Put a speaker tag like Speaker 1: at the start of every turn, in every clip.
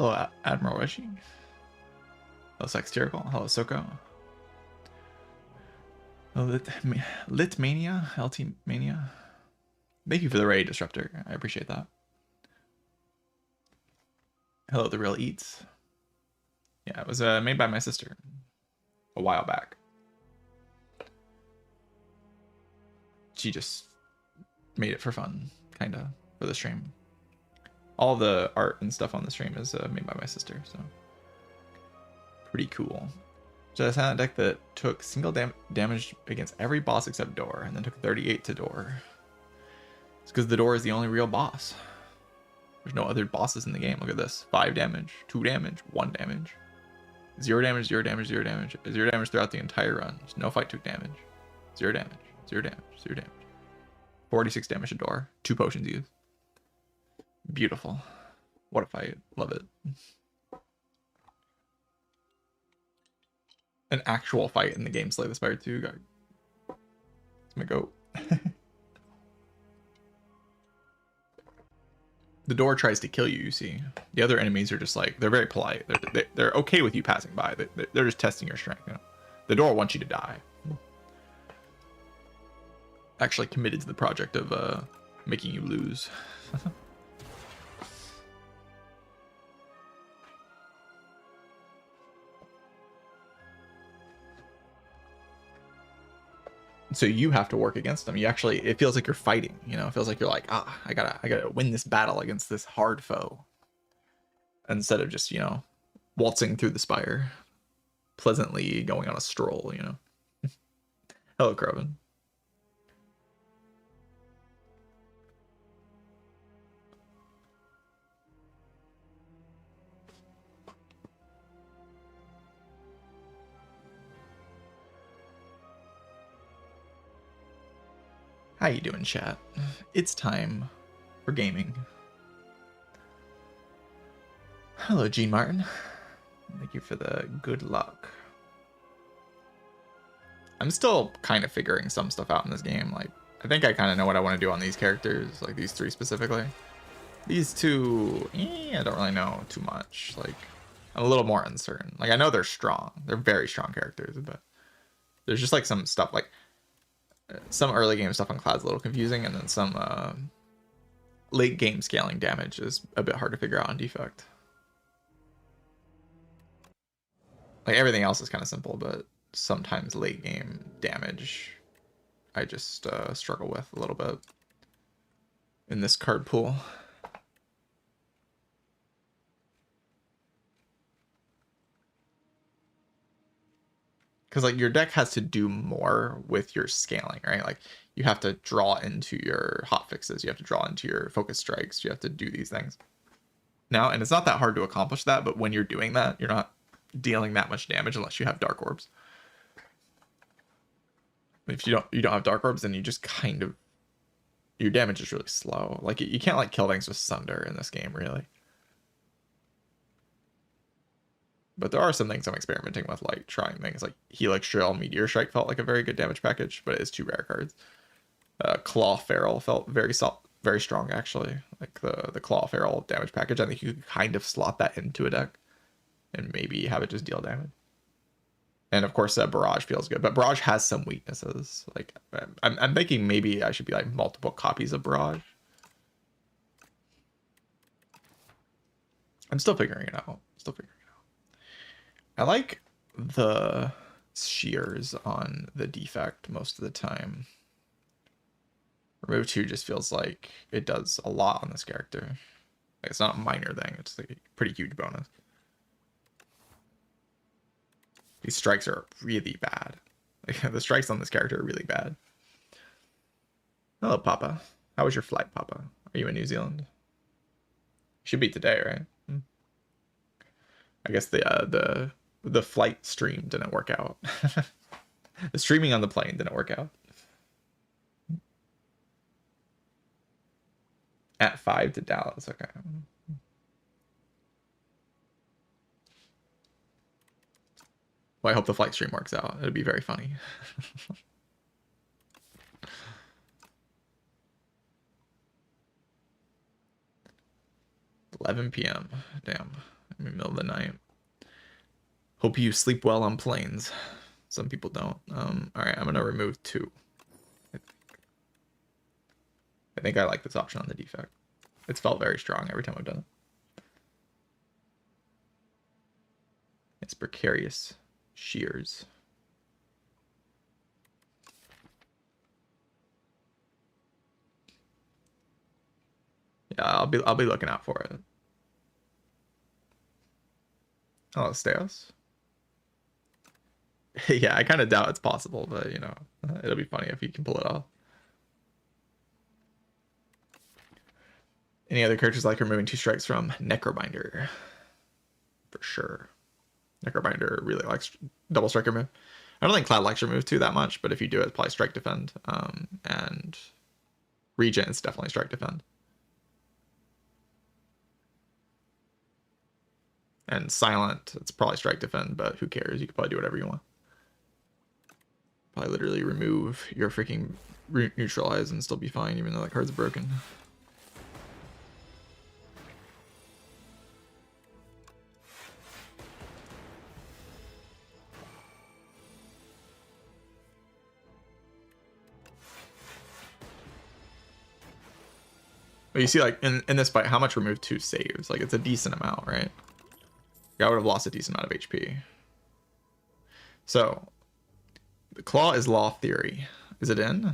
Speaker 1: Hello, Admiral Reggie. Hello, Sexterical. Hello, Soko. Hello, Litmania. LT Mania. Thank you for the raid, Disruptor. I appreciate that. Hello, The Real Eats. Yeah, it was made by my sister a while back. She just made it for fun, kind of, for the stream. All the art and stuff on the stream is made by my sister, so pretty cool. So a silent deck that took single damage against every boss except Door, and then took 38 to Door. It's because the Door is the only real boss. There's no other bosses in the game. Look at this: 5 damage, 2 damage, 1 damage, 0 damage, 0 damage, 0 damage, 0 damage throughout the entire run. There's no fight took damage. 0 damage, 0 damage, 0 damage. 46 damage to Door. 2 potions used. Beautiful. What a fight. Love it. An actual fight in the game Slay the Spire 2. It's my goat. The Door tries to kill you, you see. The other enemies are just like, they're very polite. They're okay with you passing by. They're just testing your strength. You know? The Door wants you to die. Actually committed to the project of making you lose. So you have to work against them. You actually, it feels like you're fighting, you know, it feels like you're like, I gotta win this battle against this hard foe. Instead of just, you know, waltzing through the Spire, pleasantly going on a stroll, you know. Hello, Croven. How you doing, chat? It's time for gaming. Hello, Gene Martin. Thank you for the good luck. I'm still kind of figuring some stuff out in this game. Like, I think I kind of know what I want to do on these characters, like these 3 specifically. These 2, I don't really know too much. Like, I'm a little more uncertain. Like, I know they're strong. They're very strong characters, but there's just like some stuff, like some early game stuff on Cloud's a little confusing, and then some late game scaling damage is a bit hard to figure out on Defect. Like, everything else is kind of simple, but sometimes late game damage I just struggle with a little bit in this card pool. Because, like, your deck has to do more with your scaling, right? Like, you have to draw into your hotfixes, you have to draw into your focus strikes, you have to do these things. Now, and it's not that hard to accomplish that, but when you're doing that, you're not dealing that much damage unless you have Dark Orbs. If you don't have Dark Orbs, then you just kind of, your damage is really slow. Like, you can't, like, kill things with Sunder in this game, really. But there are some things I'm experimenting with, like trying things like Helix Drill, Meteor Strike felt like a very good damage package, but it is 2 rare cards. Claw Feral felt very strong, actually. Like the Claw Feral damage package, I think you could kind of slot that into a deck and maybe have it just deal damage. And of course, Barrage feels good, but Barrage has some weaknesses. Like, I'm thinking maybe I should be like multiple copies of Barrage. I'm still figuring it out. I like the shears on the Defect most of the time. Remove 2 just feels like it does a lot on this character. Like, it's not a minor thing, it's like a pretty huge bonus. These strikes are really bad. Like, the strikes on this character are really bad. Hello, Papa. How was your flight, Papa? Are you in New Zealand? Should be today, right? I guess the flight stream didn't work out. The streaming on the plane didn't work out. At 5 to Dallas, okay. Well, I hope the flight stream works out. It'd be very funny. 11 p.m. Damn. in the middle of the night. Hope you sleep well on planes. Some people don't. All right, I'm gonna remove 2. I think I like this option on the defect. It's felt very strong every time I've done it. It's precarious shears. Yeah, I'll be looking out for it. Oh, Steos. Yeah, I kind of doubt it's possible, but you know, it'll be funny if you can pull it off. Any other characters like removing 2 strikes from Necrobinder? For sure. Necrobinder really likes double strike remove. I don't think Cloud likes remove 2 that much, but if you do it, it's probably strike defend. And Regent is definitely strike defend. And Silent, it's probably strike defend, but who cares? You can probably do whatever you want. Probably literally remove your freaking neutralize and still be fine, even though that card's broken. But you see, like, in this fight, how much remove 2 saves? Like, it's a decent amount, right? I would have lost a decent amount of HP. So, the Claw is Law Theory. Is it in?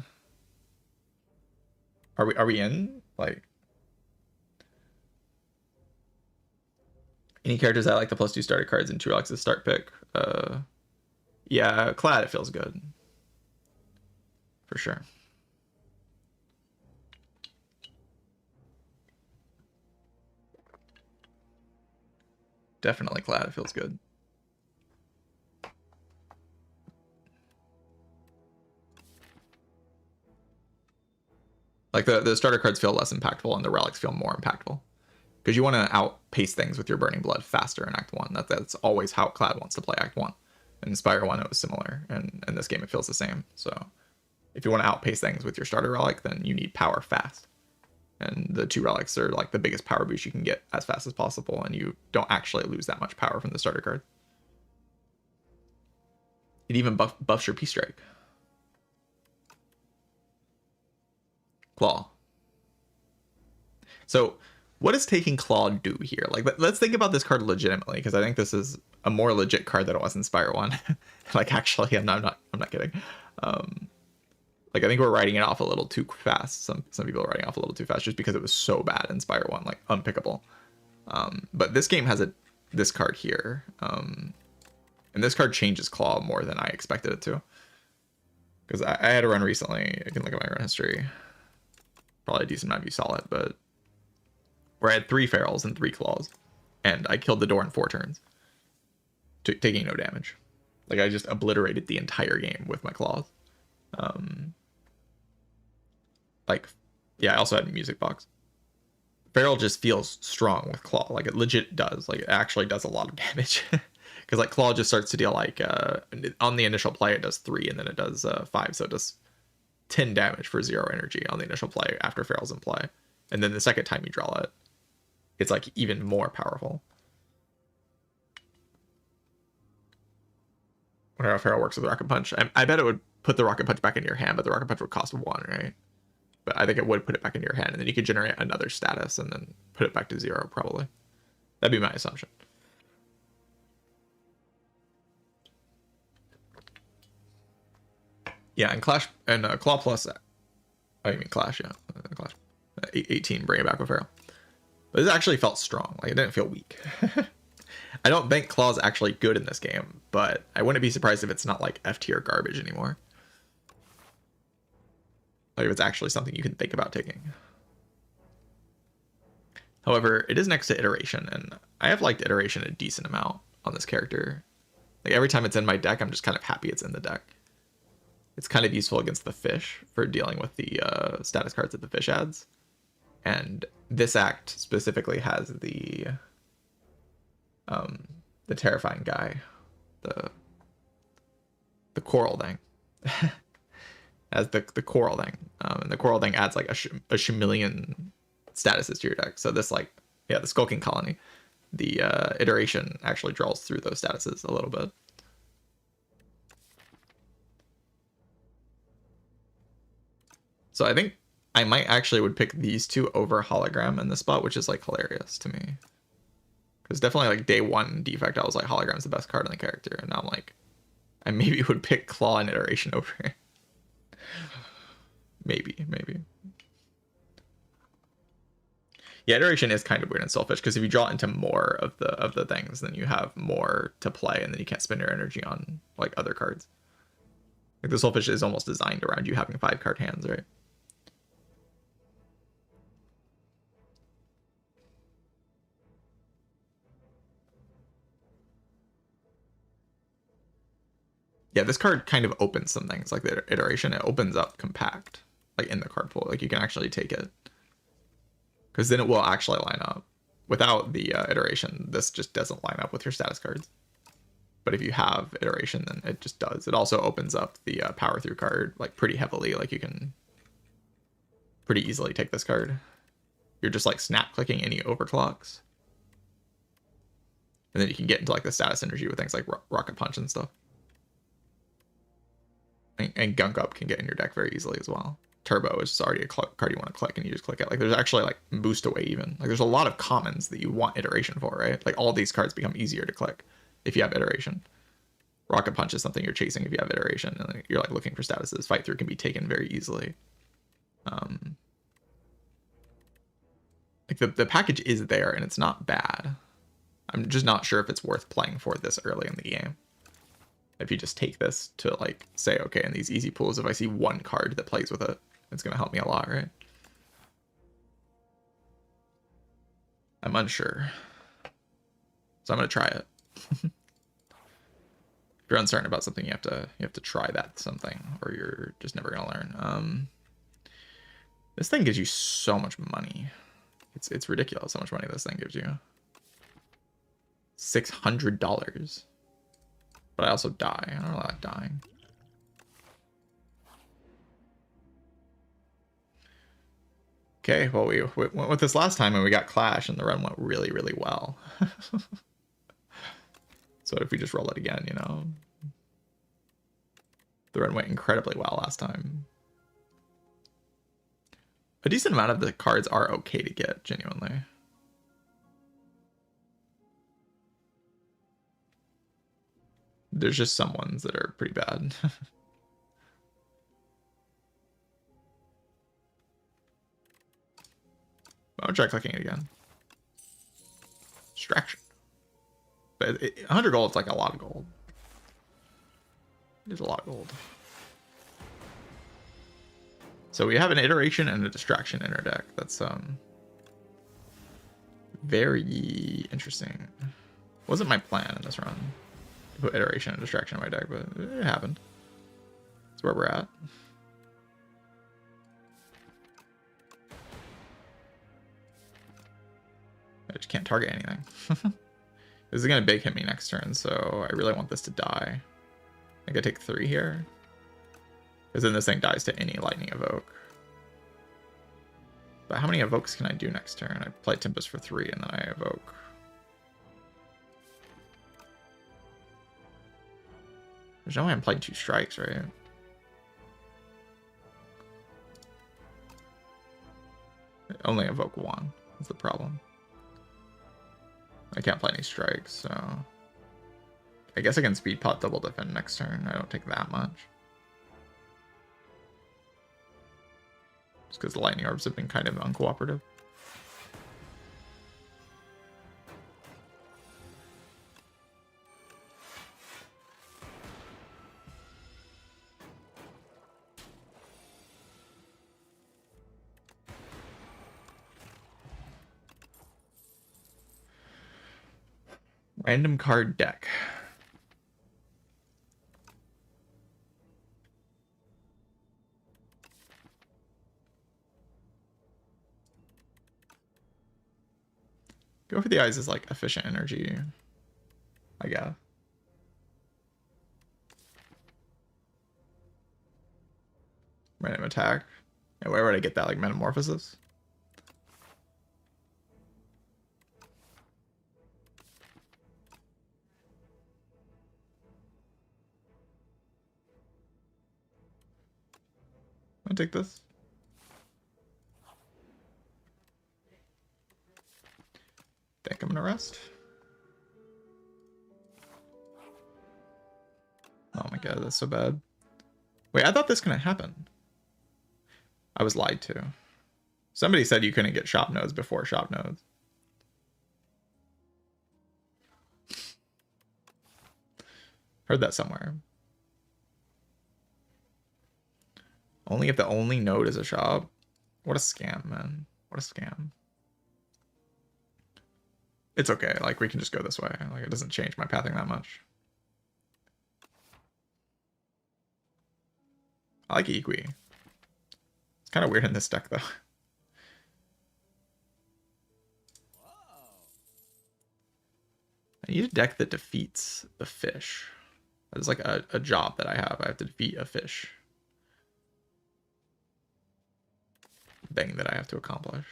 Speaker 1: Are we in? Like, any characters that like the +2 starter cards and 2 Alex's start pick? Yeah, Clad, it feels good. For sure. Definitely Clad, it feels good. Like the starter cards feel less impactful and the relics feel more impactful. Because you want to outpace things with your Burning Blood faster in Act 1. That's always how Clad wants to play Act 1. In Spire 1 it was similar, and in this game it feels the same. So if you want to outpace things with your starter relic, then you need power fast. And the 2 relics are like the biggest power boost you can get as fast as possible, and you don't actually lose that much power from the starter card. It even buffs your P-Strike. Claw. So what does taking Claw do here? Like, let's think about this card legitimately, because I think this is a more legit card than it was in Spire 1. Like, actually, I'm not kidding. Like, I think we're writing it off a little too fast. Some people are writing off a little too fast just because it was so bad in Spire 1, like unpickable. But this game has this card here. And this card changes Claw more than I expected it to. Because I had a run recently. I can look at my run history. Probably a decent amount of you saw it, but where I had 3 ferals and 3 claws, and I killed the door in 4 turns, taking no damage. Like, I just obliterated the entire game with my claws. Like, yeah, I also had music box. Feral just feels strong with claw, like it legit does. Like, it actually does a lot of damage. Because like claw just starts to deal like on the initial play it does 3, and then it does 5, so it does 10 damage for 0 energy on the initial play after Feral's in play. And then the second time you draw it, it's like even more powerful. I wonder how Feral works with the Rocket Punch. I bet it would put the Rocket Punch back into your hand, but the Rocket Punch would cost 1, right? But I think it would put it back into your hand, and then you could generate another status and then put it back to 0, probably. That'd be my assumption. Yeah, and Clash and Claw Plus. I mean Clash, yeah, Clash. 18, bring it back with Feral. But it actually felt strong. Like, it didn't feel weak. I don't think Claw's actually good in this game, but I wouldn't be surprised if it's not like F tier garbage anymore. Like, if it's actually something you can think about taking. However, it is next to Iteration, and I have liked Iteration a decent amount on this character. Like, every time it's in my deck, I'm just kind of happy it's in the deck. It's kind of useful against the fish for dealing with the status cards that the fish adds. And this act specifically has the terrifying guy, the coral thing, as the coral thing, and the coral thing adds like a Shumilian statuses to your deck. So this, like, yeah, the Skulking Colony the iteration actually draws through those statuses a little bit. So I think I might actually would pick these two over hologram in this spot, which is like hilarious to me. Because definitely like day one defect, I was like hologram's the best card in the character, and now I'm like, I maybe would pick claw and iteration over it. maybe. Yeah, iteration is kind of weird and selfish because if you draw into more of the things, then you have more to play, and then you can't spend your energy on like other cards. Like the Soulfish is almost designed around you having 5-card hands, right? Yeah, this card kind of opens some things, like the iteration. It opens up compact, like in the card pool. Like you can actually take it, because then it will actually line up. Without the iteration, this just doesn't line up with your status cards. But if you have iteration, then it just does. It also opens up the power through card like pretty heavily. Like you can pretty easily take this card. You're just like snap clicking any overclocks, and then you can get into like the status energy with things like rocket punch and stuff. And Gunk Up can get in your deck very easily as well. Turbo is just already a card you want to click, and you just click it. Like there's actually like boost away even. Like there's a lot of commons that you want iteration for, right? Like all these cards become easier to click if you have iteration. Rocket Punch is something you're chasing if you have iteration, and you're like looking for statuses. Fight Through can be taken very easily. Like the package is there, and it's not bad. I'm just not sure if it's worth playing for this early in the game. If you just take this to like say, okay, in these easy pools, if I see one card that plays with it, it's gonna help me a lot, right? I'm unsure, so I'm gonna try it. If you're uncertain about something, you have to try that something, or you're just never gonna learn. This thing gives you so much money. It's ridiculous how much money this thing gives you. $600. But I also die. I don't like dying. Okay, well, we went with this last time and we got Clash, and the run went really, really well. So if we just roll it again, you know? The run went incredibly well last time. A decent amount of the cards are okay to get, genuinely. There's just some ones that are pretty bad. I'll try clicking it again. Distraction. But 100 gold is like a lot of gold. It is a lot of gold. So we have an iteration and a distraction in our deck. That's very interesting. Wasn't my plan in this run to put iteration and distraction in my deck, but it happened. That's where we're at. I just can't target anything. This is gonna big hit me next turn, so I really want this to die. I think I take 3 here, because then this thing dies to any lightning evoke. But how many evokes can I do next turn? I play Tempest for 3 and then I evoke. There's no way I'm playing 2 strikes, right? I only evoke 1. That's the problem. I can't play any strikes, so I guess I can speed pot double defend next turn. I don't take that much. Just because the lightning orbs have been kind of uncooperative. Random card deck. Go for the eyes is like efficient energy, I guess. Random attack. Yeah, where would I get that? Like metamorphosis? take this. Think I'm gonna rest. Oh my god, that's so bad. Wait, I thought this couldn't happen. I was lied to. Somebody said you couldn't get shop nodes before shop nodes. Heard that somewhere. Only if the only node is a shop. What a scam, man. What a scam. It's okay. Like, we can just go this way. Like, it doesn't change my pathing that much. I like Equi. It's kind of weird in this deck, though. I need a deck that defeats the fish. That's like a job that I have. I have to defeat a fish. Thing that I have to accomplish.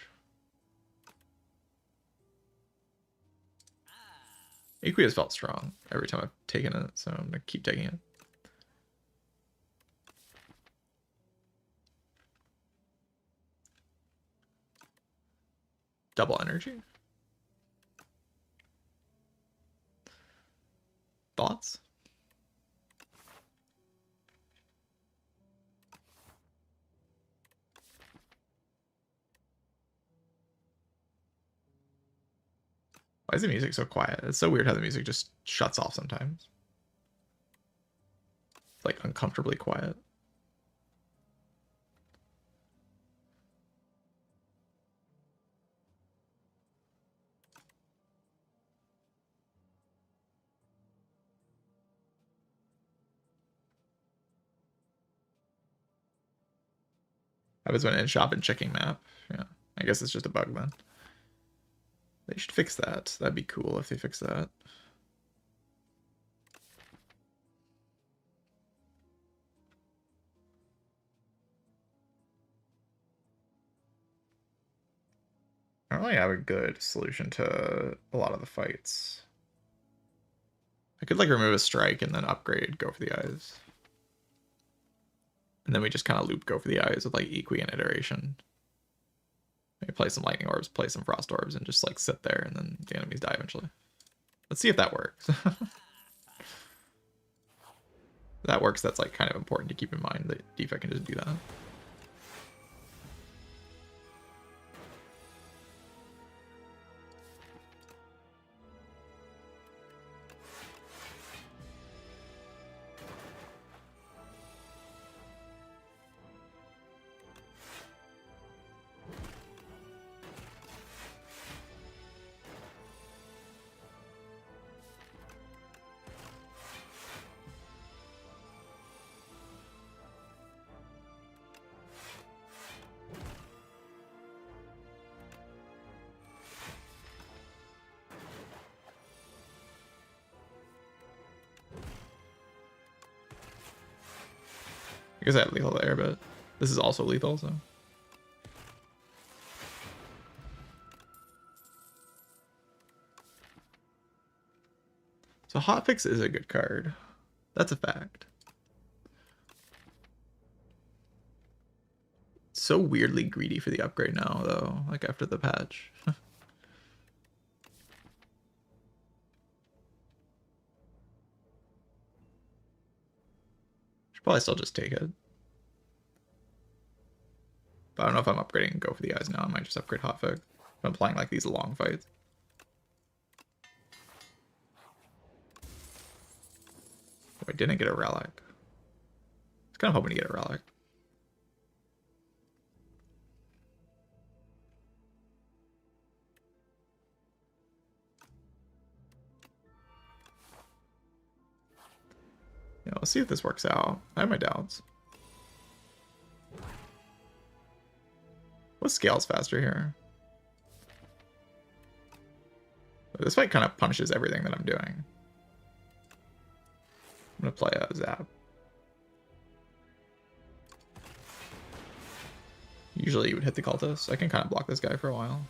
Speaker 1: Equi has felt strong every time I've taken it, so I'm gonna keep taking it. Double energy. Thoughts? Why is the music so quiet? It's so weird how the music just shuts off sometimes. It's like uncomfortably quiet. I was went in shop and checking map. Yeah, I guess it's just a bug then. They should fix that. That'd be cool if they fix that. I don't really have a good solution to a lot of the fights. I could like remove a strike and then upgrade, go for the eyes. And then we just kind of loop go for the eyes with like Equi and iteration. Maybe play some lightning orbs, play some frost orbs, and just like sit there and then the enemies die eventually. Let's see if that works. If that works, that's like kind of important to keep in mind that Defect can just do that. I guess I have lethal there, but this is also lethal, so. So Hotfix is a good card. That's a fact. So weirdly greedy for the upgrade now, though, like after the patch. Should probably still just take it. But I don't know if I'm upgrading and go for the eyes now. I might just upgrade Hotfix. If I'm playing like these long fights. Oh, I didn't get a relic. I was kind of hoping to get a relic. Yeah, let's see if this works out. I have my doubts. What scales faster here? This fight kind of punishes everything that I'm doing. I'm gonna play a Zap. Usually you would hit the cultist. I can kind of block this guy for a while.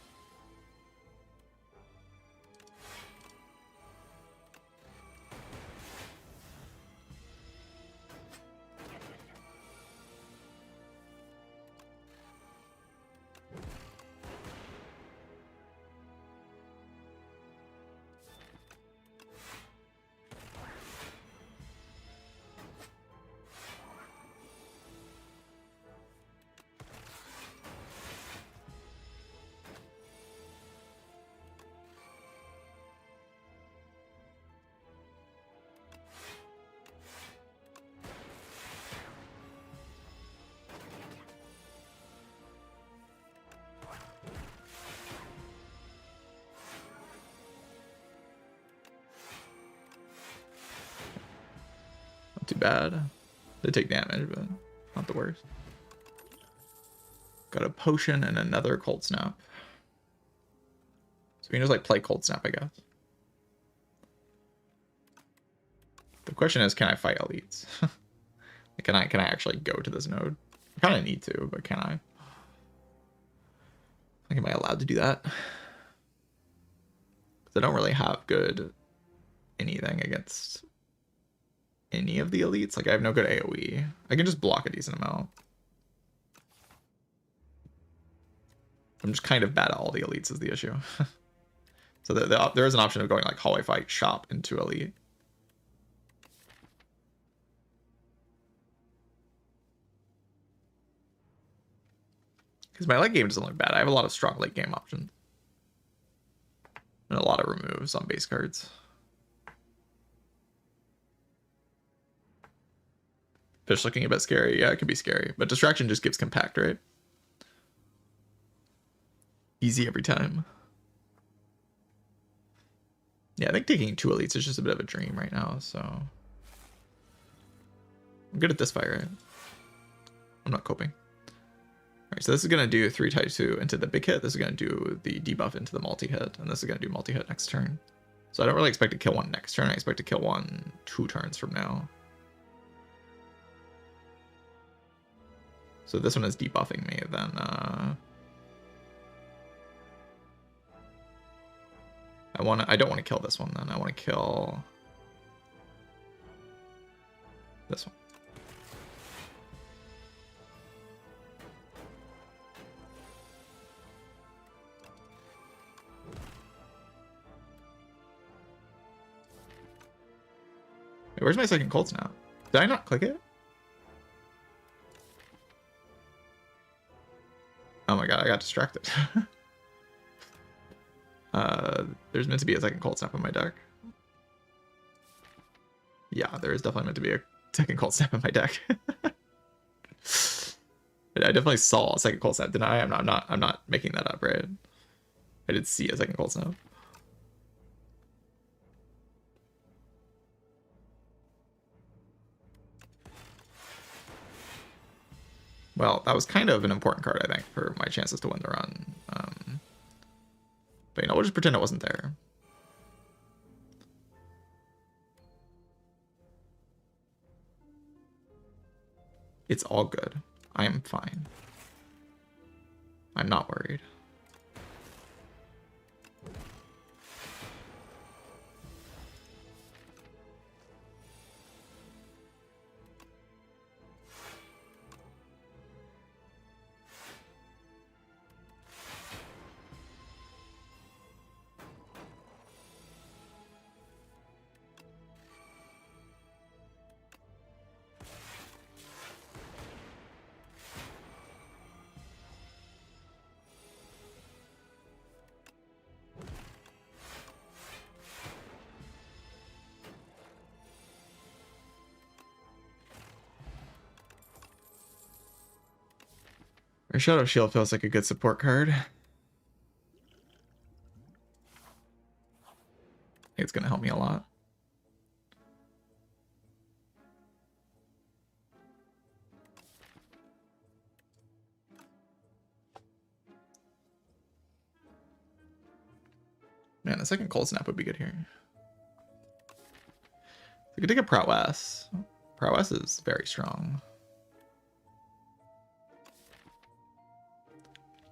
Speaker 1: bad. They take damage, but not the worst. Got a potion and another cold snap. So we can just like play cold snap, I guess. The question is, can I fight elites? Can I actually go to this node? I kind of need to, but can I? Like, am I allowed to do that? Because I don't really have good anything against any of the elites. Like, I have no good AoE. I can just block a decent amount. I'm just kind of bad at all the elites is the issue. So there is an option of going like hallway fight, shop into elite. Because my late game doesn't look bad. I have a lot of strong late game options. And a lot of removes on base cards. Fish looking a bit scary. Yeah, it could be scary. But distraction just gives compact, right? Easy every time. Yeah, I think taking 2 elites is just a bit of a dream right now, so... I'm good at this fight, right? I'm not coping. Alright, so this is going to do 3 type 2 into the big hit. This is going to do the debuff into the multi-hit. And this is going to do multi-hit next turn. So I don't really expect to kill one next turn. I expect to kill one 2 turns from now. So this one is debuffing me, then... I don't want to kill this one then. I want to kill this one. Wait, where's my second cold snap? Did I not click it? Oh my god, I got distracted. There's meant to be a second cold snap in my deck. Yeah, there is definitely meant to be a second cold snap in my deck. I definitely saw a second cold snap, didn't I? I'm not making that up, right? I did see a second cold snap. Well, that was kind of an important card, I think, for my chances to win the run. But, you know, we'll just pretend it wasn't there. It's all good. I am fine. I'm not worried. Our Shadow Shield feels like a good support card. I think it's going to help me a lot. Man, a second cold snap would be good here. We could take a prowess. Prowess is very strong.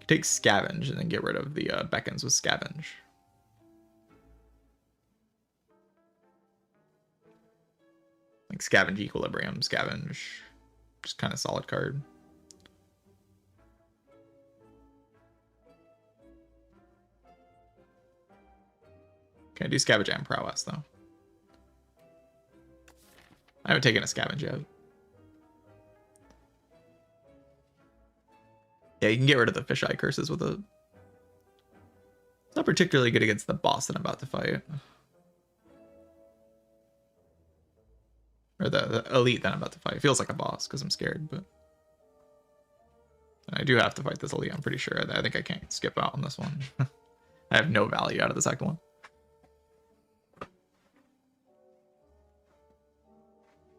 Speaker 1: Take scavenge and then get rid of the beckons with scavenge. Like scavenge equilibrium, scavenge. Just kind of solid card. Can I do scavenge and prowess though? I haven't taken a scavenge yet. Yeah, you can get rid of the fisheye curses with it. It's not particularly good against the boss that I'm about to fight. Or the elite that I'm about to fight. It feels like a boss because I'm scared, but... And I do have to fight this elite, I'm pretty sure. I think I can't skip out on this one. I have no value out of the second one.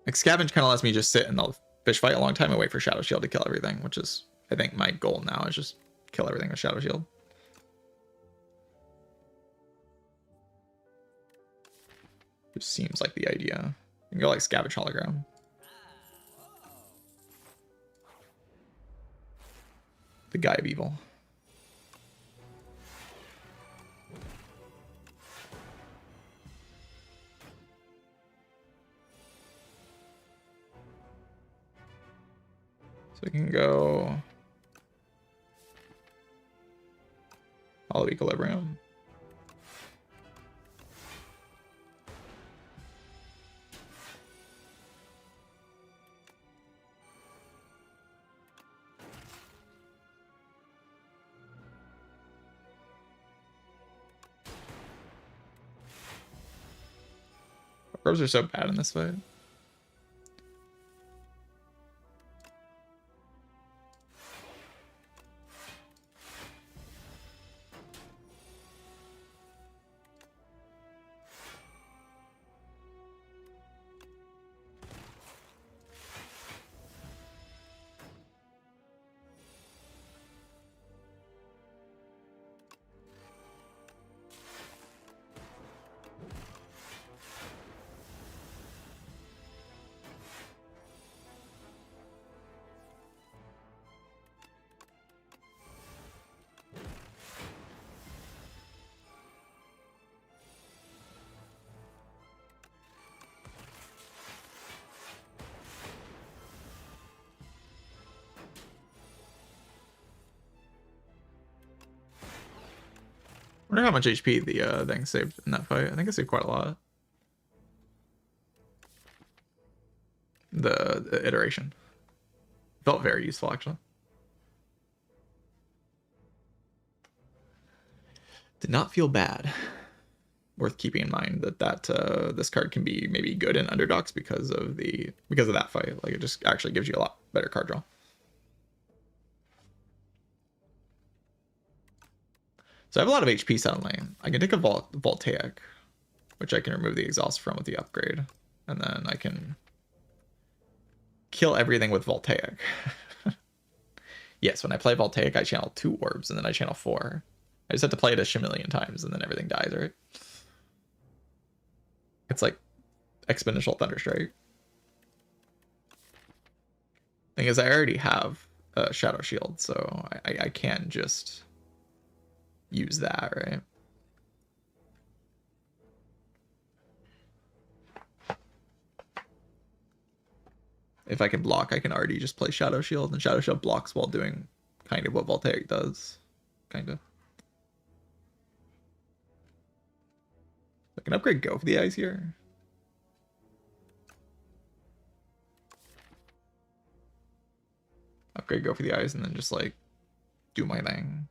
Speaker 1: Like Scavenge kind of lets me just sit in the fish fight a long time and wait for Shadow Shield to kill everything, which is, I think, my goal now is just kill everything with Shadow Shield. Which seems like the idea. You can go like Scavenge Hologram. The Guy of Evil. So we can go Hollow Equilibrium. Orbs are so bad in this fight. I wonder how much HP the thing saved in that fight. I think it saved quite a lot. The iteration felt very useful, actually. Did not feel bad. Worth keeping in mind that this card can be maybe good in underdogs because of that fight. Like it just actually gives you a lot better card draw. So I have a lot of HP suddenly. I can take a Voltaic, which I can remove the exhaust from with the upgrade. And then I can kill everything with Voltaic. Yes, when I play Voltaic, I channel 2 orbs, and then I channel 4. I just have to play it a shimillion times, and then everything dies, right? It's like exponential Thunderstrike. Thing is, I already have a Shadow Shield, so I can just use that, right? If I can block, I can already just play Shadow Shield, and Shadow Shield blocks while doing kind of what Voltaic does. Kind of. I can upgrade Go for the Eyes here. Upgrade Go for the Eyes, and then just like do my thing.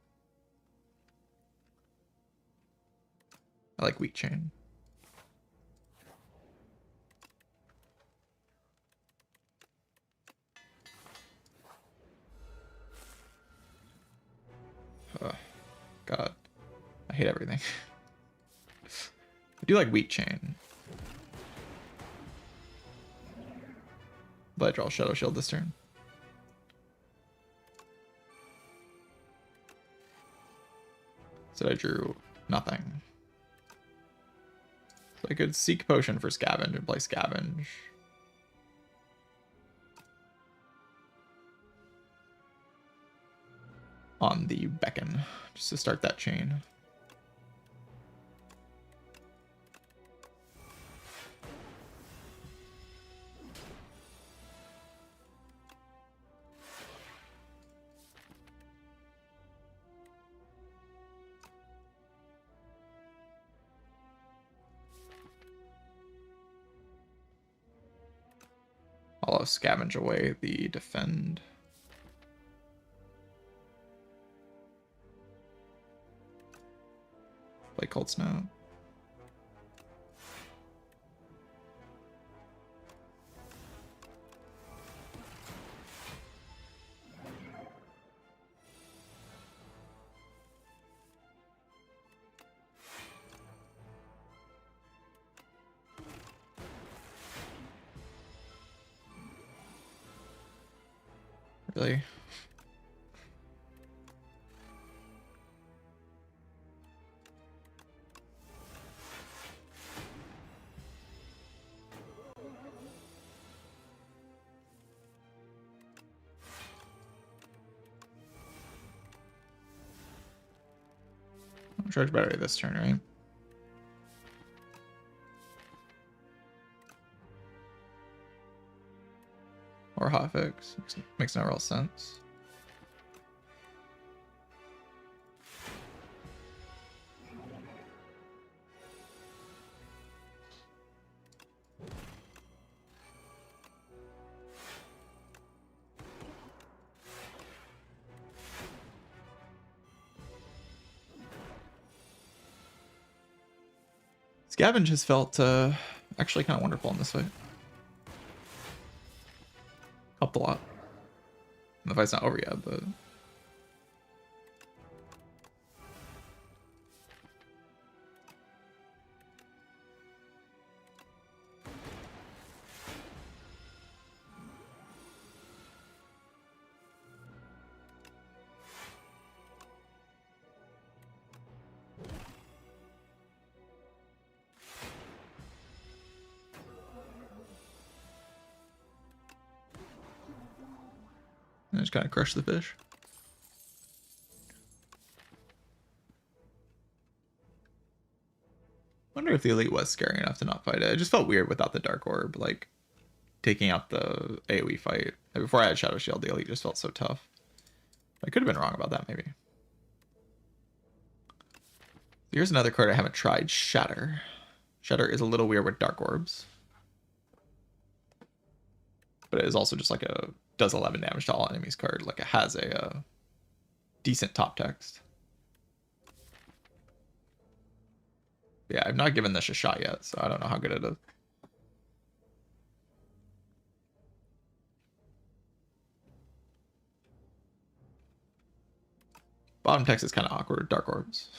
Speaker 1: I like Wheat Chain. Oh, God. I hate everything. I do like Wheat Chain. But I draw Shadow Shield this turn. So I drew nothing. So I could Seek Potion for Scavenge and play Scavenge. On the Beckon, just to start that chain. I'll scavenge away the defend. Play Cold Snow. actually. Charge battery this turn, right? Or hotfix. Makes no real sense. Scavenge has felt actually kind of wonderful in this fight. Helped a lot. The fight's not over yet, but... I just kind of crush the fish. Wonder if the elite was scary enough to not fight it. It just felt weird without the dark orb, like taking out the AoE fight. Like, before I had Shadow Shield, the elite just felt so tough. I could have been wrong about that, maybe. Here's another card I haven't tried, Shatter. Shatter is a little weird with dark orbs. But it is also just like a does 11 damage to all enemies card. Like it has a decent top text. Yeah, I've not given this a shot yet, so I don't know how good it is. Bottom text is kind of awkward. Dark orbs.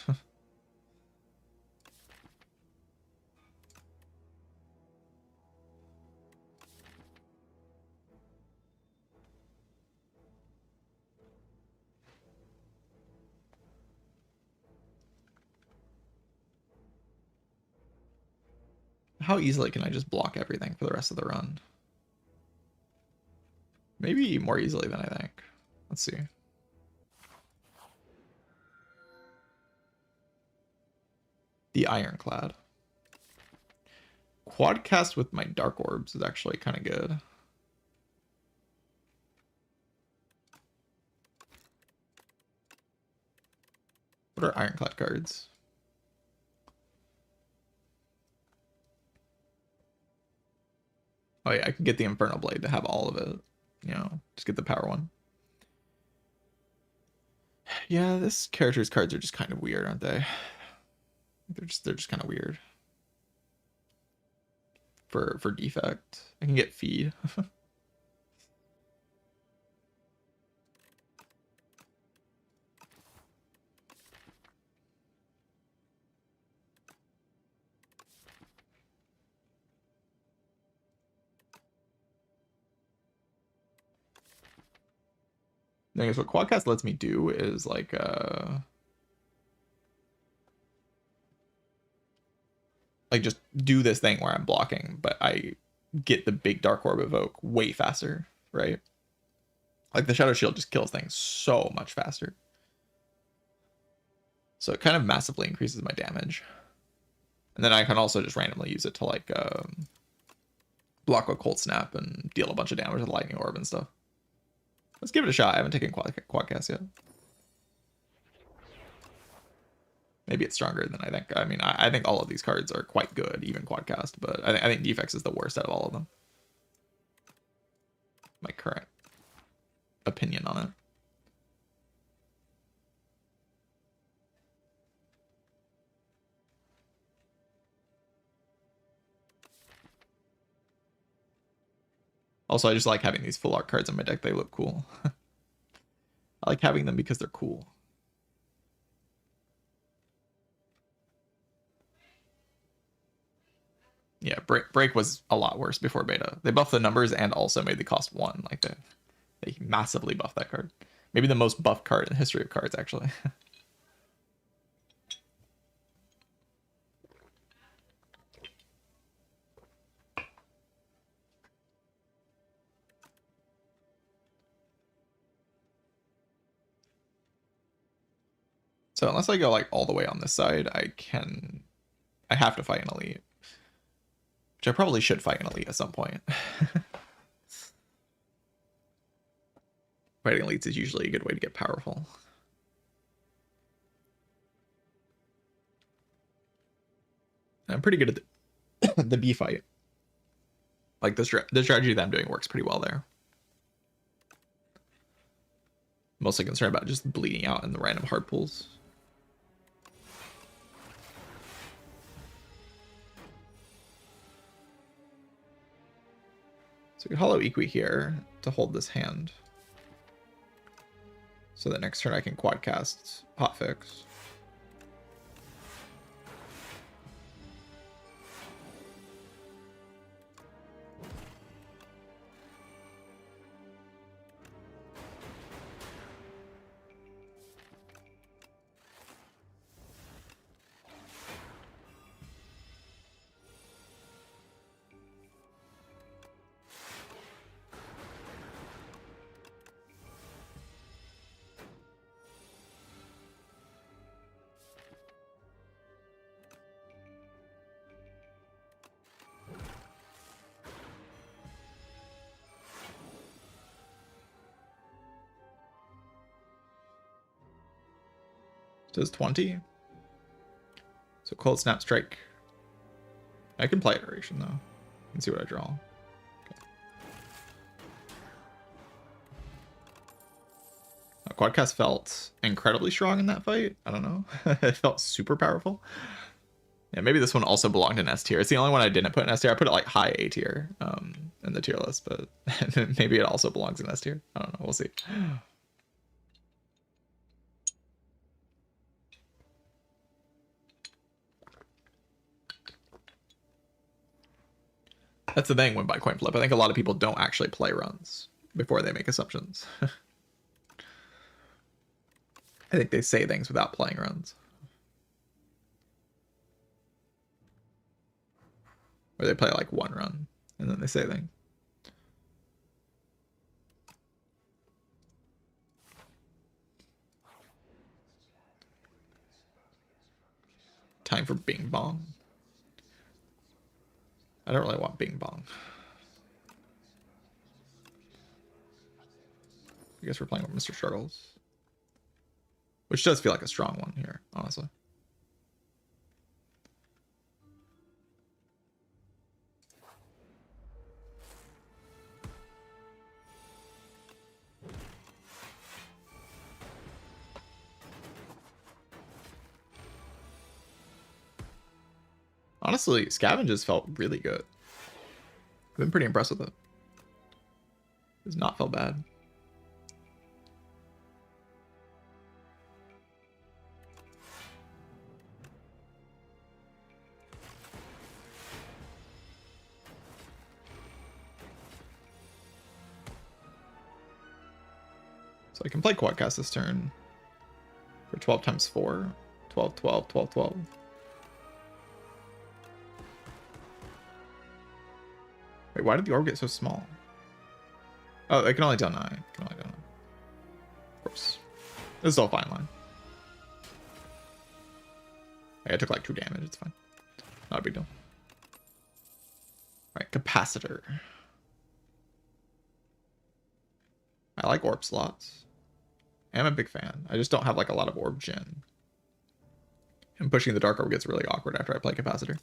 Speaker 1: How easily can I just block everything for the rest of the run? Maybe more easily than I think. Let's see. The Ironclad. Quadcast with my Dark Orbs is actually kind of good. What are Ironclad cards? Oh yeah, I can get the Inferno Blade to have all of it. You know, just get the power one. Yeah, this character's cards are just kind of weird, aren't they? They're just kind of weird. For defect, I can get feed. I guess what Quadcast lets me do is like just do this thing where I'm blocking, but I get the big Dark Orb evoke way faster, right? Like the Shadow Shield just kills things so much faster. So it kind of massively increases my damage. And then I can also just randomly use it to like block a Cold Snap and deal a bunch of damage with Lightning Orb and stuff. Let's give it a shot. I haven't taken Quadcast yet. Maybe it's stronger than I think. I mean, I think all of these cards are quite good, even Quadcast, but I think Defects is the worst out of all of them. My current opinion on it. Also, I just like having these full art cards in my deck. They look cool. I like having them because they're cool. Yeah, break was a lot worse before beta. They buffed the numbers and also made the cost 1. Like they They massively buffed that card. Maybe the most buffed card in the history of cards, actually. So unless I go like all the way on this side, I have to fight an elite. Which I probably should fight an elite at some point. Fighting elites is usually a good way to get powerful. I'm pretty good at the B fight. Like the strategy that I'm doing works pretty well there. Mostly concerned about just bleeding out in the random hard pulls. So we hollow Equi here to hold this hand. So that next turn I can quad cast Hotfix. Does 20. So Cold Snap Strike. I can play Iteration though. And see what I draw. Okay. Quadcast felt incredibly strong in that fight. I don't know. It felt super powerful. Yeah, maybe this one also belonged in S tier. It's the only one I didn't put in S tier. I put it like high A tier in the tier list, but maybe it also belongs in S tier. I don't know. We'll see. That's the thing when by coin flip. I think a lot of people don't actually play runs before they make assumptions. I think they say things without playing runs. Or they play like one run and then they say things. Time for Bing Bong. I don't really want Bing Bong. I guess we're playing with Mr. Struggles. Which does feel like a strong one here, honestly. Honestly, Scavenges felt really good. I've been pretty impressed with it. It's not felt bad. So I can play Quadcast this turn for 12 times 4. 12, 12, 12, 12. Wait, why did the orb get so small? Oh, I can only deny. Of course. This is all fine line. I took like 2 damage. It's fine. Not a big deal. Alright, Capacitor. I like orb slots. I'm a big fan. I just don't have like a lot of orb gen. And pushing the Dark Orb gets really awkward after I play Capacitor.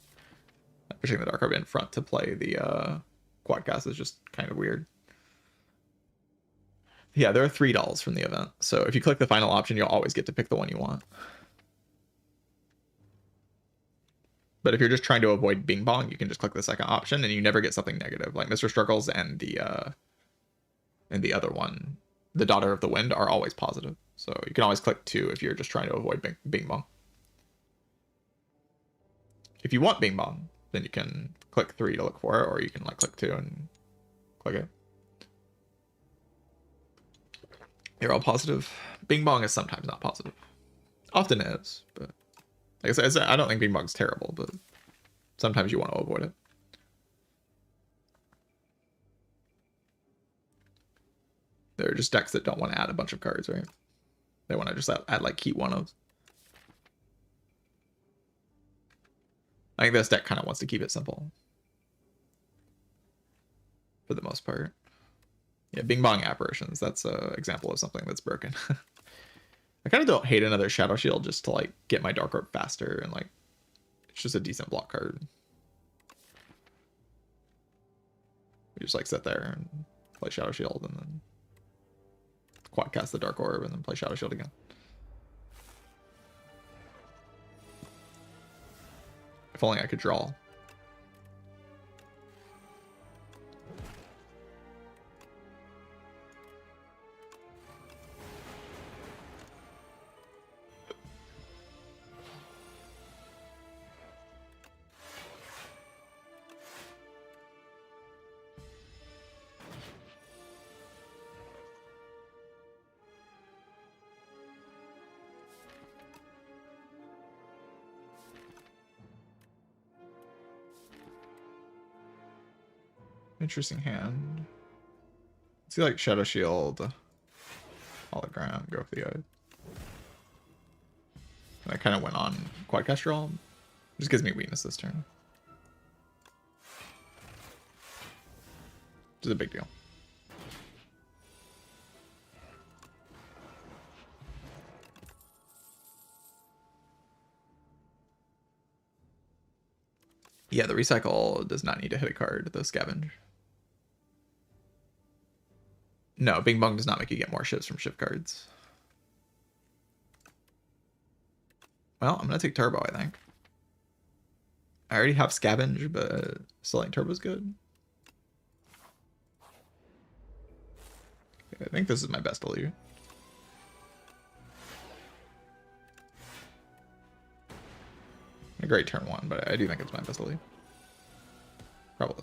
Speaker 1: Pushing the Dark Orb in front to play the Quadcast is just kind of weird. Yeah, there are 3 dolls from the event. So if you click the final option, you'll always get to pick the one you want. But if you're just trying to avoid Bing Bong, you can just click the second option and you never get something negative. Like Mr. Struggles and the other one, the Daughter of the Wind, are always positive. So you can always click 2 if you're just trying to avoid Bing Bong. If you want Bing Bong, then you can click 3 to look for it, or you can like click 2 and click it. You're all positive. Bing Bong is sometimes not positive. Often is, but like I said, I don't think Bing Bong's terrible, but sometimes you want to avoid it. There are just decks that don't want to add a bunch of cards, right? They want to just add like key one-ofs. I think this deck kind of wants to keep it simple. For the most part. Yeah, Bing Bong Apparitions. That's an example of something that's broken. I kind of don't hate another Shadow Shield just to like get my Dark Orb faster, and like it's just a decent block card. We just like sit there and play Shadow Shield and then quad cast the Dark Orb and then play Shadow Shield again. If only I could draw. Interesting hand. Let's see, like Shadow Shield, Hologram, go for the eye. And I kind of went on Quadcast draw. Just gives me weakness this turn. Which is a big deal. Yeah, the recycle does not need to hit a card, the scavenge. No, Bing Bong does not make you get more shifts from shift cards. Well, I'm going to take Turbo, I think. I already have Scavenge, but still like Turbo's good. Okay, I think this is my best elite. A great turn one, but I do think it's my best elite. Probably.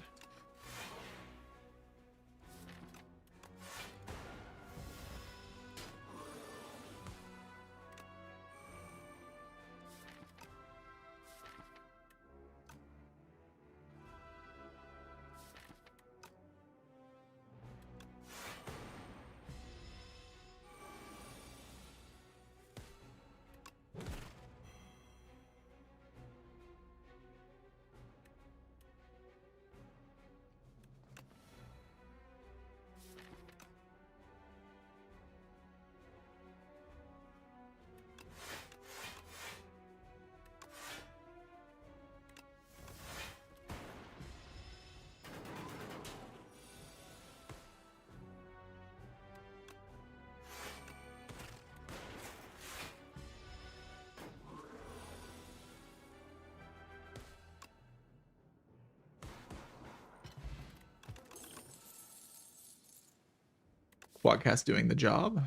Speaker 1: Quadcast doing the job,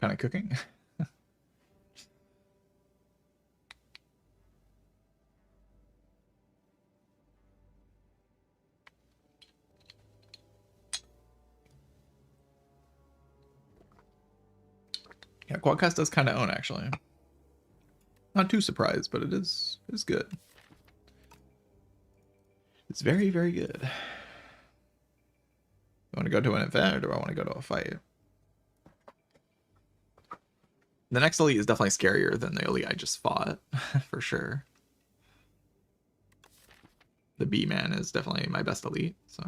Speaker 1: kind of cooking. Yeah, Quadcast does kind of own, actually. Not too surprised, but it's good. It's very, very good. You want to go to an event, or do I want to go to a fight? The next elite is definitely scarier than the elite I just fought, for sure. The B-Man is definitely my best elite, so...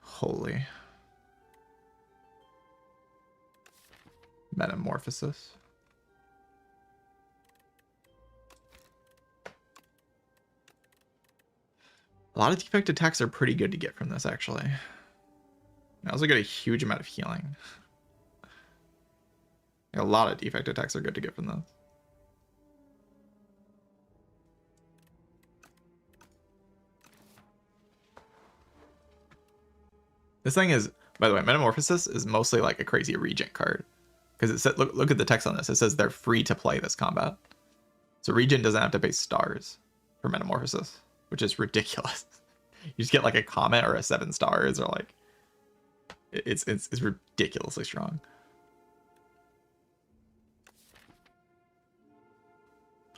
Speaker 1: Holy. Metamorphosis. A lot of defect attacks are pretty good to get from this, actually. I also get a huge amount of healing. A lot of defect attacks are good to get from this. This thing is, by the way, Metamorphosis is mostly like a crazy Regent card. Because it said, look at the text on this. It says they're free to play this combat. So Regent doesn't have to pay stars. for Metamorphosis, which is ridiculous. You just get like a comment or a 7 stars, or like it's ridiculously strong.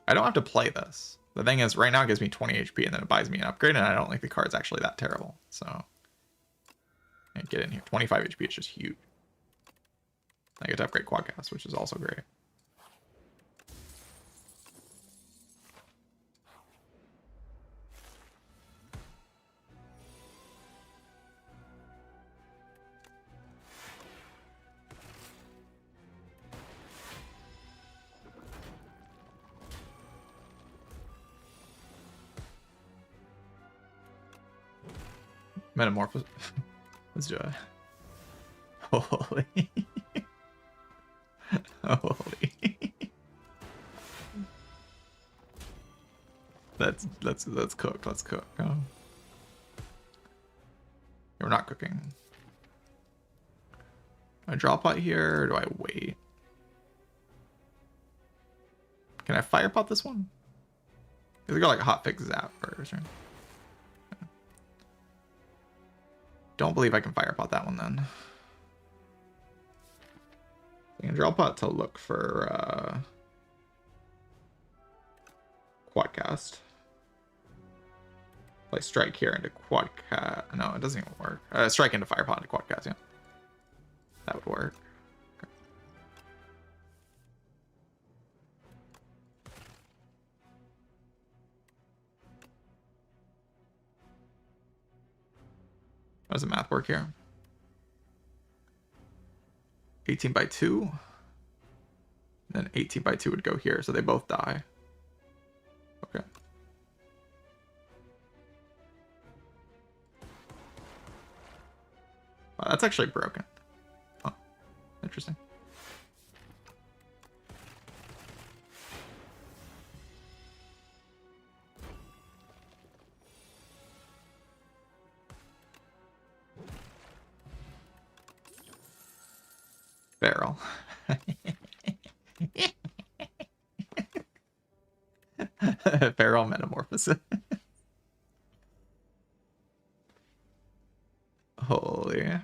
Speaker 1: I don't have to play this. The thing is, right now it gives me 20 HP and then it buys me an upgrade, and I don't think the card's actually that terrible. So get in here. 25 HP is just huge. I get to upgrade Quadcast, which is also great. Metamorphosis. Let's do it. Holy. Holy. Let's cook. Let's cook. Oh. We're not cooking. Do I draw pot here, or do I wait? Can I fire pot this one? Because we got like a hot fix zap first, right? Don't believe I can fire pot that one then. I can draw pot to look for Quadcast. Like strike here into Quadcast. No, it doesn't even work. Strike into fire pot into Quadcast, yeah. That would work. Okay. How does the math work here? 18 by 2. Then 18 by 2 would go here, so they both die. Okay. Wow, that's actually broken. Huh. Interesting. Barrel. Barrel Metamorphosis. Holy.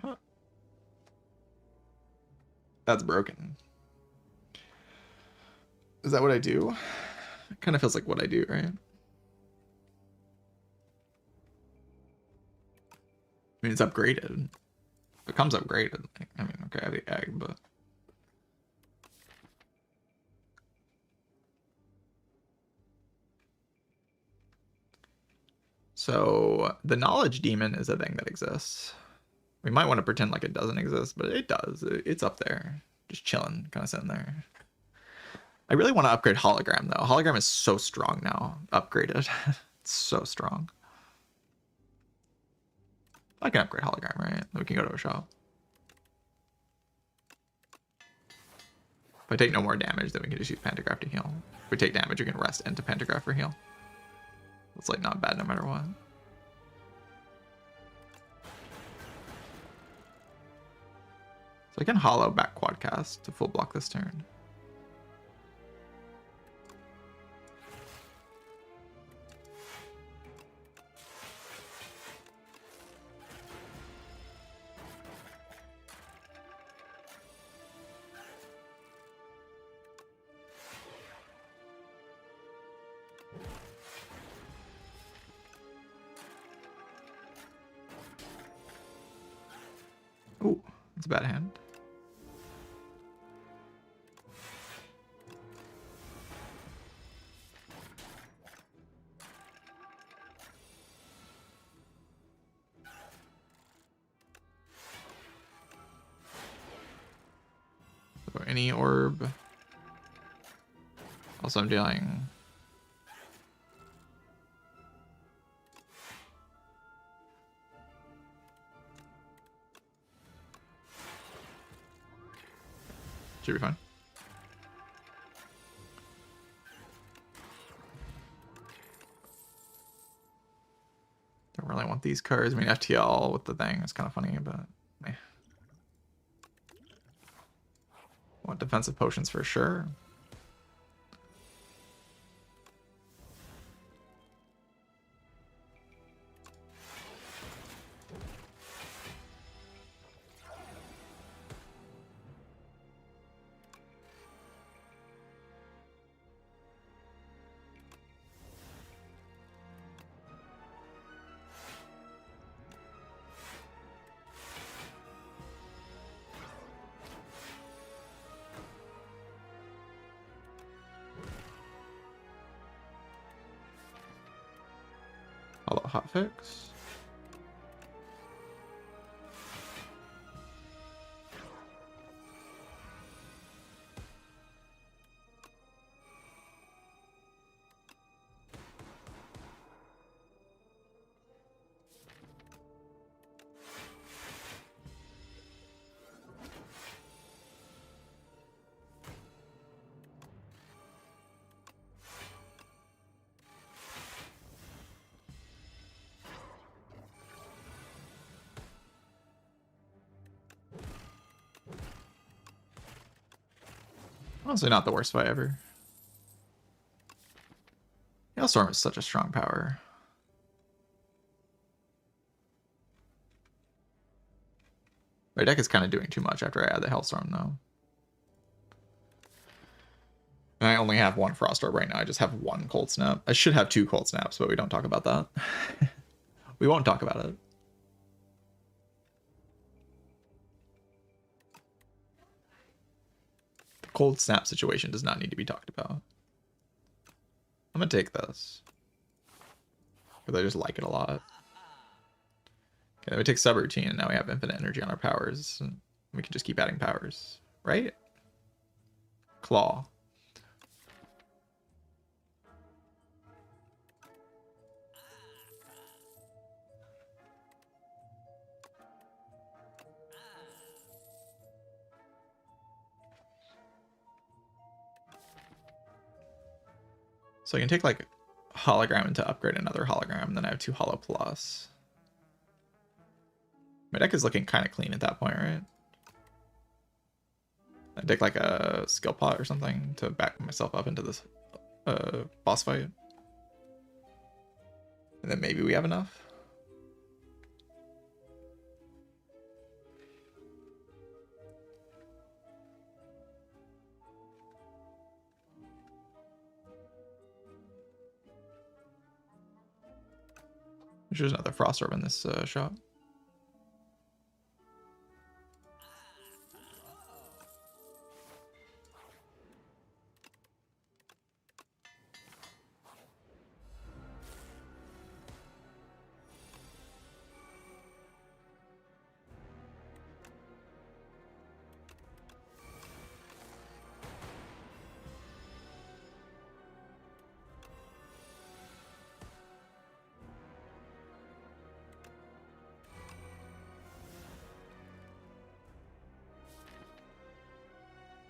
Speaker 1: That's broken. Is that what I do? It kind of feels like what I do, right? I mean, it's upgraded. It becomes upgraded. I mean, okay, I have the egg, but... So, the Knowledge Demon is a thing that exists. We might want to pretend like it doesn't exist, but it does. It's up there. Just chilling, kind of sitting there. I really want to upgrade Hologram, though. Hologram is so strong now. Upgraded. It's so strong. I can upgrade Hologram, right? Then we can go to a shop. If I take no more damage, then we can just use Pantograph to heal. If we take damage, we can rest into Pantograph for heal. It's like not bad no matter what. So I can hollow back Quadcast to full block this turn. Oh, that's a bad hand. So any orb. Also, I'm dealing. Should be fine. Don't really want these cards. I mean, FTL with the thing is kind of funny, but eh. Want defensive potions for sure. hotfix. Honestly, not the worst fight ever. Hailstorm is such a strong power. My deck is kind of doing too much after I add the Hailstorm, though. And I only have one Frost Orb right now. I just have one Cold Snap. I should have two Cold Snaps, but we don't talk about that. We won't talk about it. Cold Snap situation does not need to be talked about. I'm going to take this. Because I just like it a lot. Okay, then we take Subroutine, and now we have infinite energy on our powers. And we can just keep adding powers, right? Claw. So I can take like hologram and to upgrade another hologram, then I have 2 holo plus. My deck is looking kind of clean at that point, right? I take like a skill pot or something to back myself up into this boss fight. And then maybe we have enough. There's another Frost Orb in this shop.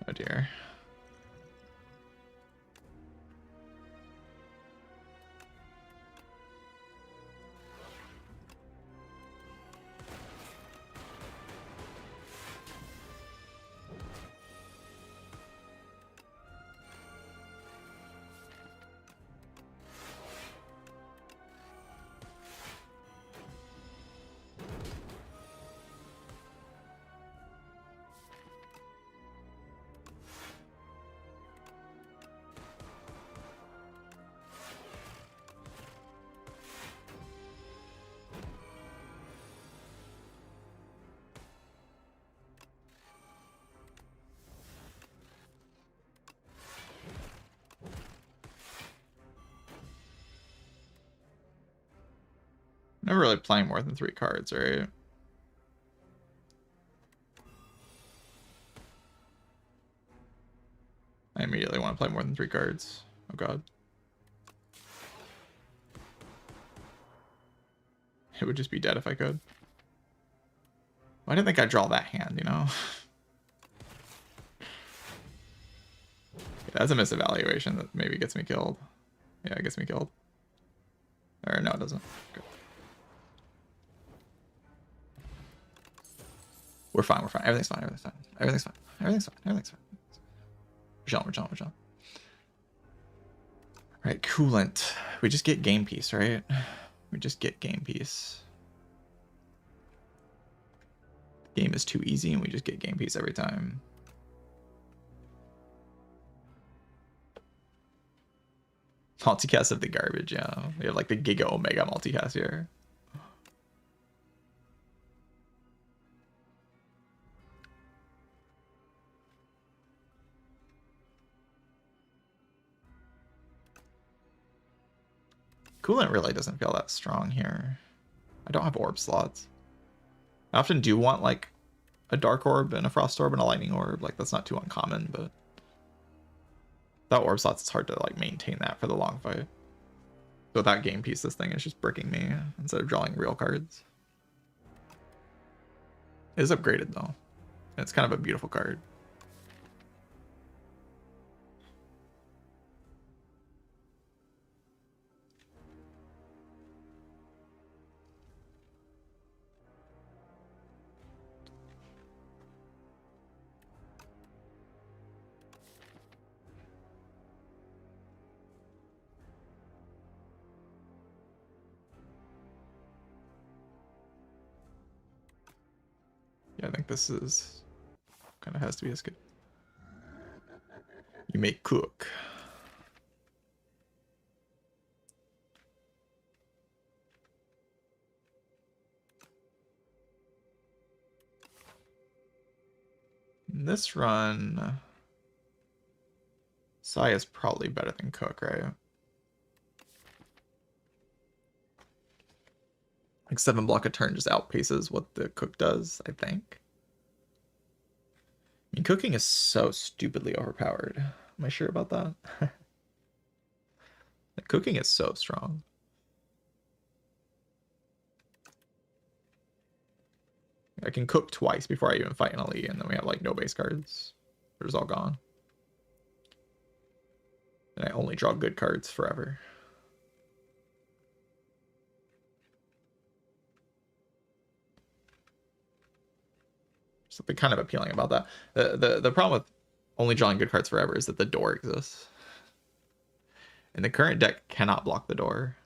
Speaker 1: Oh dear. Never really playing more than 3 cards, right? I immediately want to play more than 3 cards. Oh god. It would just be dead if I could. Why didn't think I draw that hand, you know? That's a misevaluation that maybe gets me killed. Yeah, it gets me killed. Or no, it doesn't. Good. We're fine, we're fine. Everything's fine, everything's fine. Everything's fine. Everything's fine. Everything's fine. We're chilling. Right, Coolant. We just get game piece, right? We just get game piece. Game is too easy and we just get game piece every time. Multicast of the garbage, yeah. We have like the Giga Omega multicast here. Coolant really doesn't feel that strong here. I don't have orb slots. I often do want like a dark orb and a frost orb and a lightning orb. Like that's not too uncommon, but without orb slots, it's hard to like maintain that for the long fight. So without game piece, this thing is just bricking me instead of drawing real cards. It is upgraded though. It's kind of a beautiful card. Yeah, I think this is kind of has to be as good. You may cook. In this run, Sai is probably better than Cook, right? Like 7 block a turn just outpaces what the Cook does, I think. I mean, cooking is so stupidly overpowered. Am I sure about that? Like, cooking is so strong. I can cook twice before I even fight an elite, and then we have like no base cards. They're just all gone. And I only draw good cards forever. Something kind of appealing about that. The problem with only drawing good cards forever is that the door exists. And the current deck cannot block the door.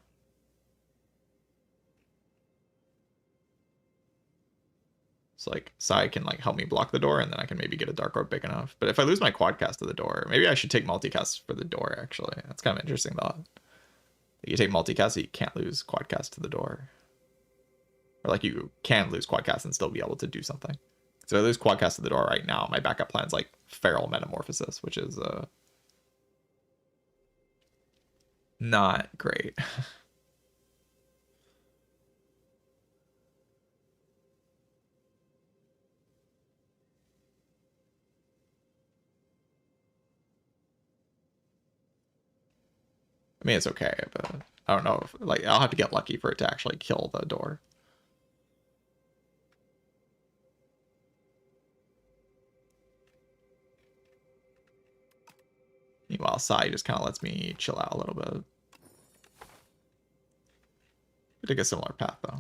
Speaker 1: So like Sai can like help me block the door, and then I can maybe get a dark orb big enough. But if I lose my quadcast to the door, maybe I should take multicast for the door actually. That's kind of interesting thought. You take multicast, so you can't lose quadcast to the door. Or like you can lose quadcast and still be able to do something. So I lose quadcast to the door right now. My backup plan's like Feral Metamorphosis, which is not great. I mean, it's okay, but I don't know if, like, I'll have to get lucky for it to actually kill the door. Meanwhile, Sai just kind of lets me chill out a little bit. We take a similar path, though.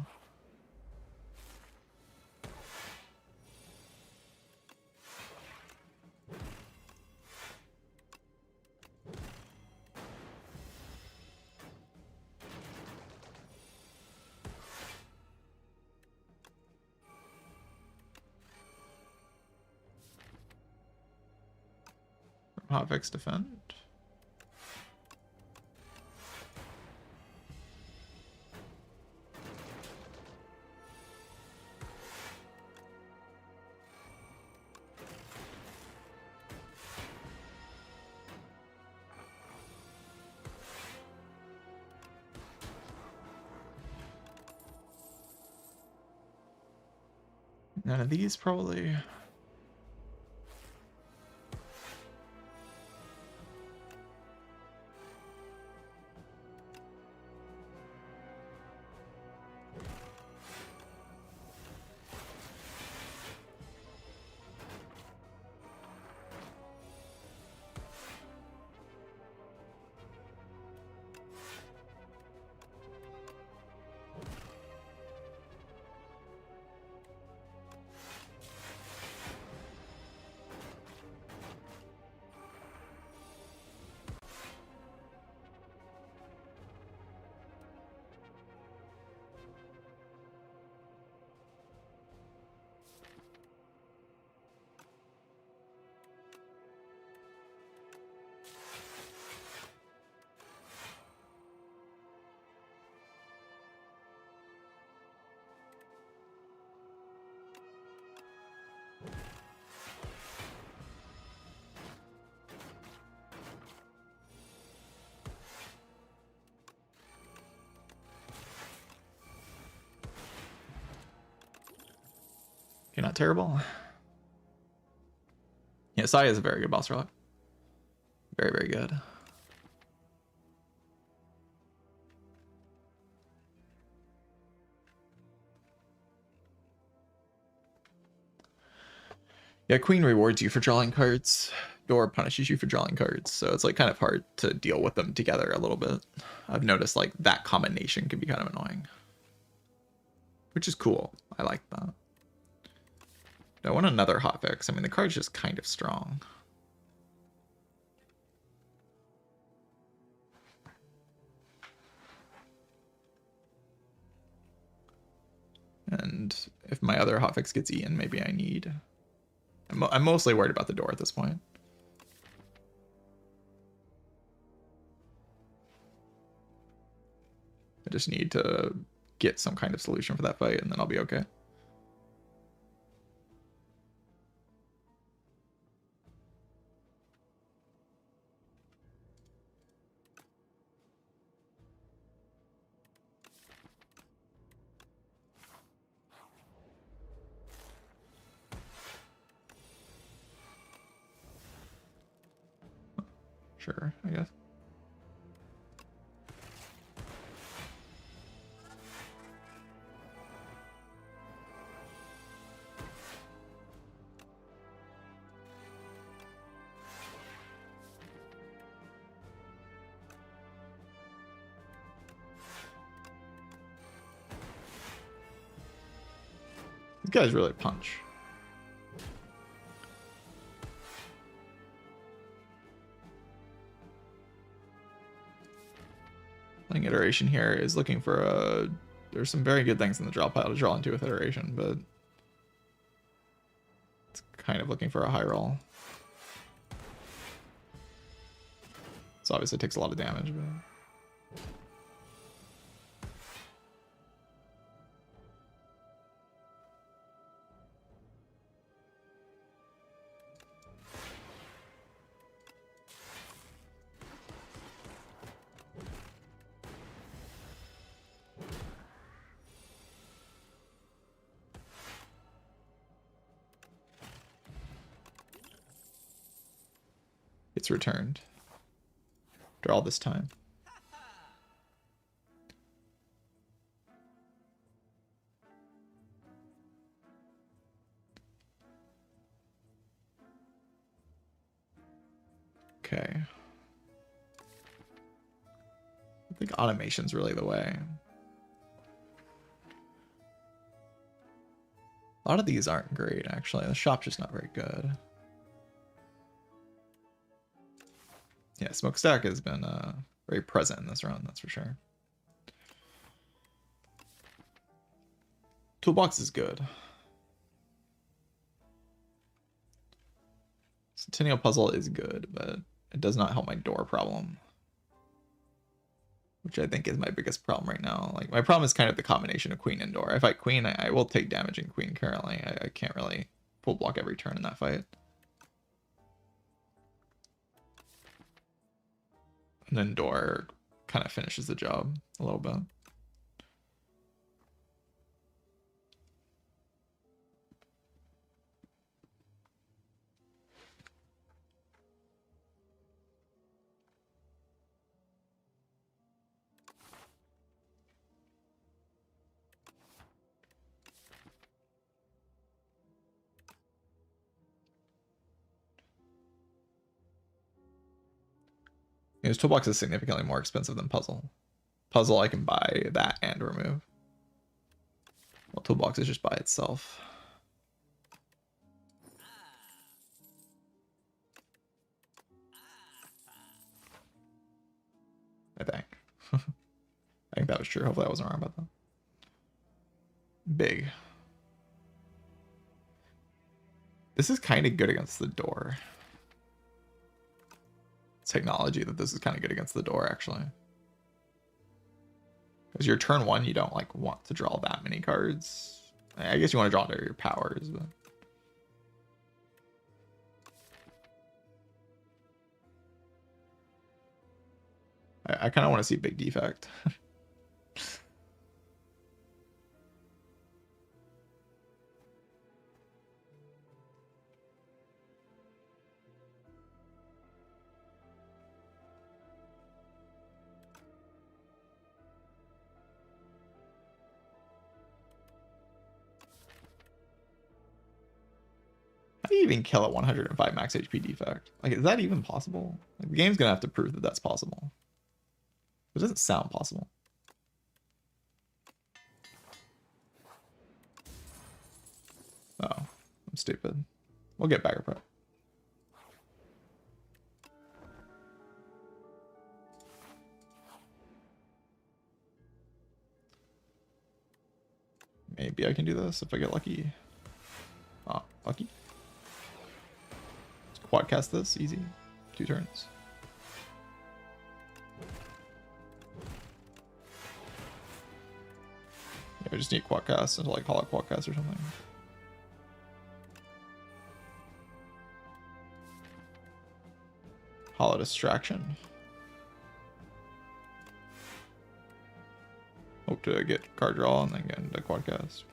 Speaker 1: Hotfix defend. None of these probably. Okay, not terrible. Yeah, Sai is a very good boss relic. Very, very good. Yeah, Queen rewards you for drawing cards. Door punishes you for drawing cards. So it's like kind of hard to deal with them together a little bit. I've noticed like that combination can be kind of annoying. Which is cool. I like that. I want another hotfix. I mean, the card's just kind of strong. And if my other hotfix gets eaten, maybe I need... I'm mostly worried about the door at this point. I just need to get some kind of solution for that fight, and then I'll be okay. Sure, I guess. These guys really punch. Playing iteration here is looking for a... There's some very good things in the draw pile to draw into with iteration, but it's kind of looking for a high roll. So obviously it takes a lot of damage, but... It's returned after all this time. Okay. I think automation's really the way. A lot of these aren't great, actually. The shop's just not very good. Yeah, Smokestack has been very present in this run, that's for sure. Toolbox is good. Centennial Puzzle is good, but it does not help my door problem. Which I think is my biggest problem right now. Like, my problem is kind of the combination of Queen and door. I fight Queen, I will take damage in Queen currently. I can't really full block every turn in that fight. And then door kind of finishes the job a little bit. His toolbox is significantly more expensive than puzzle. Puzzle I can buy that and remove. Well, toolbox is just by itself. I think. I think that was true. Hopefully I wasn't wrong about that. Big. This is kind of good against the door. Technology that this is kind of good against the door, actually. Because your turn one, you don't like want to draw that many cards. I guess you want to draw to your powers, but I kind of want to see big defect. How do you even kill a 105 max HP defect? Like, is that even possible? Like, the game's gonna have to prove that that's possible. It doesn't sound possible. Oh, I'm stupid. We'll get bagger prep. Maybe I can do this if I get lucky. Oh, lucky. Let's quad cast this, easy. 2 turns. Yeah, I just need quad cast until I call it quad cast or something. Hollow Distraction. Hope to get card draw and then get into quad cast.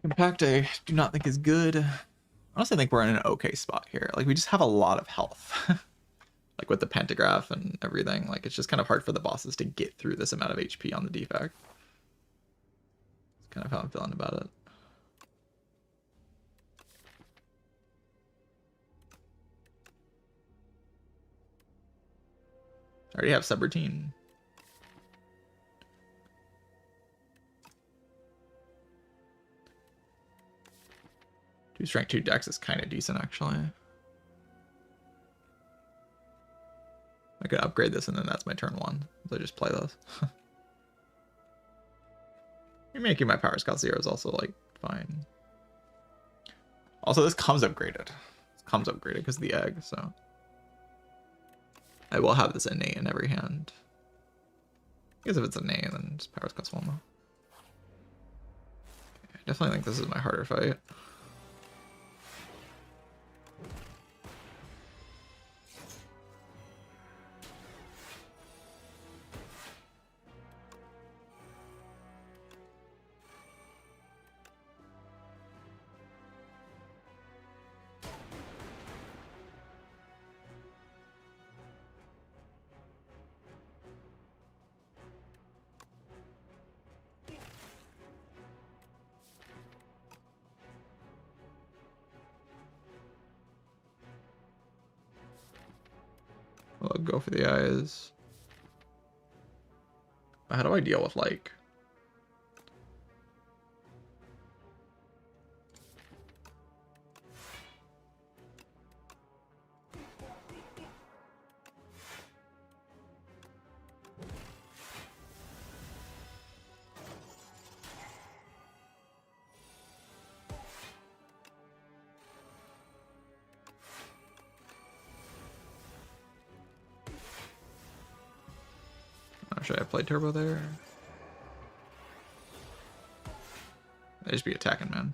Speaker 1: Impact I do not think is good. I honestly think we're in an okay spot here. Like, we just have a lot of health. Like, with the pentagraph and everything. Like, it's just kind of hard for the bosses to get through this amount of HP on the defect. That's kind of how I'm feeling about it. I already have subroutine. Two strength, 2 dex is kind of decent, actually. I could upgrade this, and then that's my turn 1. So I just play this. You're making my power scout 0 is also, like, fine. Also, this comes upgraded. This comes upgraded because of the egg, so... I will have this innate in every hand. I guess if it's innate, then just power scout 1, though. I definitely think this is my harder fight. I'll go for the eyes. How do I deal with, like... Should I play turbo there? I just be attacking, man.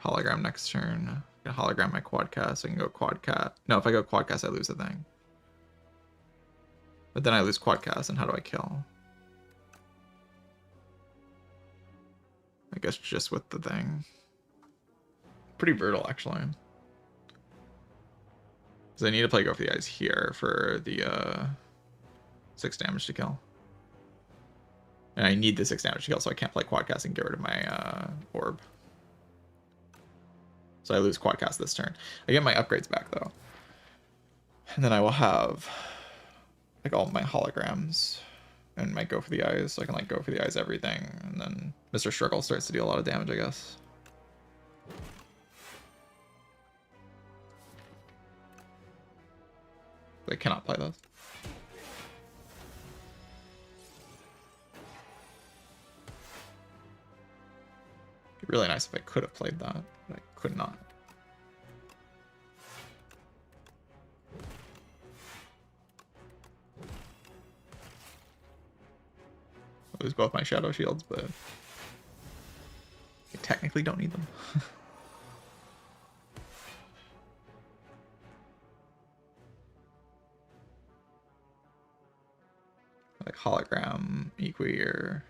Speaker 1: Hologram next turn. I can hologram my quad cast. I can go quad cat. No, if I go quad cast, I lose the thing. But then I lose quad cast, and how do I kill? I guess just with the thing. Pretty brutal, actually. Because I need to play Go for the Eyes here for the 6 damage to kill. And I need the 6 damage to kill, so I can't play Quadcast and get rid of my orb. So I lose Quadcast this turn. I get my upgrades back, though. And then I will have like all my holograms and my Go for the Eyes, so I can like Go for the Eyes everything. And then Mr. Struggle starts to deal a lot of damage, I guess. I cannot play those. It'd be really nice if I could have played that, but I could not. I lose both my shadow shields, but I technically don't need them. Like hologram, Equi, or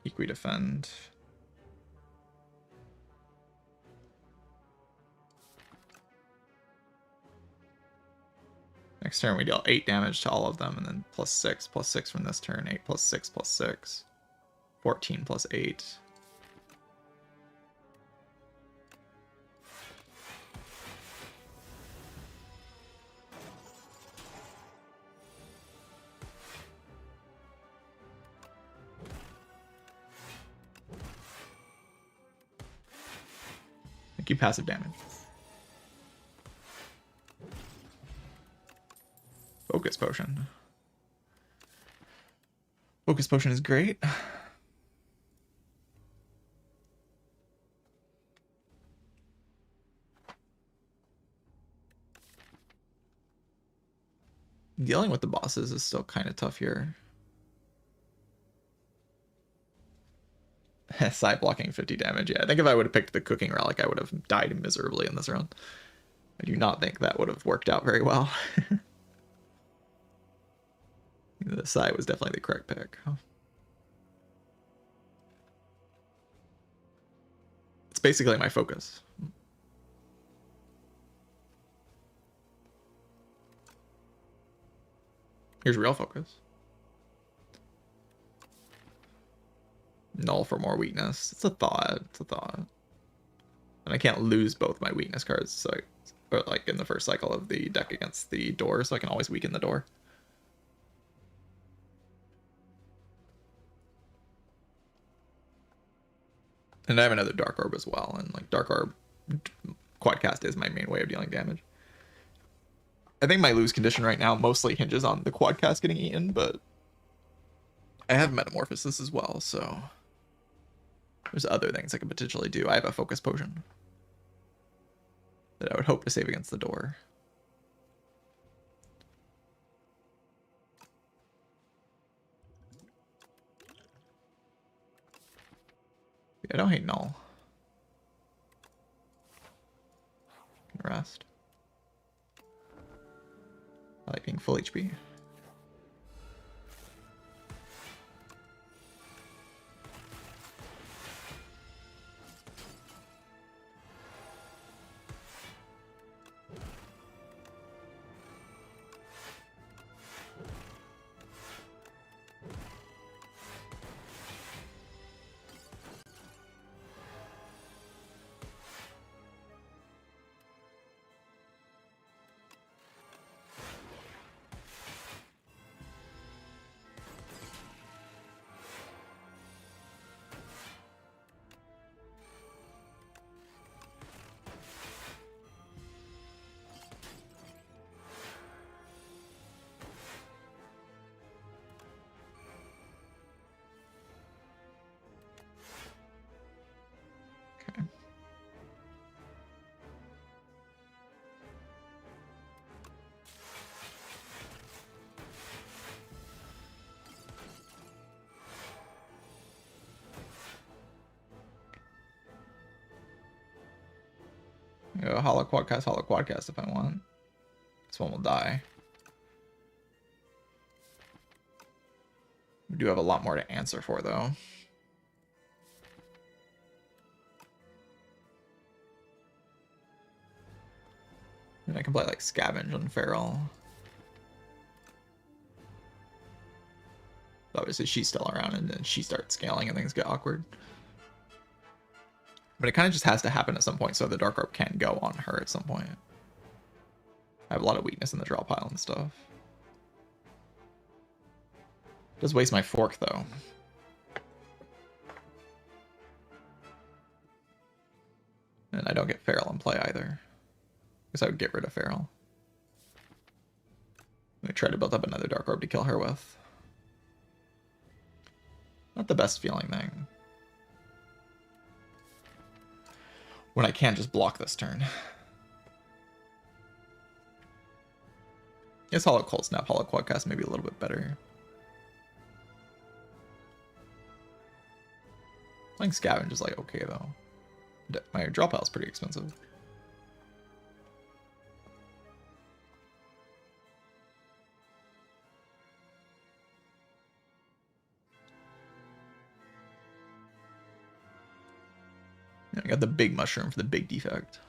Speaker 1: Equi defend. Next turn we deal 8 damage to all of them, and then +6 from this turn. 8 + 6 + 6. 14 + 8. Thank you, passive damage. Focus Potion. Focus Potion is great. Dealing with the bosses is still kind of tough here. Side blocking 50 damage. Yeah, I think if I would have picked the Cooking Relic, I would have died miserably in this round. I do not think that would have worked out very well. The side was definitely the correct pick. It's basically my focus. Here's real focus. Null for more weakness. It's a thought. It's a thought. And I can't lose both my weakness cards, so or like in the first cycle of the deck against the door, so I can always weaken the door. And I have another Dark Orb as well, and like Dark Orb Quadcast is my main way of dealing damage. I think my lose condition right now mostly hinges on the Quadcast getting eaten, but I have Metamorphosis as well, so there's other things I could potentially do. I have a Focus Potion that I would hope to save against the door. I don't hate Null. Can rest. I like being full HP. Go Hollow Quadcast if I want. This one will die. We do have a lot more to answer for, though. And I can play like Scavenge on Feral. Obviously she's still around and then she starts scaling and things get awkward. But it kind of just has to happen at some point so the Dark Orb can go on her at some point. I have a lot of weakness in the draw pile and stuff. Does waste my fork though. And I don't get Feral in play either. Guess I would get rid of Feral. I try to build up another Dark Orb to kill her with. Not the best feeling thing. When I can just block this turn. Guess Hollow Cold Snap, Hollow Quadcast maybe a little bit better. Playing Scavenge is like okay though. My draw pile is pretty expensive. I got the big mushroom for the big defect.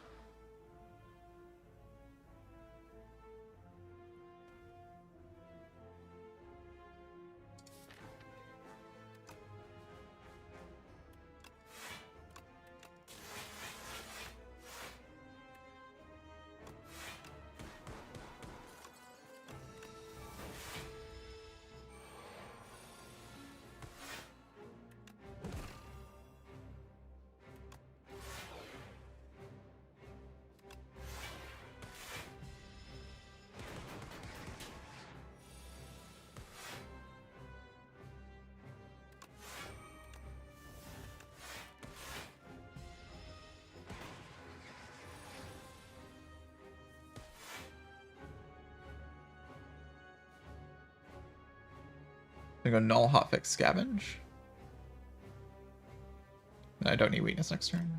Speaker 1: I'm gonna go Null, Hotfix, Scavenge. And I don't need weakness next turn.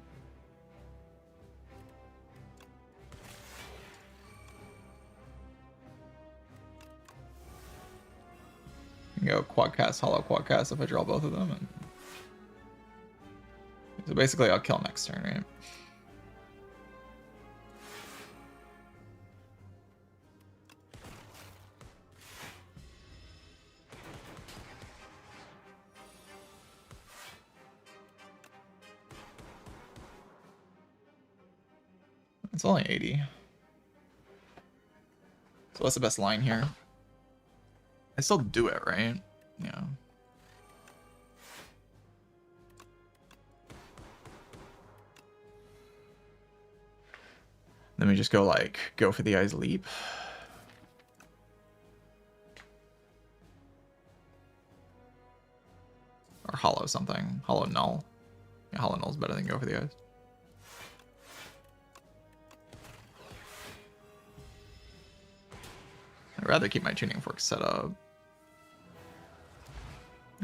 Speaker 1: I can go Quadcast, Hollow Quadcast if I draw both of them. And so basically I'll kill next turn, right? It's only 80. So what's the best line here? I still do it, right? Yeah. Then we just go like, go for the Eyes Leap. Or Hollow something. Hollow Null. Yeah, Hollow Null's better than go for the Eyes. I'd rather keep my tuning fork set up.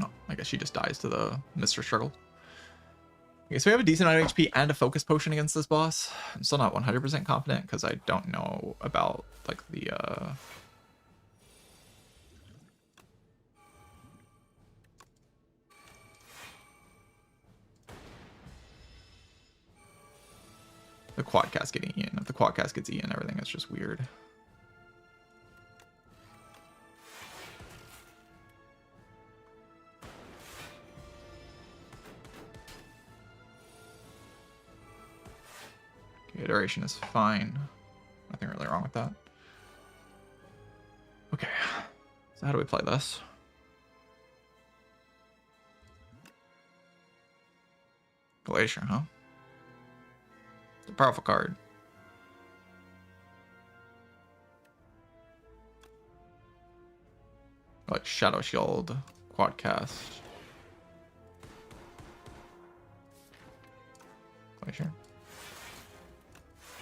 Speaker 1: Oh, I guess she just dies to the Mr. Struggle. Okay, so we have a decent amount of HP and a focus potion against this boss. I'm still not 100% confident because I don't know about like the Quadcast getting eaten. If the Quadcast gets eaten, everything is just weird. Iteration is fine. Nothing really wrong with that. Okay, so how do we play this? Glacier, huh? It's a powerful card. Like Shadow Shield, Quadcast. Glacier.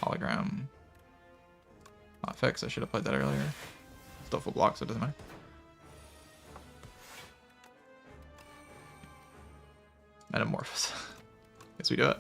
Speaker 1: Hologram. Not fix. I should have played that earlier. Still full block, so it doesn't matter. Metamorphosis. Guess we do it.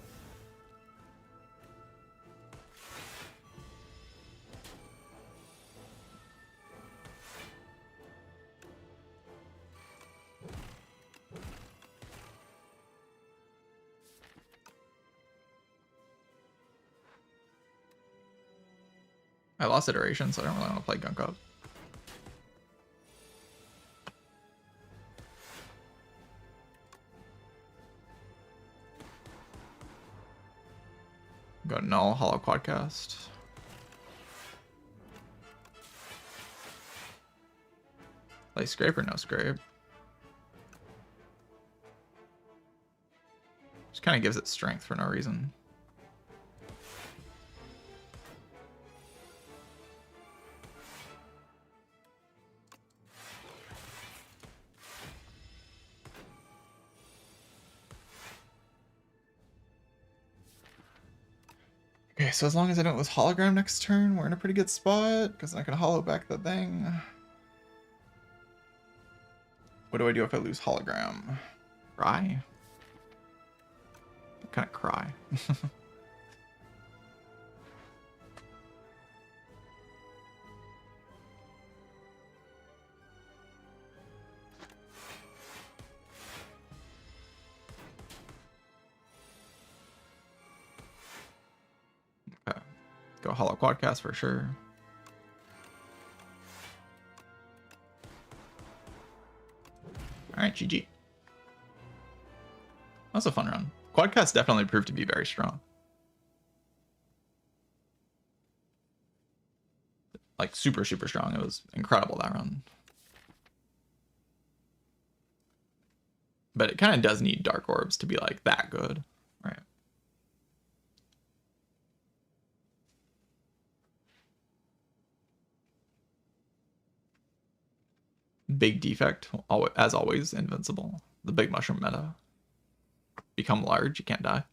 Speaker 1: I lost iteration, so I don't really want to play Gunk Up. Go Null, Hollow Quadcast. Play Scrape or no Scrape? Just kind of gives it strength for no reason. Okay, so as long as I don't lose hologram next turn, we're in a pretty good spot, because I'm not going to hollow back the thing. What do I do if I lose hologram? Cry? What kind of cry? Okay. Go Hollow Quadcast for sure. Alright, GG. That was a fun run. Quadcast definitely proved to be very strong. Like, super, super strong. It was incredible, that run. But it kind of does need Dark Orbs to be, like, that good. Right. Big defect, as always, invincible. The big mushroom meta. Become large, you can't die.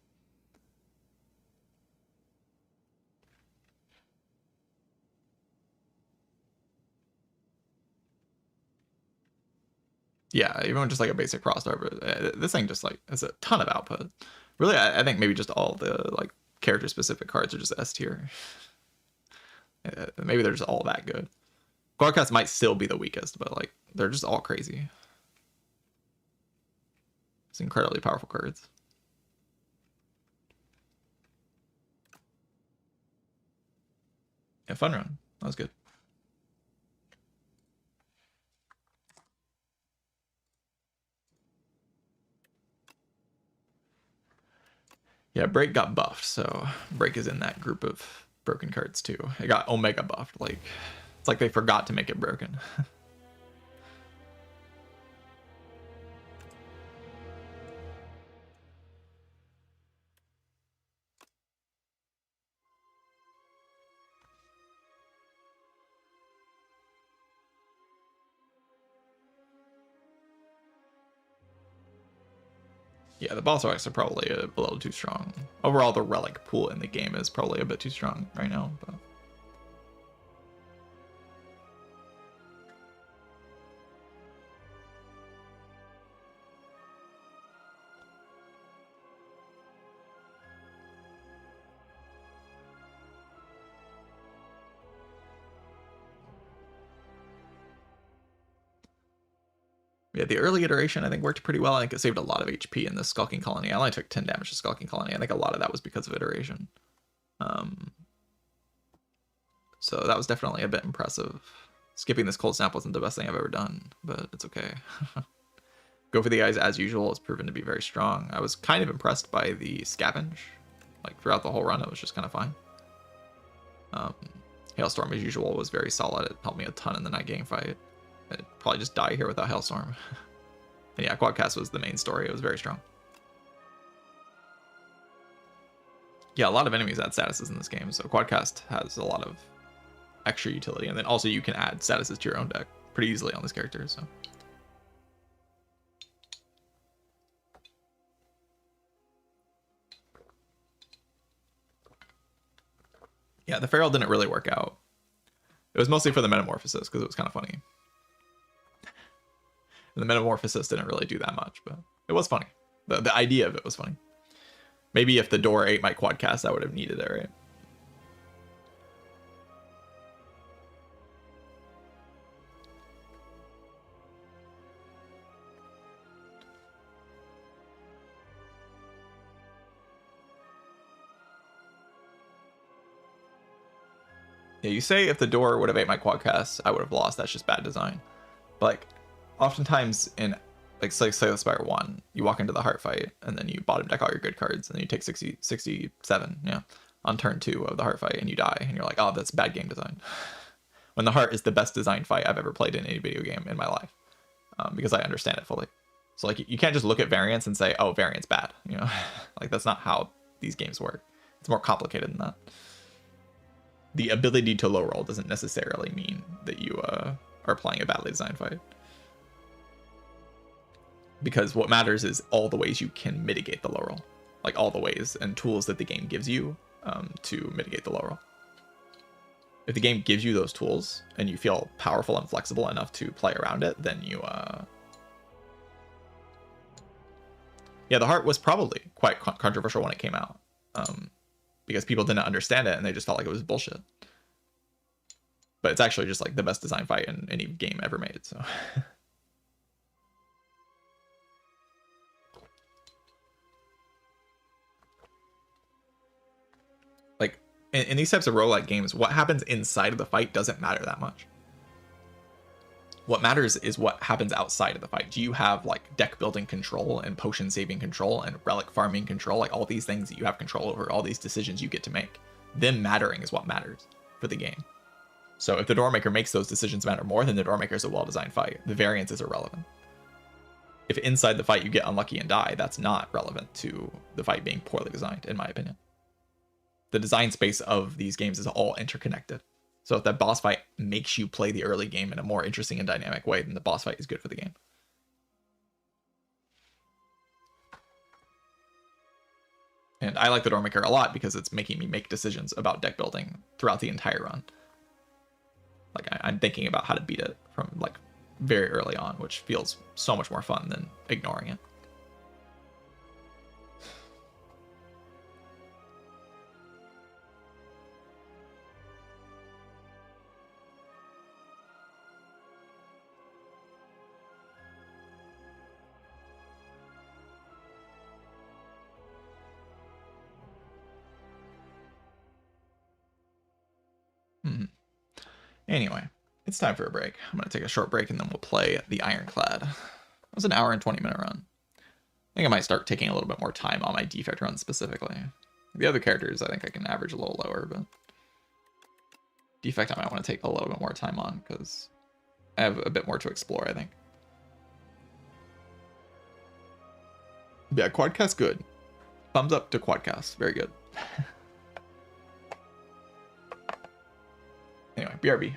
Speaker 1: Yeah, even with just like a basic crossover, this thing just like has a ton of output. Really, I think maybe just all the like character specific cards are just S tier. Maybe they're just all that good. Quadcast might still be the weakest, but like they're just all crazy. It's incredibly powerful cards. Yeah, fun run. That was good. Yeah, Break got buffed, so Break is in that group of broken cards too. It got Omega buffed. Like it's like they forgot to make it broken. Yeah, the boss arcs are probably a little too strong. Overall, the relic pool in the game is probably a bit too strong right now. But yeah, the early iteration I think worked pretty well. I think it saved a lot of HP in the Skulking Colony. I only took 10 damage to Skulking Colony. I think a lot of that was because of iteration. So that was definitely a bit impressive. Skipping this cold snap wasn't the best thing I've ever done, but it's okay. Go for the eyes as usual has proven to be very strong. I was kind of impressed by the scavenge. Like throughout the whole run, it was just kind of fine. Hailstorm as usual was very solid. It helped me a ton in the night game fight. I'd probably just die here without Hailstorm. And yeah, Quadcast was the main story. It was very strong. Yeah, a lot of enemies add statuses in this game, so Quadcast has a lot of extra utility. And then also you can add statuses to your own deck pretty easily on this character, so. Yeah, the Feral didn't really work out. It was mostly for the Metamorphosis, because it was kind of funny. And the Metamorphosis didn't really do that much, but it was funny. The idea of it was funny. Maybe if the door ate my Quadcast, I would have needed it, right? Yeah, you say if the door would have ate my quadcast, I would have lost. That's just bad design. But like, oftentimes in like say the Spire 1, you walk into the heart fight and then you bottom deck all your good cards and then you take 67, yeah, on turn 2 of the heart fight and you die and you're like, oh, that's bad game design. When the heart is the best designed fight I've ever played in any video game in my life, because I understand it fully. So like, you can't just look at variance and say, oh, variance bad, you know. Like, that's not how these games work. It's more complicated than that. The ability to low roll doesn't necessarily mean that you are playing a badly designed fight. Because what matters is all the ways you can mitigate the low roll. Like all the ways and tools that the game gives you to mitigate the low roll. If the game gives you those tools and you feel powerful and flexible enough to play around it, then you... Yeah, the heart was probably quite controversial when it came out. Because people didn't understand it and they just felt like it was bullshit. But it's actually just like the best design fight in any game ever made, so... Like, in these types of roguelike games, what happens inside of the fight doesn't matter that much. What matters is what happens outside of the fight. Do you have like deck building control and potion saving control and relic farming control, like all these things that you have control over, all these decisions you get to make? Them mattering is what matters for the game. So if the Doormaker makes those decisions matter more, then the Doormaker is a well-designed fight. The variance is irrelevant. If inside the fight you get unlucky and die, that's not relevant to the fight being poorly designed, in my opinion. The design space of these games is all interconnected. So if that boss fight makes you play the early game in a more interesting and dynamic way, then the boss fight is good for the game. And I like the Doormaker a lot because it's making me make decisions about deck building throughout the entire run. Like I'm thinking about how to beat it from like very early on, which feels so much more fun than ignoring it. Anyway, it's time for a break. I'm going to take a short break and then we'll play the Ironclad. It was an hour and 20-minute run. I think I might start taking a little bit more time on my defect run specifically. The other characters I think I can average a little lower, but defect I might want to take a little bit more time on because I have a bit more to explore, I think. Yeah, Quadcast good. Thumbs up to Quadcast. Very good. Anyway, BRB.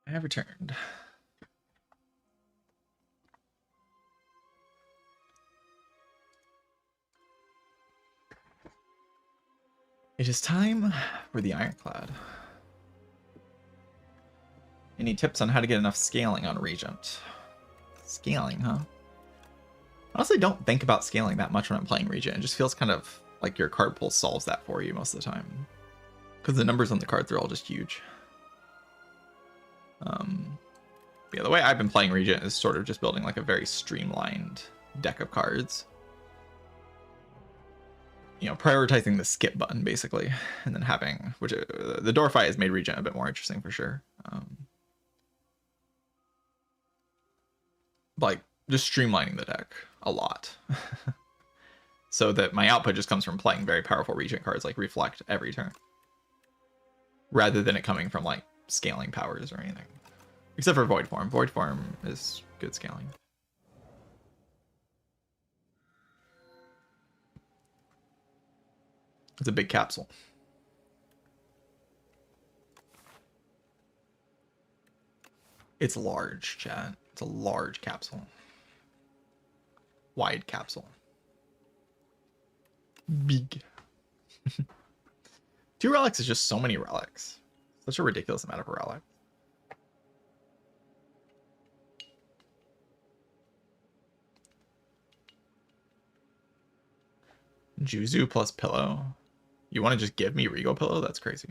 Speaker 1: I have returned. It is time for the Ironclad. Any tips on how to get enough scaling on Regent? Scaling, huh? Honestly, don't think about scaling that much when I'm playing Regent. It just feels kind of like your card pool solves that for you most of the time. Because the numbers on the cards are all just huge. Yeah, the way I've been playing Regent is sort of just building like a very streamlined deck of cards. You know, prioritizing the skip button basically, and then having, which the door fight has made Regent a bit more interesting for sure. Like just streamlining the deck a lot, so that my output just comes from playing very powerful Regent cards like Reflect every turn, rather than it coming from like scaling powers or anything. Except for Void Form. Void Form is good scaling. It's a big capsule. It's large, chat. It's a large capsule. Wide capsule. Big. 2 relics is just so many relics. Such a ridiculous amount of relics. Juzu plus Pillow. You want to just give me Regal Pillow? That's crazy.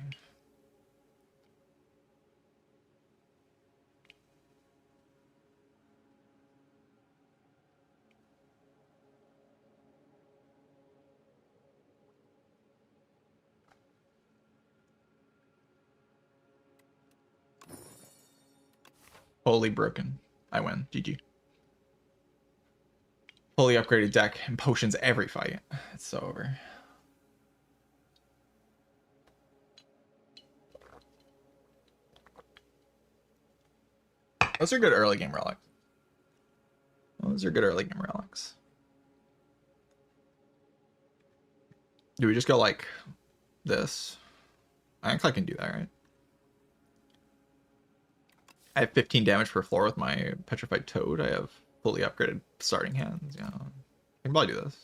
Speaker 1: Holy broken. I win. GG. Fully upgraded deck and potions every fight. It's so over. Those are good early game relics. Those are good early game relics. Do we just go like this? I think I can do that, right? I have 15 damage per floor with my Petrified Toad. I have fully upgraded starting hands. Yeah, I can probably do this.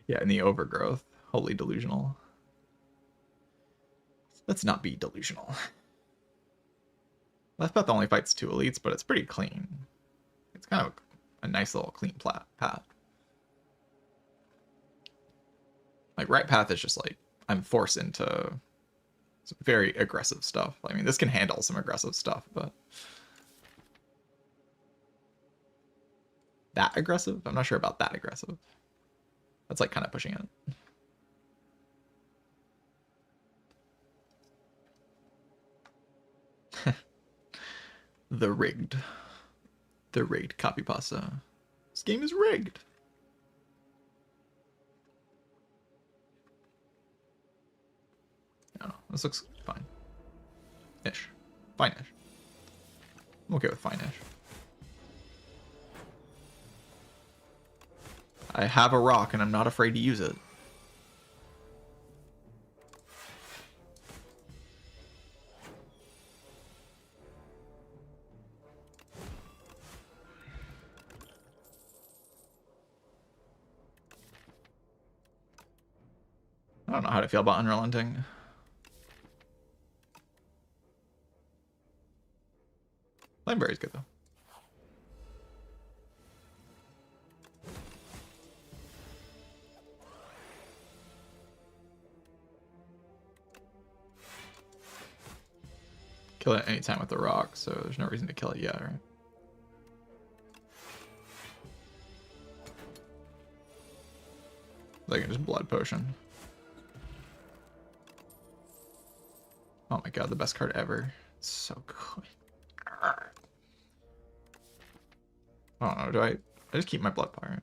Speaker 1: Yeah, and the Overgrowth. Holy delusional. Let's not be delusional. Left only fights 2 elites, but it's pretty clean. It's kind of a nice little clean path. Like, right path is just like, I'm forced into some very aggressive stuff. I mean, this can handle some aggressive stuff, but... That aggressive? I'm not sure about that aggressive. That's like kind of pushing it. The rigged copy pasta. This game is rigged. No, this looks fine. Ish. Fine-ish. I'm okay with fine-ish. I have a rock and I'm not afraid to use it. I don't know how to feel about Unrelenting. Limeberry's good though. Kill it anytime with the rock, so there's no reason to kill it yet, right? They can just blood potion. Oh my god, the best card ever. It's so good. I don't know, do I just keep my blood pirate?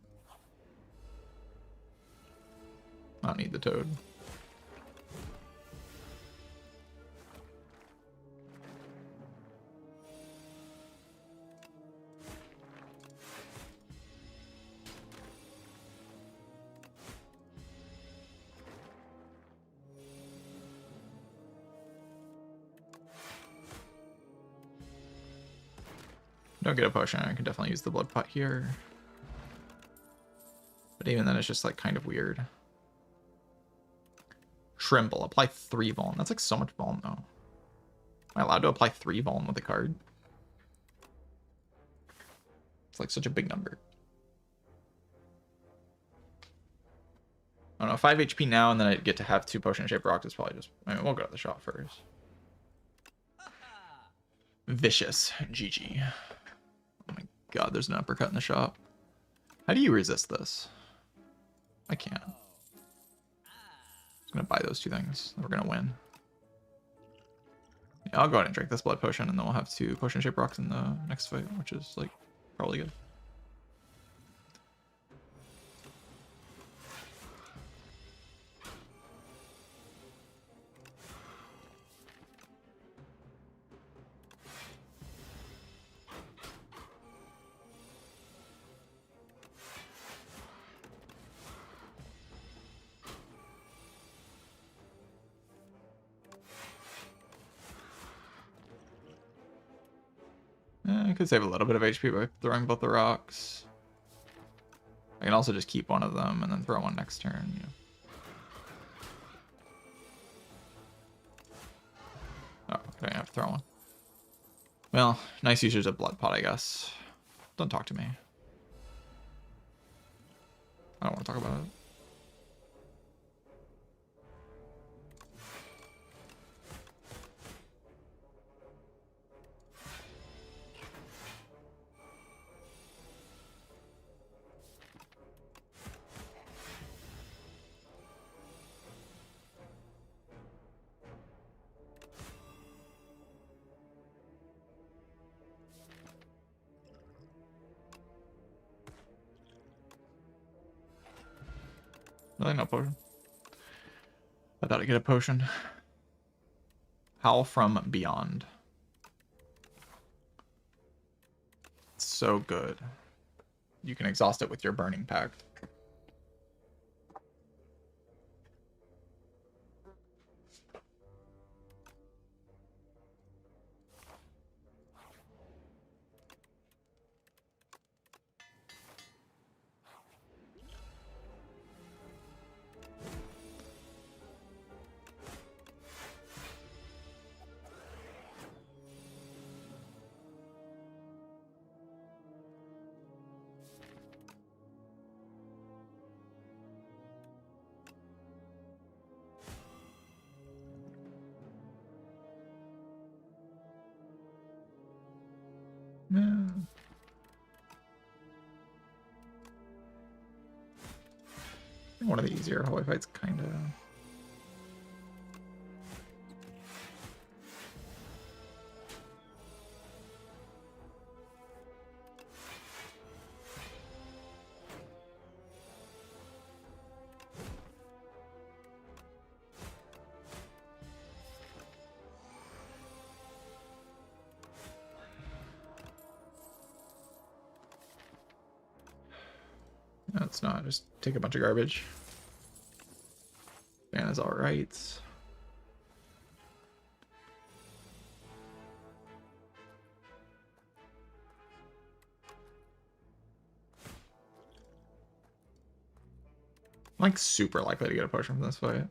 Speaker 1: I don't need the toad. Don't get a potion. I can definitely use the blood pot here. But even then, it's just like kind of weird. Tremble. Apply 3 Vuln. That's like so much Vuln though. Am I allowed to apply 3 Vuln with a card? It's like such a big number. I don't know, 5 HP now, and then I get to have 2 potion-shaped rocks is probably just... I mean, we'll go to the shop first. Vicious. GG. Oh my god, there's an uppercut in the shop. How do you resist this? I can't. I'm just gonna buy those 2 things. We're gonna win. Yeah, I'll go ahead and drink this blood potion, and then we'll have 2 potion-shaped rocks in the next fight, which is, like, probably good. I could save a little bit of HP by throwing both the rocks. I can also just keep one of them and then throw one next turn. Yeah. Oh, I don't have to throw one. Well, nice usage of blood pot, I guess. Don't talk to me. I don't want to talk about it. Really, no potion. I thought I'd get a potion. Howl from Beyond. It's so good. You can exhaust it with your Burning Pact. Yeah. One of the easier hallway fights, kind of. No, it's not. Just take a bunch of garbage. Banna's alright. I'm like super likely to get a potion from this fight.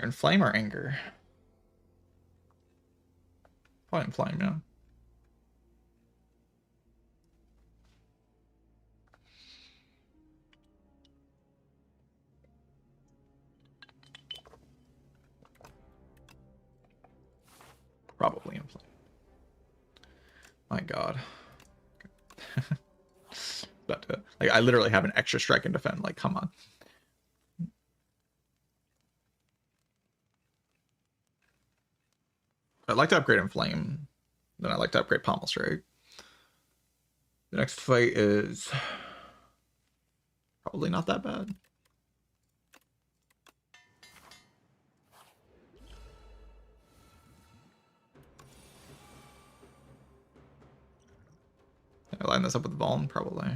Speaker 1: Inflame or anger? Probably inflame, yeah. Probably inflame. My god. But like, I literally have an extra strike and defend. Like, come on. I'd like to upgrade Inflame. Then I'd like to upgrade Pommel Strike. The next fight is probably not that bad. I line this up with Vaughn, probably.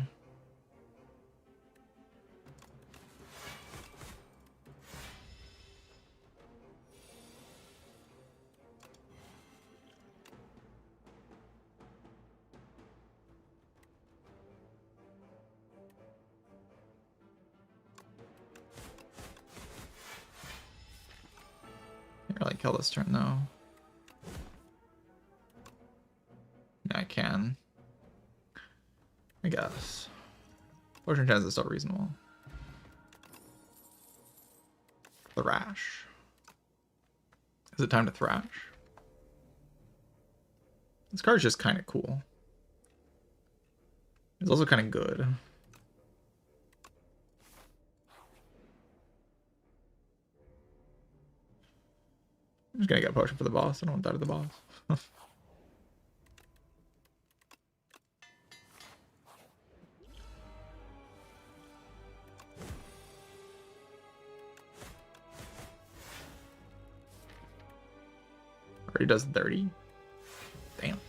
Speaker 1: Can't really kill this turn though. Yeah, I can. I guess. Fortune 10 is still reasonable. Thrash. Is it time to thrash? This card's just kind of cool. It's also kind of good. I'm just gonna get a potion for the boss. I don't want that to the boss. Already does 30. Damn.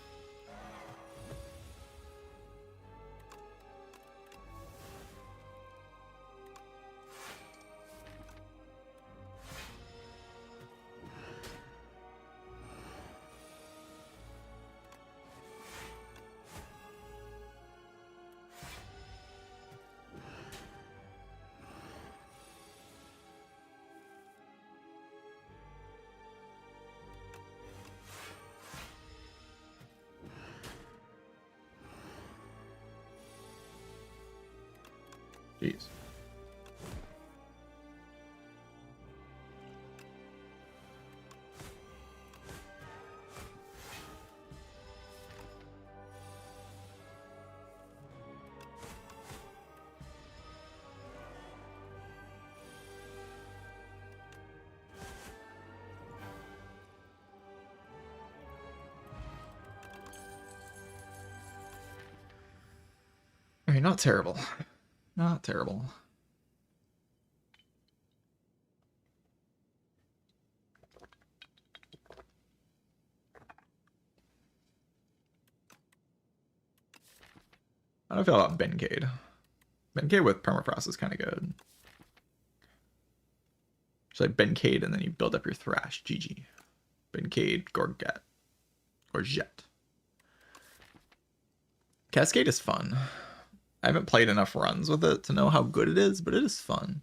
Speaker 1: Jeez. Okay, not terrible. Not terrible. How do I feel about Bencade? Bencade with Permafrost is kind of good. It's like Bencade and then you build up your Thrash. GG. Bencade, Gorget. Cascade is fun. I haven't played enough runs with it to know how good it is, but it is fun.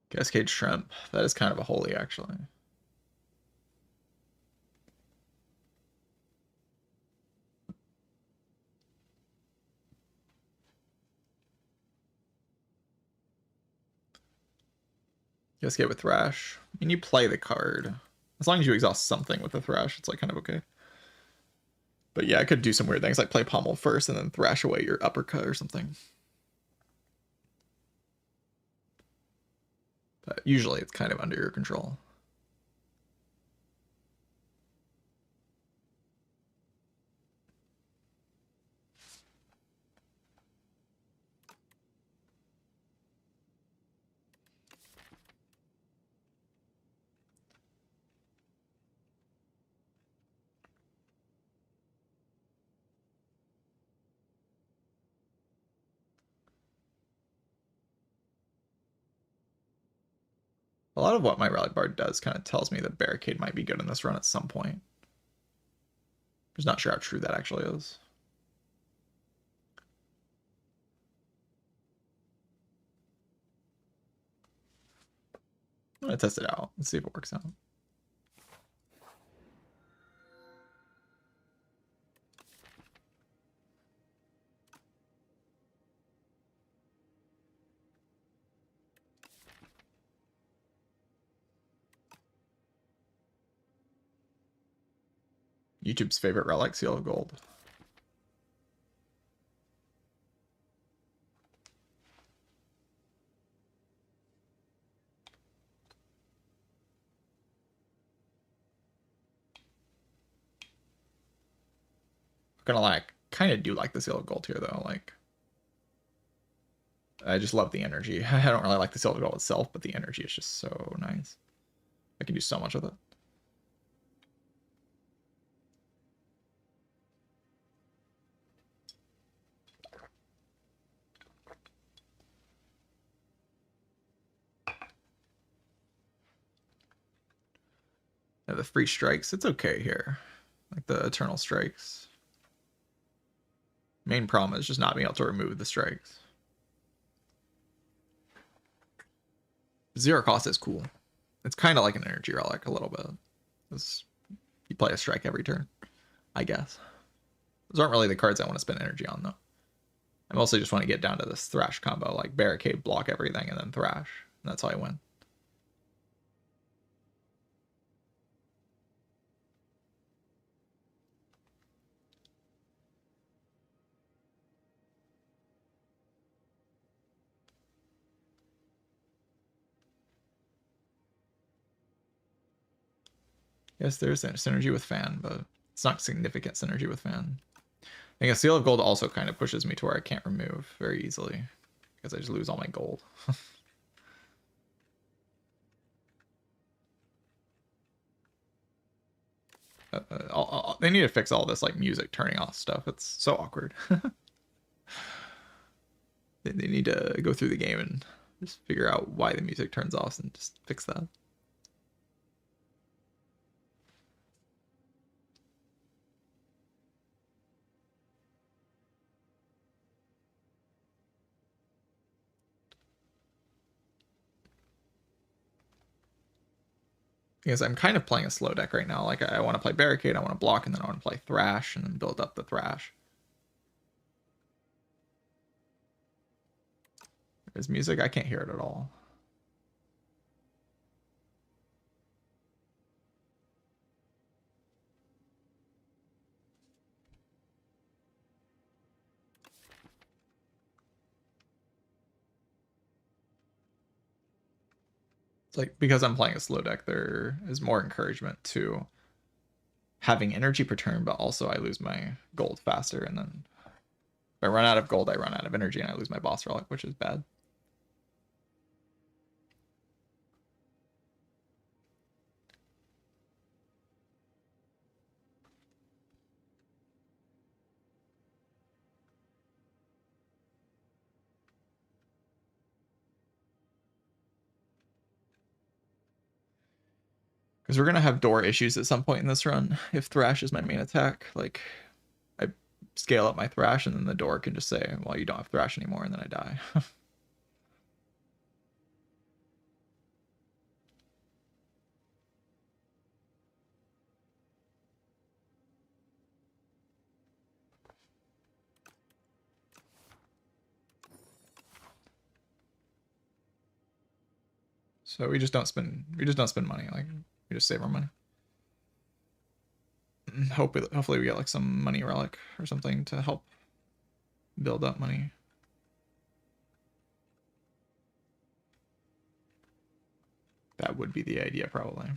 Speaker 1: Cascade Shrimp. That is kind of a holy, actually. Cascade with Thrash. I mean, you play the card. As long as you exhaust something with the Thrash, it's like kind of okay. But yeah, I could do some weird things like play Pommel first and then thrash away your uppercut or something. But usually it's kind of under your control. A lot of what my Rally Bard does kind of tells me that Barricade might be good in this run at some point. Just not sure how true that actually is. I'm gonna test it out. Let's see if it works out. YouTube's favorite relic, Seal of Gold. Gonna like kind of do like the seal of gold here though. Like I just love the energy. I don't really like the seal of gold itself, but the energy is just so nice. I can do so much with it. Yeah, the free strikes, it's okay here. Like the eternal strikes. Main problem is just not being able to remove the strikes. Zero cost is cool. It's kind of like an energy relic a little bit. It's, you play a strike every turn, I guess. Those aren't really the cards I want to spend energy on though. I mostly just want to get down to this thrash combo, like barricade, block everything, and then thrash. And that's how I win. Yes, there's synergy with Fan, but it's not significant synergy with Fan. I think a Seal of Gold also kind of pushes me to where I can't remove very easily because I just lose all my gold. They need to fix all this like music turning off stuff. It's so awkward. They need to go through the game and just figure out why the music turns off and just fix that. Because I'm kind of playing a slow deck right now. Like I want to play Barricade, I want to block, and then I want to play Thrash and then build up the Thrash. There's music, I can't hear it at all. It's like because I'm playing a slow deck, there is more encouragement to having energy per turn, but also I lose my gold faster, and then if I run out of gold, I run out of energy, and I lose my boss relic, which is bad. Because we're gonna have door issues at some point in this run if Thrash is my main attack. Like I scale up my Thrash, and then the door can just say, well, you don't have Thrash anymore, and then I die. So we just don't spend money. Like we just save our money. Hopefully we get like some money relic or something to help build up money. That would be the idea probably.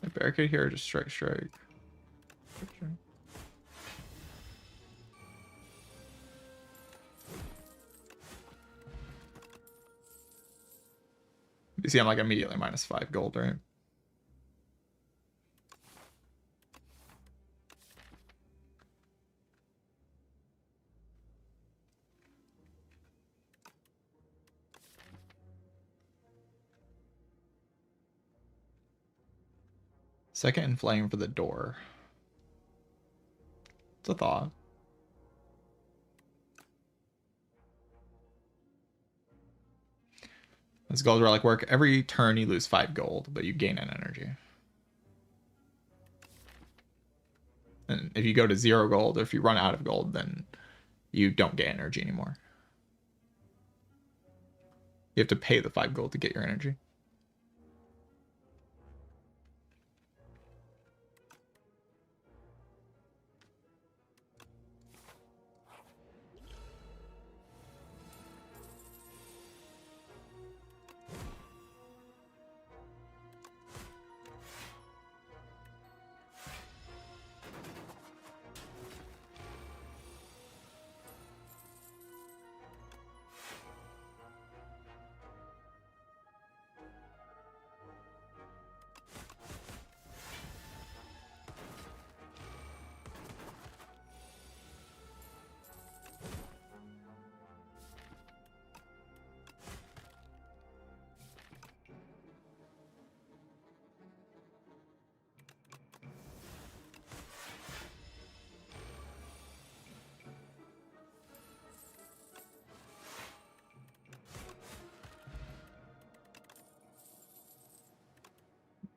Speaker 1: A barricade here or just strike. Sure. You see I'm like immediately -5 gold, right? Second inflame for the door. It's a thought. This gold relic work. Every turn you lose 5 gold, but you gain an energy. And if you go to 0 gold, or if you run out of gold, then you don't get energy anymore. You have to pay the 5 gold to get your energy.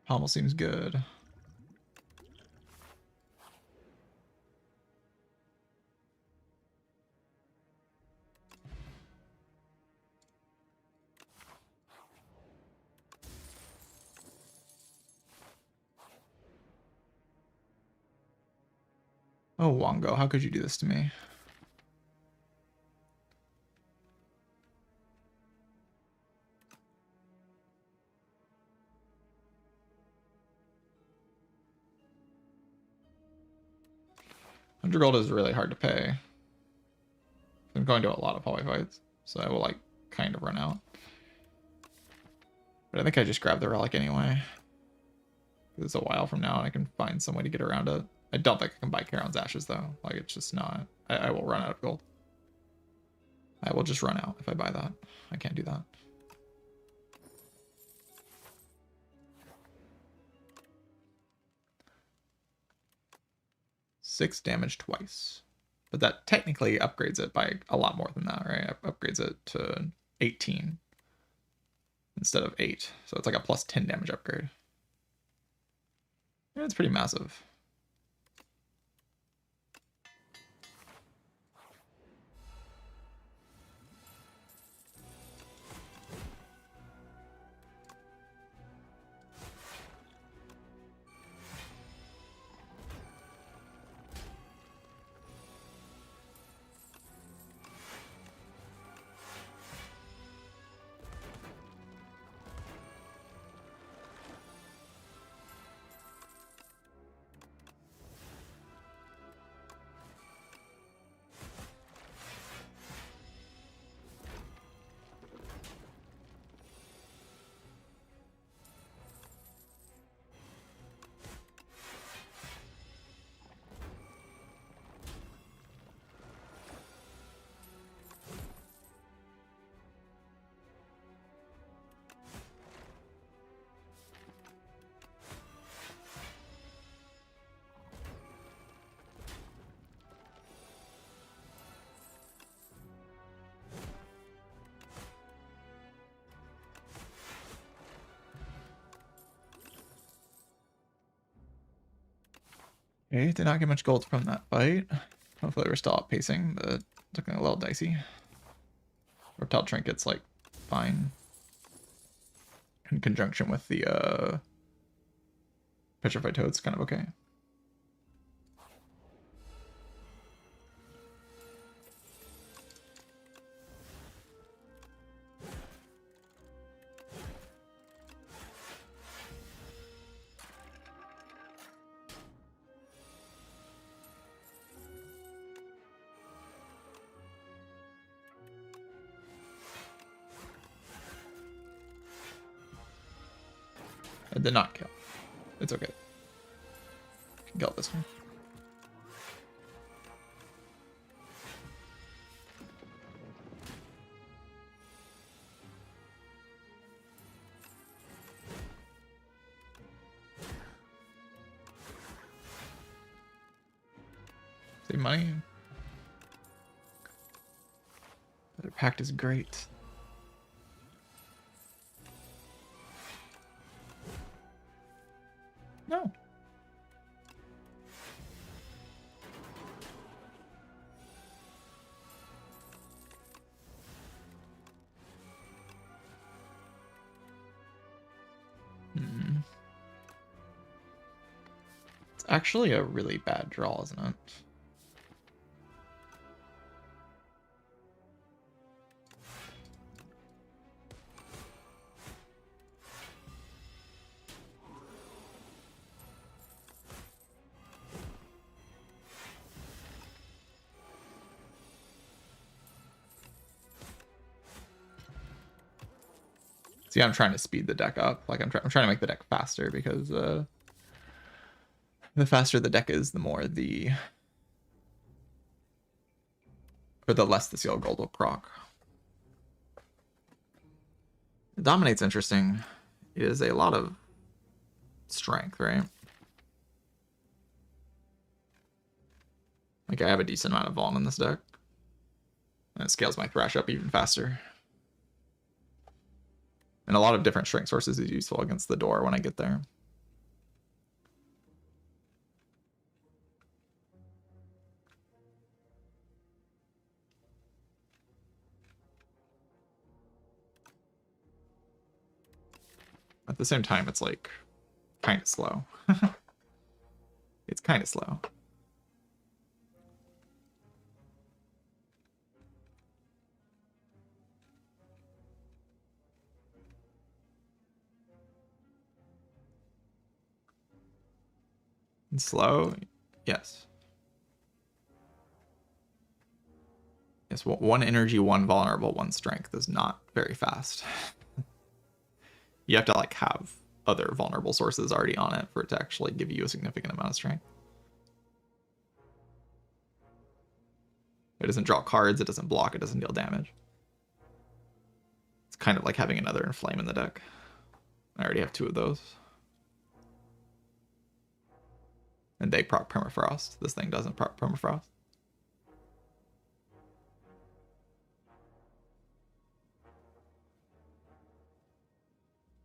Speaker 1: Pommel seems good. Oh, Wongo, how could you do this to me? $100 gold is really hard to pay. I'm going to a lot of poly fights, so I will like kind of run out. But I think I just grabbed the relic anyway. It's a while from now and I can find some way to get around it. I don't think I can buy Charon's Ashes though. Like it's just not. I will run out of gold. I will just run out if I buy that. I can't do that. Six damage twice. But that technically upgrades it by a lot more than that, right? Upgrades it to 18 instead of 8. So it's like a plus 10 damage upgrade. Yeah, it's pretty massive. Okay, did not get much gold from that fight. Hopefully we're still outpacing, but looking a little dicey. Reptile Trinket's like fine. In conjunction with the Petrified Toad's kind of okay. I did not kill. It's okay. Can kill this one. Save money. The pact is great. No. It's actually a really bad draw, isn't it? See, I'm trying to speed the deck up. Like I'm trying to make the deck faster because the faster the deck is, the more the less the seal gold will proc. Dominate's interesting. It is a lot of strength, right? Like I have a decent amount of Vaughn in this deck. And it scales my Thrash up even faster. And a lot of different strength sources is useful against the door when I get there. the same time, it's like kind of slow. It's kind of slow. And slow, yes. Yes, 1 energy, 1 vulnerable, 1 strength is not very fast. You have to like have other vulnerable sources already on it for it to actually give you a significant amount of strength. It doesn't draw cards, it doesn't block, it doesn't deal damage. It's kind of like having another Inflame in the deck. I already have 2 of those. And they proc Permafrost. This thing doesn't proc Permafrost.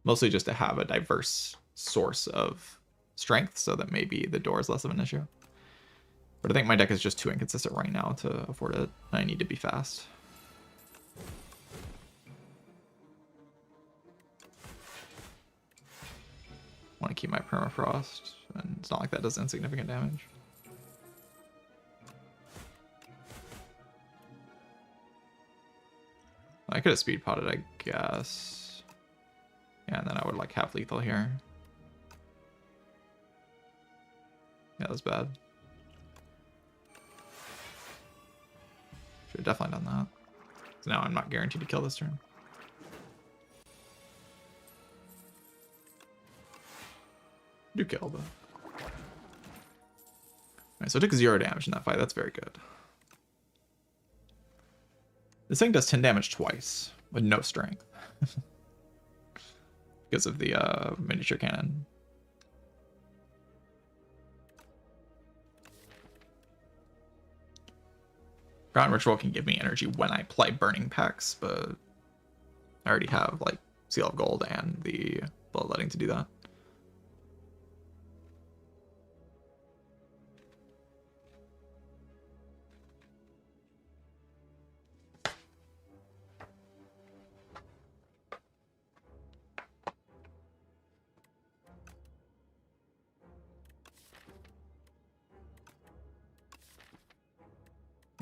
Speaker 1: Mostly just to have a diverse source of strength so that maybe the door is less of an issue. But I think my deck is just too inconsistent right now to afford it. I need to be fast. Want to keep my Permafrost, and it's not like that does insignificant damage. I could have speed potted, I guess. Yeah, and then I would like have lethal here. Yeah, that's bad. Should have definitely done that. So now I'm not guaranteed to kill this turn. Do kill, but... Alright, so I took 0 damage in that fight. That's very good. This thing does 10 damage twice, with no strength. Because of the miniature cannon. Ground Ritual can give me energy when I play Burning Packs, but I already have like Seal of Gold and the Bloodletting to do that.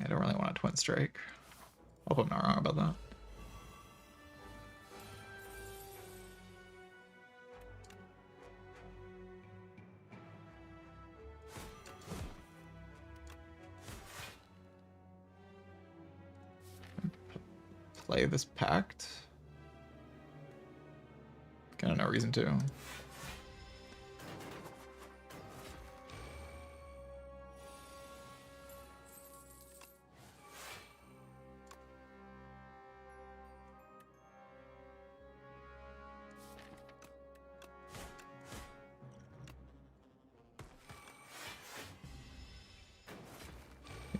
Speaker 1: I don't really want a Twin Strike. I hope I'm not wrong about that. Play this Pact. Kind of no reason to.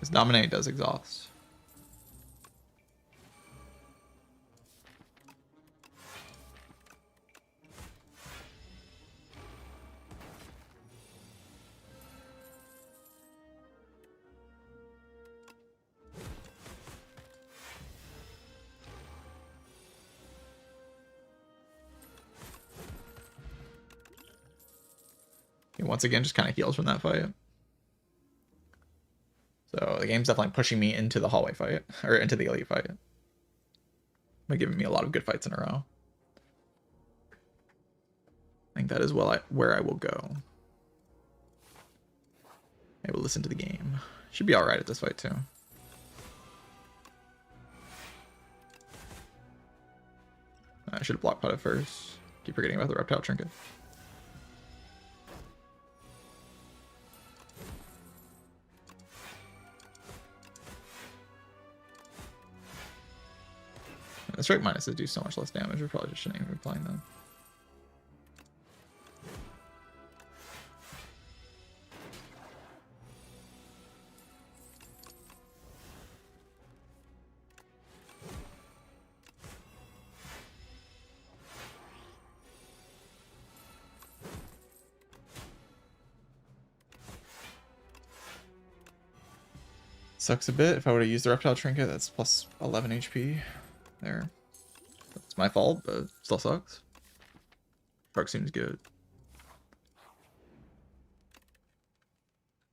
Speaker 1: His Dominate does exhaust. He once again just kind of heals from that fight. So the game's definitely pushing me into the hallway fight, or into the elite fight. By giving me a lot of good fights in a row. I think that is where I will go. I will listen to the game. Should be alright at this fight too. I should have block potted first. Keep forgetting about the Reptile Trinket. The strike minuses do so much less damage. We probably just shouldn't even be playing them. Sucks a bit. If I would have used the Reptile Trinket, that's plus 11 HP there. It's my fault, but it still sucks. Spark seems good.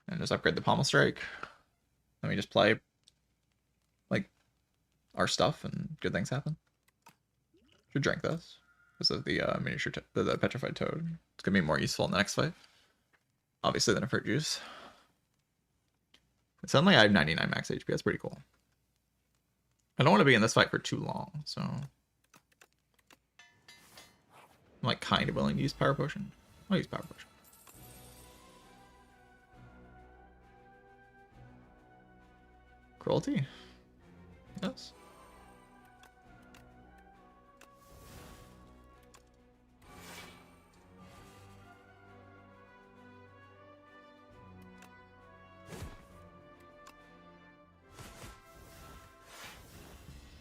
Speaker 1: And just upgrade the Pommel Strike. Let me just play like our stuff and good things happen. Should drink this. This is the miniature, the petrified toad. It's gonna be more useful in the next fight, obviously, than a fruit juice. Suddenly I have 99 max HP. That's pretty cool. I don't want to be in this fight for too long, so I'm like kind of willing to use Power Potion. I'll use Power Potion. Cruelty? Yes.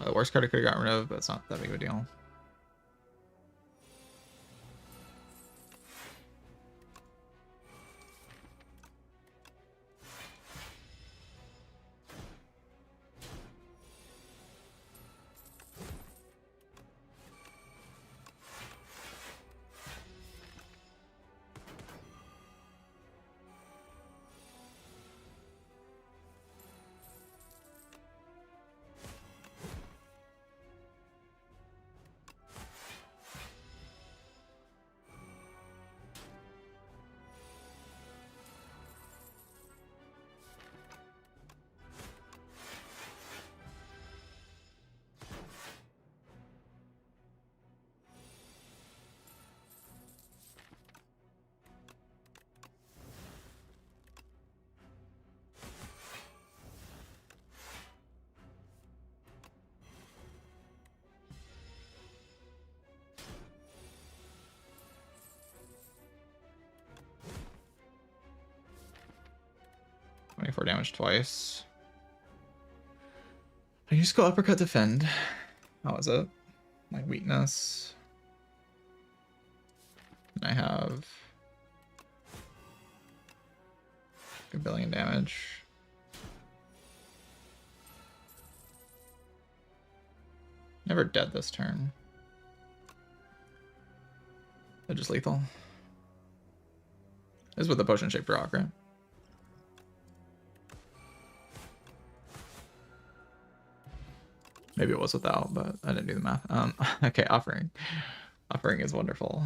Speaker 1: The worst card I could have gotten rid of, but it's not that big of a deal. For damage twice. I just go uppercut defend. How is it? My weakness. And I have a billion damage. Never dead this turn. They're just lethal. This is with the potion shaped rock, right? Maybe it was without, but I didn't do the math. Okay, offering. Offering is wonderful.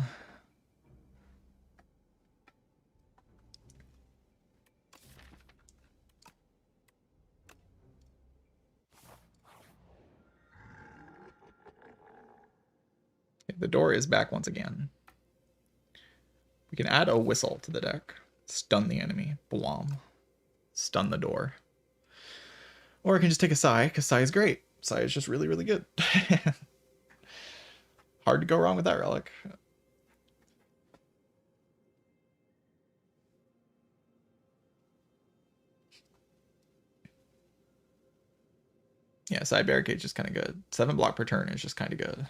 Speaker 1: Okay, the door is back once again. We can add a whistle to the deck. Stun the enemy. Bwom. Stun the door. Or I can just take a Sai, because Sai is great. Sai is just really, really good. Hard to go wrong with that relic. Yeah, Sai Barricade is just kind of good. 7 block per turn is just kind of good.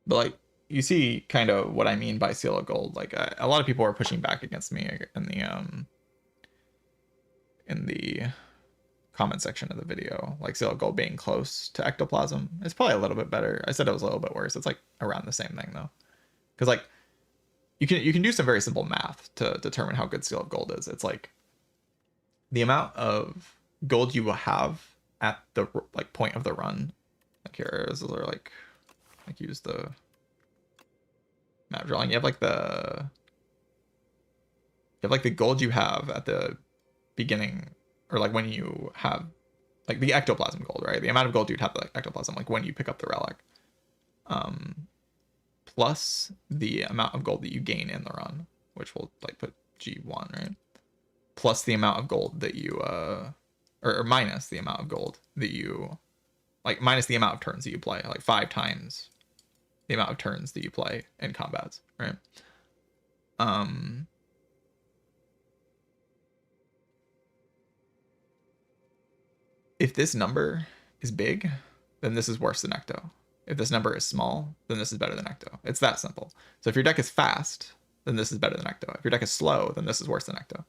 Speaker 1: But like, you see kind of what I mean by Seal of Gold. Like a lot of people are pushing back against me in the comment section of the video. Like Seal of Gold being close to Ectoplasm. It's probably a little bit better. I said it was a little bit worse. It's like around the same thing though. Because like you can do some very simple math to determine how good Seal of Gold is. It's like the amount of gold you will have at the like point of the run. Like here is like use the map drawing. You have like the gold you have at the beginning, or like when you have like the ectoplasm gold, right? The amount of gold you'd have the ectoplasm, like when you pick up the relic, plus the amount of gold that you gain in the run, which will like put G1, right? Plus the amount of gold that you or minus the amount of gold that you like, minus the amount of turns that you play, like 5 times the amount of turns that you play in combats, right? If this number is big, then this is worse than Ecto. If this number is small, then this is better than Ecto. It's that simple. So if your deck is fast, then this is better than Ecto. If your deck is slow, then this is worse than Ecto.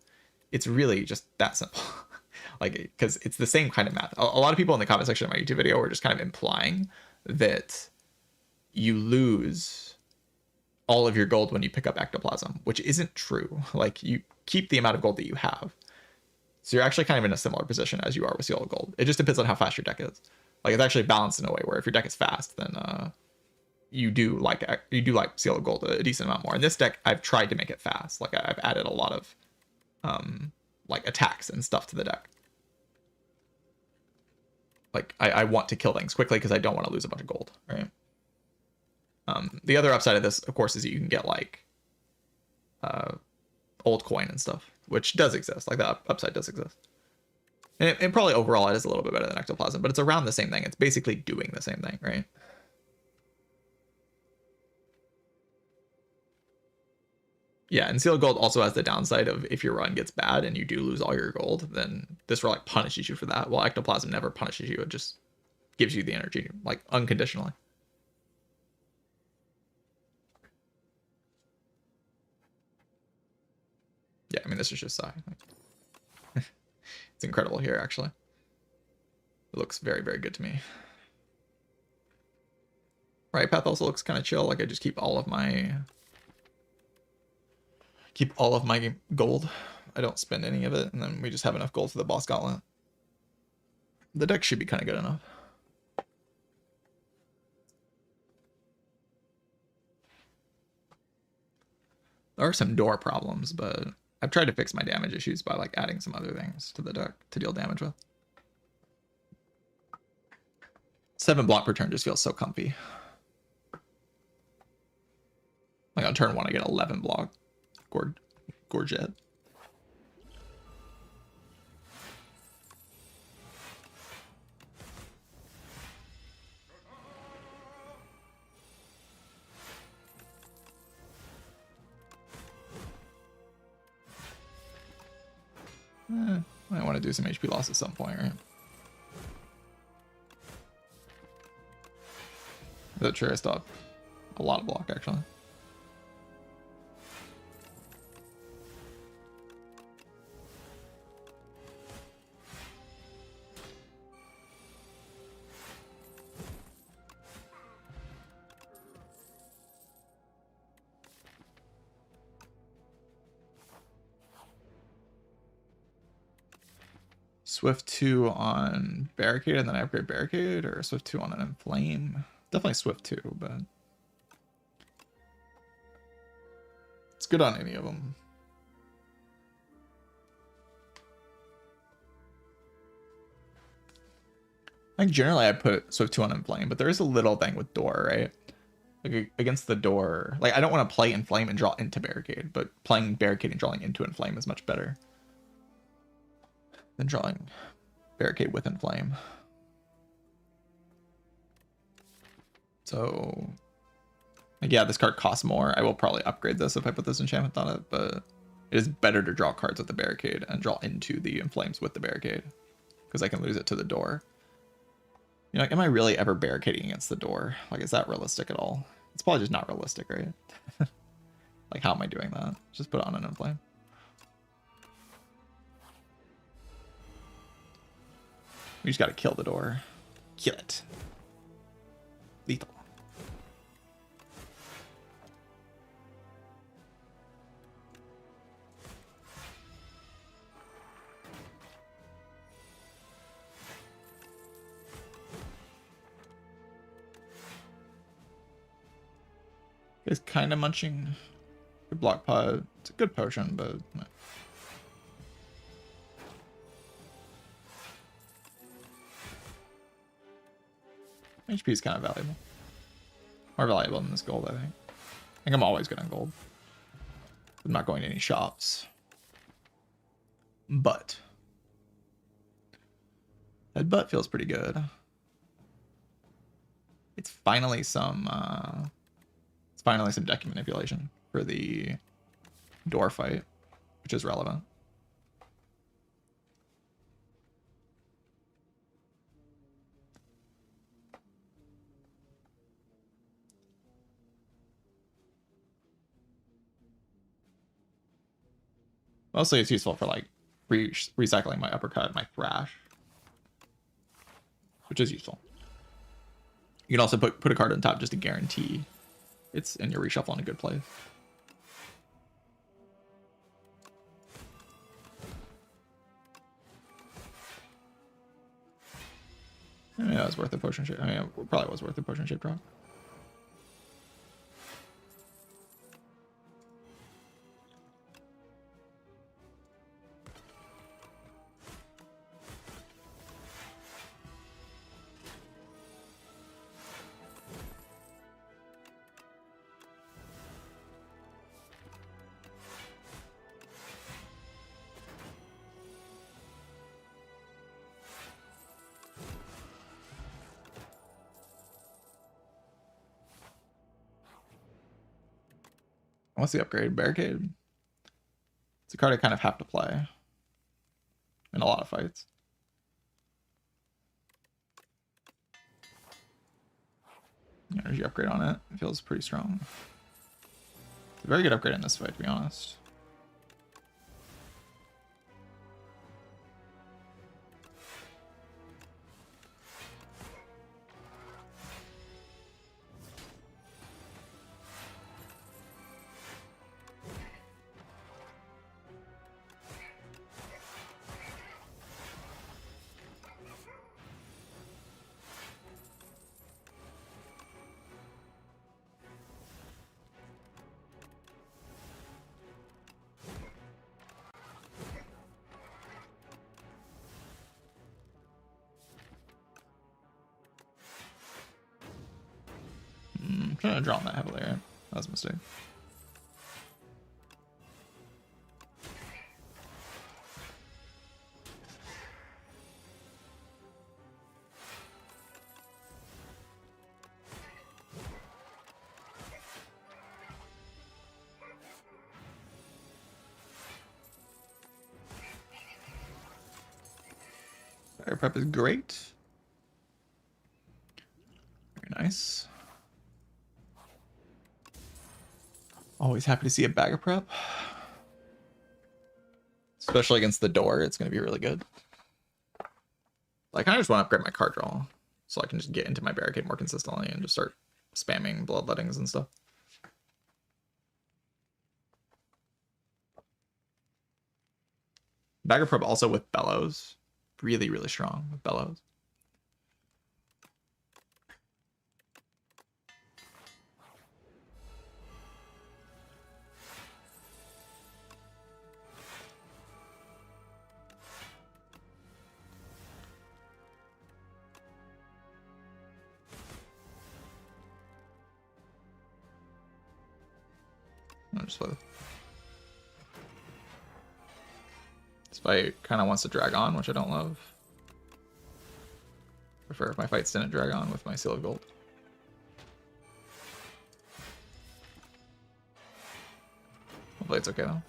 Speaker 1: It's really just that simple. Like, because it's the same kind of math. A lot of people in the comment section of my YouTube video were just kind of implying that you lose all of your gold when you pick up ectoplasm, which isn't true. Like, you keep the amount of gold that you have. So you're actually kind of in a similar position as you are with sealed gold. It just depends on how fast your deck is. Like, it's actually balanced in a way where if your deck is fast, then you do like sealed gold a decent amount more. In this deck, I've tried to make it fast. Like, I've added a lot of like attacks and stuff to the deck. Like, I want to kill things quickly because I don't want to lose a bunch of gold, right? The other upside of this, of course, is that you can get like old coin and stuff, which does exist. Like, the upside does exist. And probably overall it is a little bit better than ectoplasm, but it's around the same thing. It's basically doing the same thing, right? Yeah, and sealed gold also has the downside of if your run gets bad and you do lose all your gold, then this relic punishes you for that. While ectoplasm never punishes you, it just gives you the energy, like, unconditionally. Yeah, I mean, this is just Sai. It's incredible here, actually. It looks very, very good to me. Right path also looks kind of chill. Like, I just keep all of my gold. I don't spend any of it, and then we just have enough gold for the boss gauntlet. The deck should be kind of good enough. There are some door problems, but I've tried to fix my damage issues by like adding some other things to the deck to deal damage with. 7 block per turn just feels so comfy. Like, on turn 1, I get 11 block. Gorget. I want to do some HP loss at some point, right? That's true. I still have a lot of block, actually. Swift 2 on Barricade and then I upgrade Barricade, or Swift 2 on an Inflame? Definitely Swift 2, but it's good on any of them. I think generally I put Swift 2 on Inflame, but there is a little thing with Door, right? Like, against the Door, like, I don't want to play Inflame and draw into Barricade, but playing Barricade and drawing into Inflame is much better than drawing Barricade with Inflame. So, like, yeah, this card costs more. I will probably upgrade this if I put this enchantment on it, but it is better to draw cards with the Barricade and draw into the Inflames with the Barricade, because I can lose it to the Door. You know, like, am I really ever barricading against the Door? Like, is that realistic at all? It's probably just not realistic, right? Like, how am I doing that? Just put it on an Inflame. We just gotta kill the Door. Kill it. Lethal. It's kind of munching. Good block pod. It's a good potion, but HP is kind of valuable. More valuable than this gold, I think. I think I'm always good on gold. I'm not going to any shops. But that butt feels pretty good. It's finally some deck manipulation for the Door fight, which is relevant. Mostly it's useful for like recycling my uppercut and my thrash, which is useful. You can also put a card on top just to guarantee it's in your reshuffle in a good place. I mean, that was worth a potion shape. I mean, it probably was worth a potion shape drop. What's the upgrade? Barricade. It's a card I kind of have to play in a lot of fights. Energy upgrade on it. It feels pretty strong. It's a very good upgrade in this fight, to be honest. Shouldn't have drawn that heavily, right? That was a mistake. Fire prep is great. Very nice. Always happy to see a bag of prep. Especially against the door, it's going to be really good. I kind of just want to upgrade my card draw so I can just get into my barricade more consistently and just start spamming bloodlettings and stuff. Bag of prep also with bellows. Really, really strong with bellows. I'll just play. This fight kind of wants to drag on, which I don't love. Prefer if my fights didn't drag on with my Seal of Gold. Hopefully it's okay though.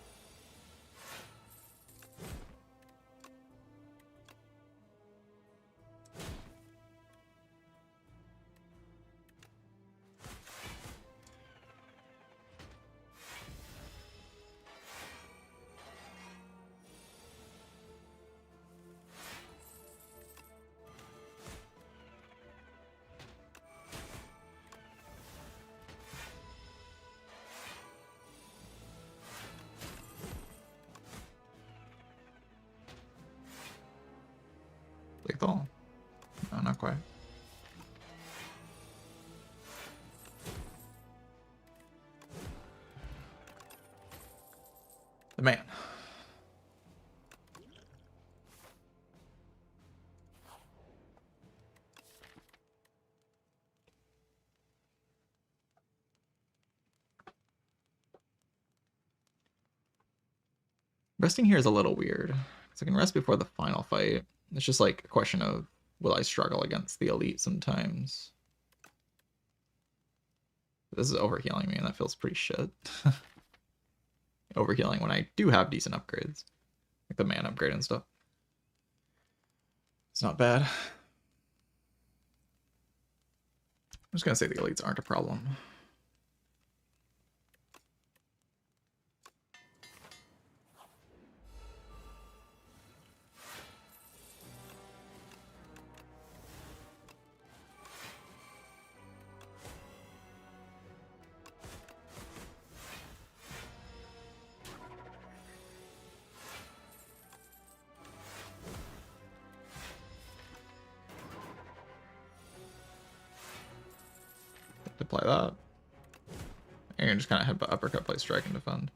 Speaker 1: Lethal? No, not quite. The man. Resting here is a little weird, because I can rest before the final fight. It's just like a question of, will I struggle against the elite sometimes? This is overhealing me, and that feels pretty shit. Overhealing when I do have decent upgrades. Like the man upgrade and stuff. It's not bad. I'm just gonna say the elites aren't a problem. play that. And you can just kind of headbutt, uppercut, play strike, and defend.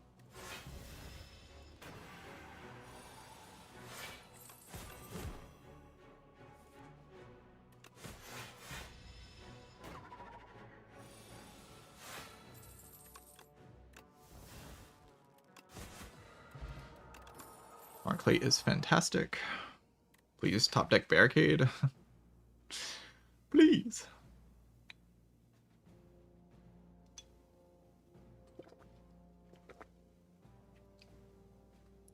Speaker 1: Markley is fantastic. Please top deck barricade. Please.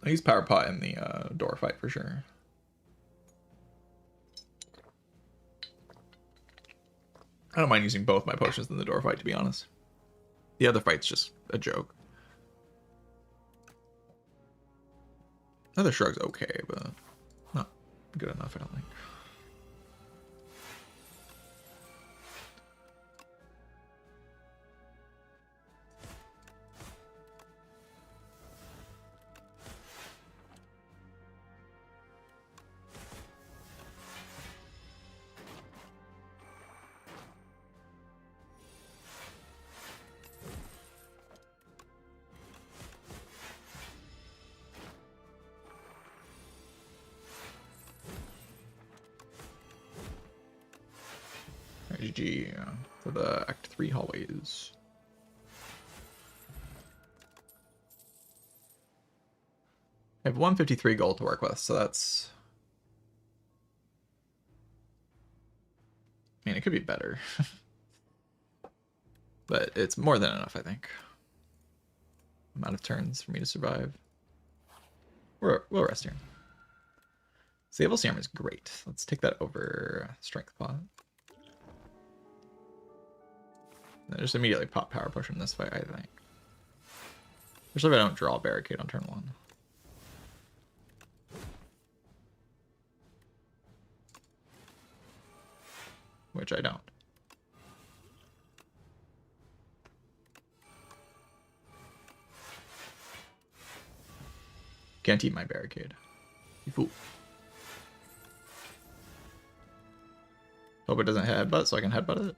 Speaker 1: I use Power Pot in the door fight for sure. I don't mind using both my potions in the door fight, to be honest. The other fight's just a joke. Other Shrug's okay, but not good enough, I don't think. GG for the Act 3 hallways. I have 153 gold to work with, so that's... I mean, it could be better. But it's more than enough, I think. Amount of turns for me to survive. We'll rest here. Sable Serum is great. Let's take that over Strength Pot. Just immediately pop Power Push in this fight, I think. Especially if I don't draw a barricade on turn 1. Which I don't. Can't eat my barricade. You fool. Hope it doesn't hit headbutt so I can headbutt it.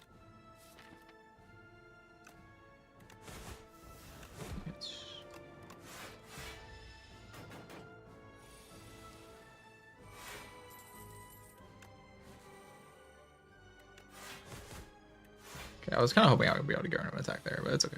Speaker 1: I was kind of hoping I would be able to get rid of an attack there, but it's okay.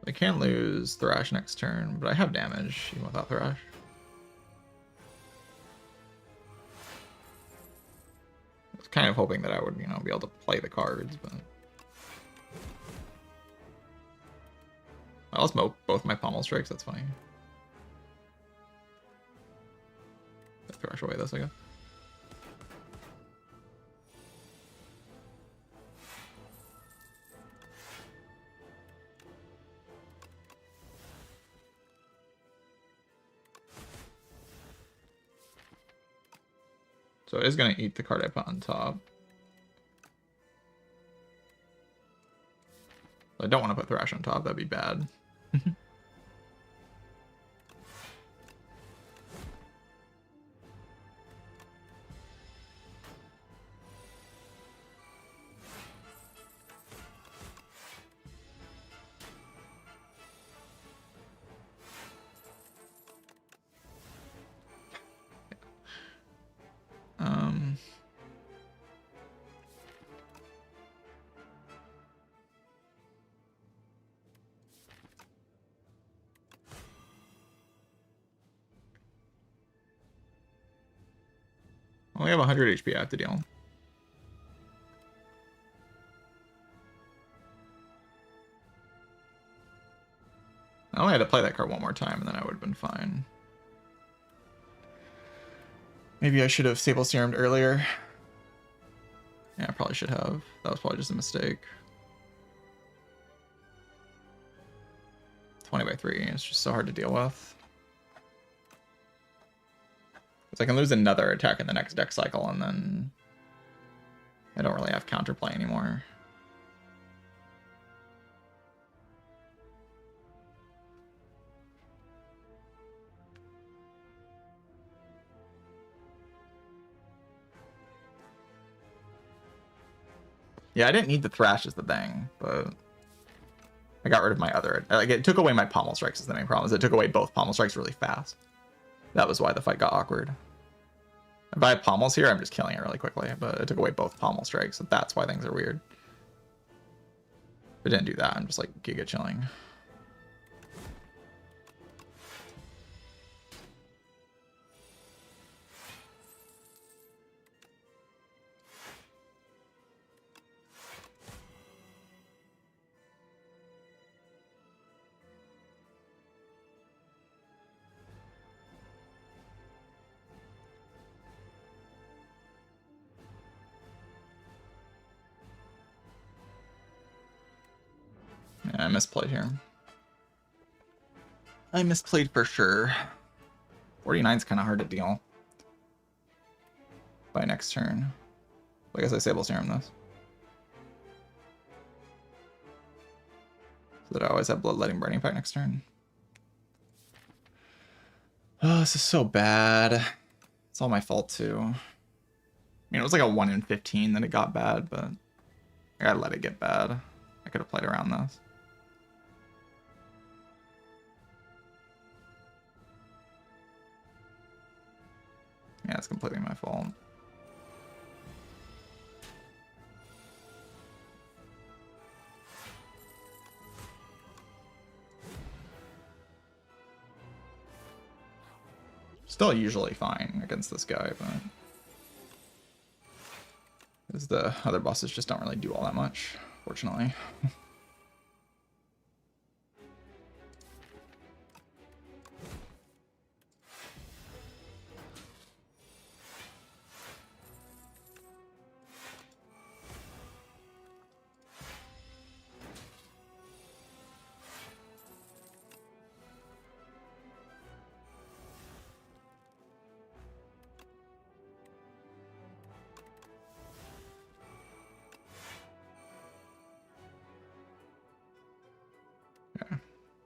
Speaker 1: I can lose Thrash next turn, but I have damage even without Thrash. I was kind of hoping that I would, be able to play the cards, but... I lost both my pommel strikes, that's funny. Thrash away this, I guess. So it is going to eat the card I put on top. I don't want to put Thrash on top, that'd be bad. I only have 100 HP I have to deal. I only had to play that card one more time and then I would have been fine. Maybe I should have Sable Serumed earlier. Yeah, I probably should have. That was probably just a mistake. 20 by 3, it's just so hard to deal with. Because I can lose another attack in the next deck cycle, and then I don't really have counterplay anymore. Yeah, I didn't need the thrash is the thing, but I got rid of my other. Like, it took away my pommel strikes is the main problem. Is it took away both pommel strikes really fast. That was why the fight got awkward. If I have pommels here, I'm just killing it really quickly, but it took away both pommel strikes, so that's why things are weird. If it didn't do that, I'm just like giga chilling. Yeah, I misplayed here. I misplayed for sure. 49 is kind of hard to deal by next turn. I guess I Sable Serum this. So that I always have Bloodletting Burning Pact next turn. Oh, this is so bad. It's all my fault too. I mean, it was like a 1 in 15 that it got bad, but I gotta let it get bad. I could have played around this. Yeah, it's completely my fault. Still usually fine against this guy, but because the other bosses just don't really do all that much, fortunately.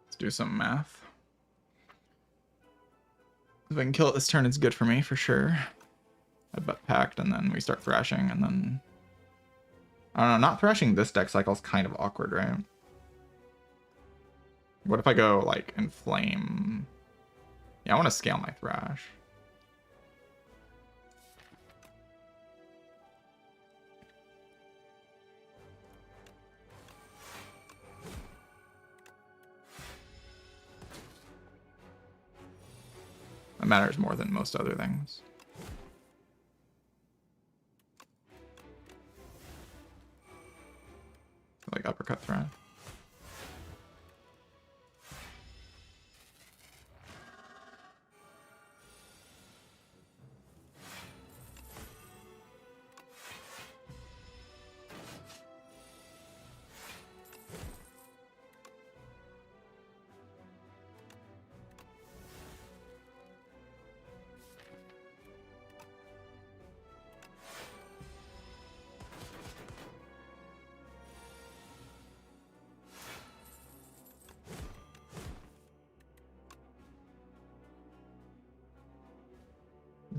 Speaker 1: Let's do some math. If I can kill it this turn, it's good for me, for sure. Headbutt Pact, and then we start thrashing, and then... I don't know, not thrashing this deck cycle is kind of awkward, right? What if I go, like, Inflame? Yeah, I want to scale my thrash. That matters more than most other things. Like uppercut threat.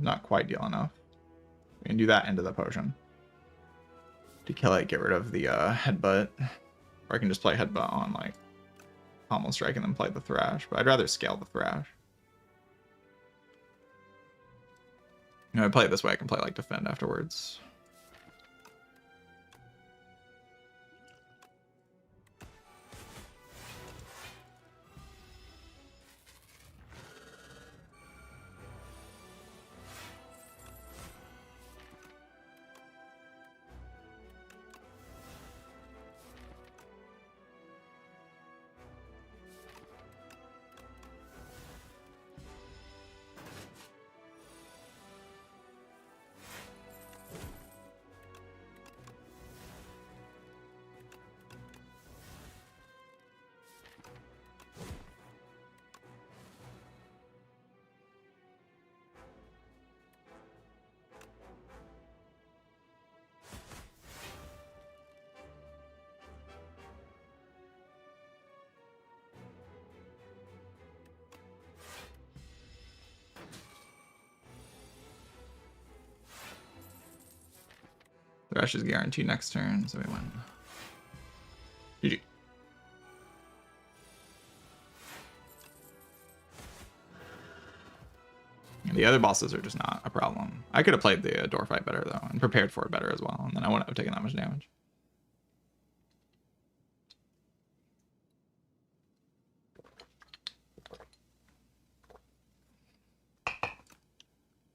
Speaker 1: Not quite deal enough. We can do that into the potion. To kill it, get rid of the headbutt. Or I can just play headbutt on like pommel strike and then play the thrash. But I'd rather scale the thrash. You know, I play it this way, I can play like defend afterwards. Thrash is guaranteed next turn, so we win. GG. The other bosses are just not a problem. I could have played the door fight better though, and prepared for it better as well, and then I wouldn't have taken that much damage.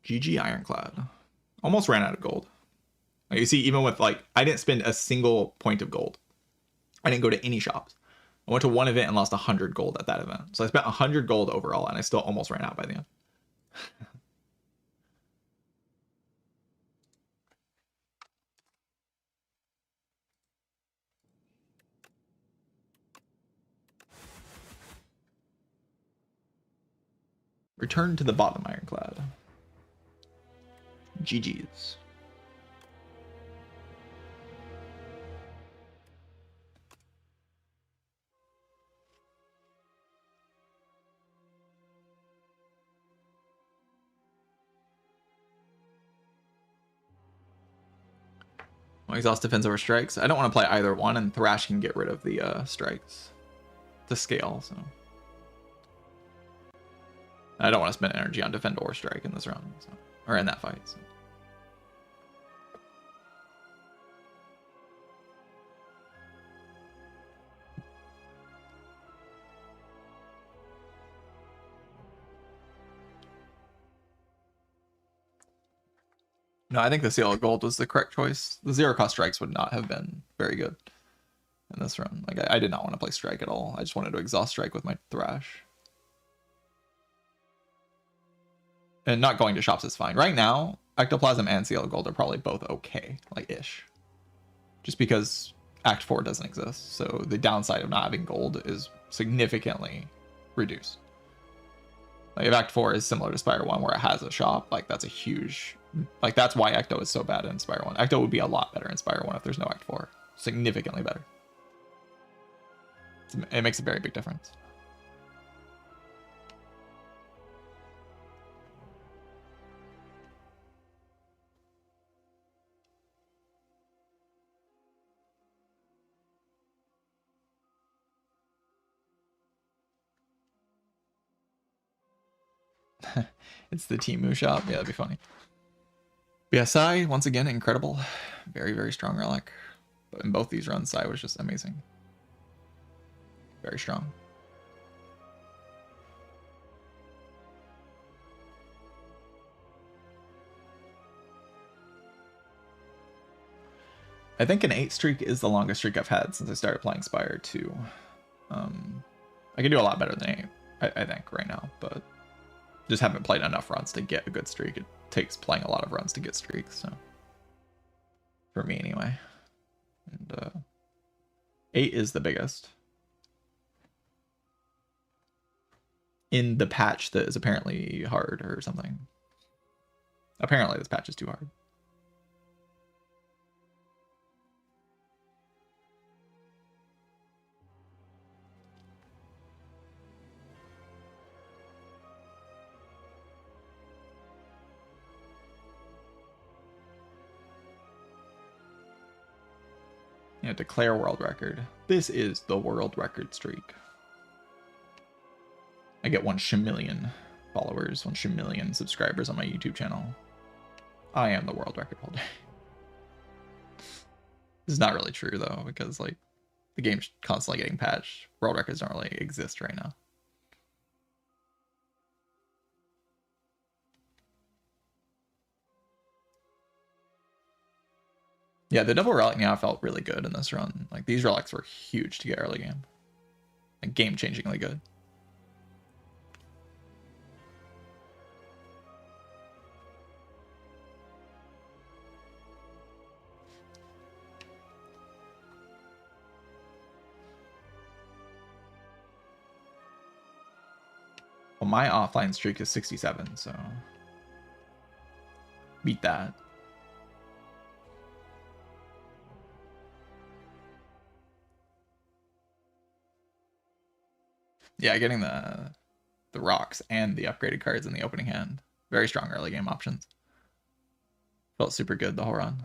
Speaker 1: GG Ironclad. Almost ran out of gold. Like you see, even with like, I didn't spend a single point of gold. I didn't go to any shops. I went to one event and lost 100 gold at that event. So I spent 100 gold overall, and I still almost ran out by the end. Return to the bottom, Ironclad. GG's. Well, exhaust defense over strikes. I don't want to play either one, and Thrash can get rid of the strikes to scale, so. I don't want to spend energy on defend or strike in this round, so, or in that fight. So. No, I think the Seal of Gold was the correct choice. The zero cost strikes would not have been very good in this run. Like I did not want to play strike at all. I just wanted to exhaust strike with my Thrash. And not going to shops is fine. Right now, Ectoplasm and Seal of Gold are probably both okay, like ish. Just because Act 4 doesn't exist. So the downside of not having gold is significantly reduced. Like if Act 4 is similar to Spire 1 where it has a shop, like that's a huge, like that's why Ecto is so bad in Spire 1. Ecto would be a lot better in Spire 1 if there's no Act 4. Significantly better. It makes a very big difference. It's the Temu shop. Yeah, that'd be funny. BSI, once again, incredible. Very, very strong relic. But in both these runs, Sai was just amazing. Very strong. I think an 8 streak is the longest streak I've had since I started playing Spire 2. I can do a lot better than 8, I think, right now, but just haven't played enough runs to get a good streak. It takes playing a lot of runs to get streaks, so for me anyway. And 8 is the biggest in the patch that is apparently hard or something. Apparently this patch is too hard. Yeah, declare world record. This is the world record streak. I get 1 shimillion followers, 1 shimillion subscribers on my YouTube channel. I am the world record holder. This is not really true though, because like the game's constantly getting patched. World records don't really exist right now. Yeah, the double relic now felt really good in this run. Like these relics were huge to get early game. Like game-changingly good. Well, my offline streak is 67, so beat that. Yeah, getting the rocks and the upgraded cards in the opening hand. Very strong early game options. Felt super good the whole run.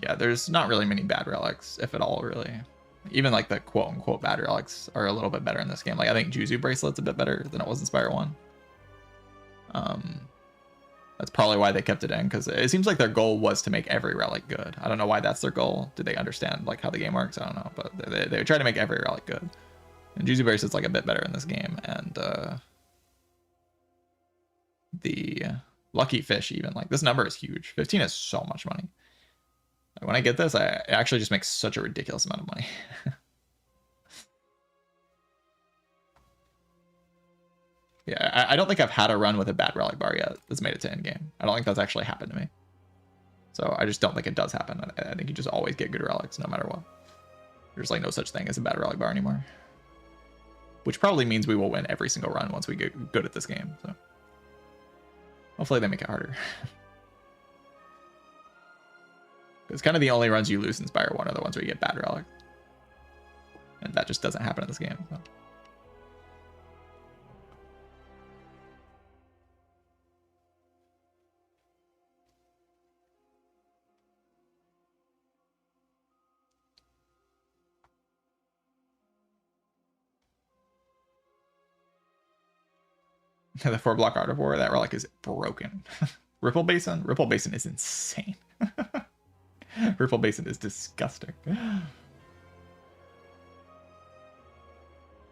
Speaker 1: Yeah, there's not really many bad relics, if at all, really. Even like the quote-unquote bad relics are a little bit better in this game. Like, I think Juzu Bracelet's a bit better than it was in Spire 1. That's probably why they kept it in, because it seems like their goal was to make every relic good. I don't know why that's their goal. Did they understand like how the game works? I don't know, but they would try to make every relic good. And Juzu Bracelet's like a bit better in this game, and the Lucky Fish, even, like, this number is huge. 15 is so much money. When I get this, it actually just makes such a ridiculous amount of money. Yeah, I don't think I've had a run with a bad relic bar yet that's made it to end game. I don't think that's actually happened to me. So I just don't think it does happen. I think you just always get good relics no matter what. There's like no such thing as a bad relic bar anymore. Which probably means we will win every single run once we get good at this game. So hopefully they make it harder. Because kind of the only runs you lose in Spire 1 are the ones where you get bad relics. And that just doesn't happen in this game. So. The 4-block Art of War, that relic is broken. Ripple Basin? Ripple Basin is insane. Ripple Basin is disgusting.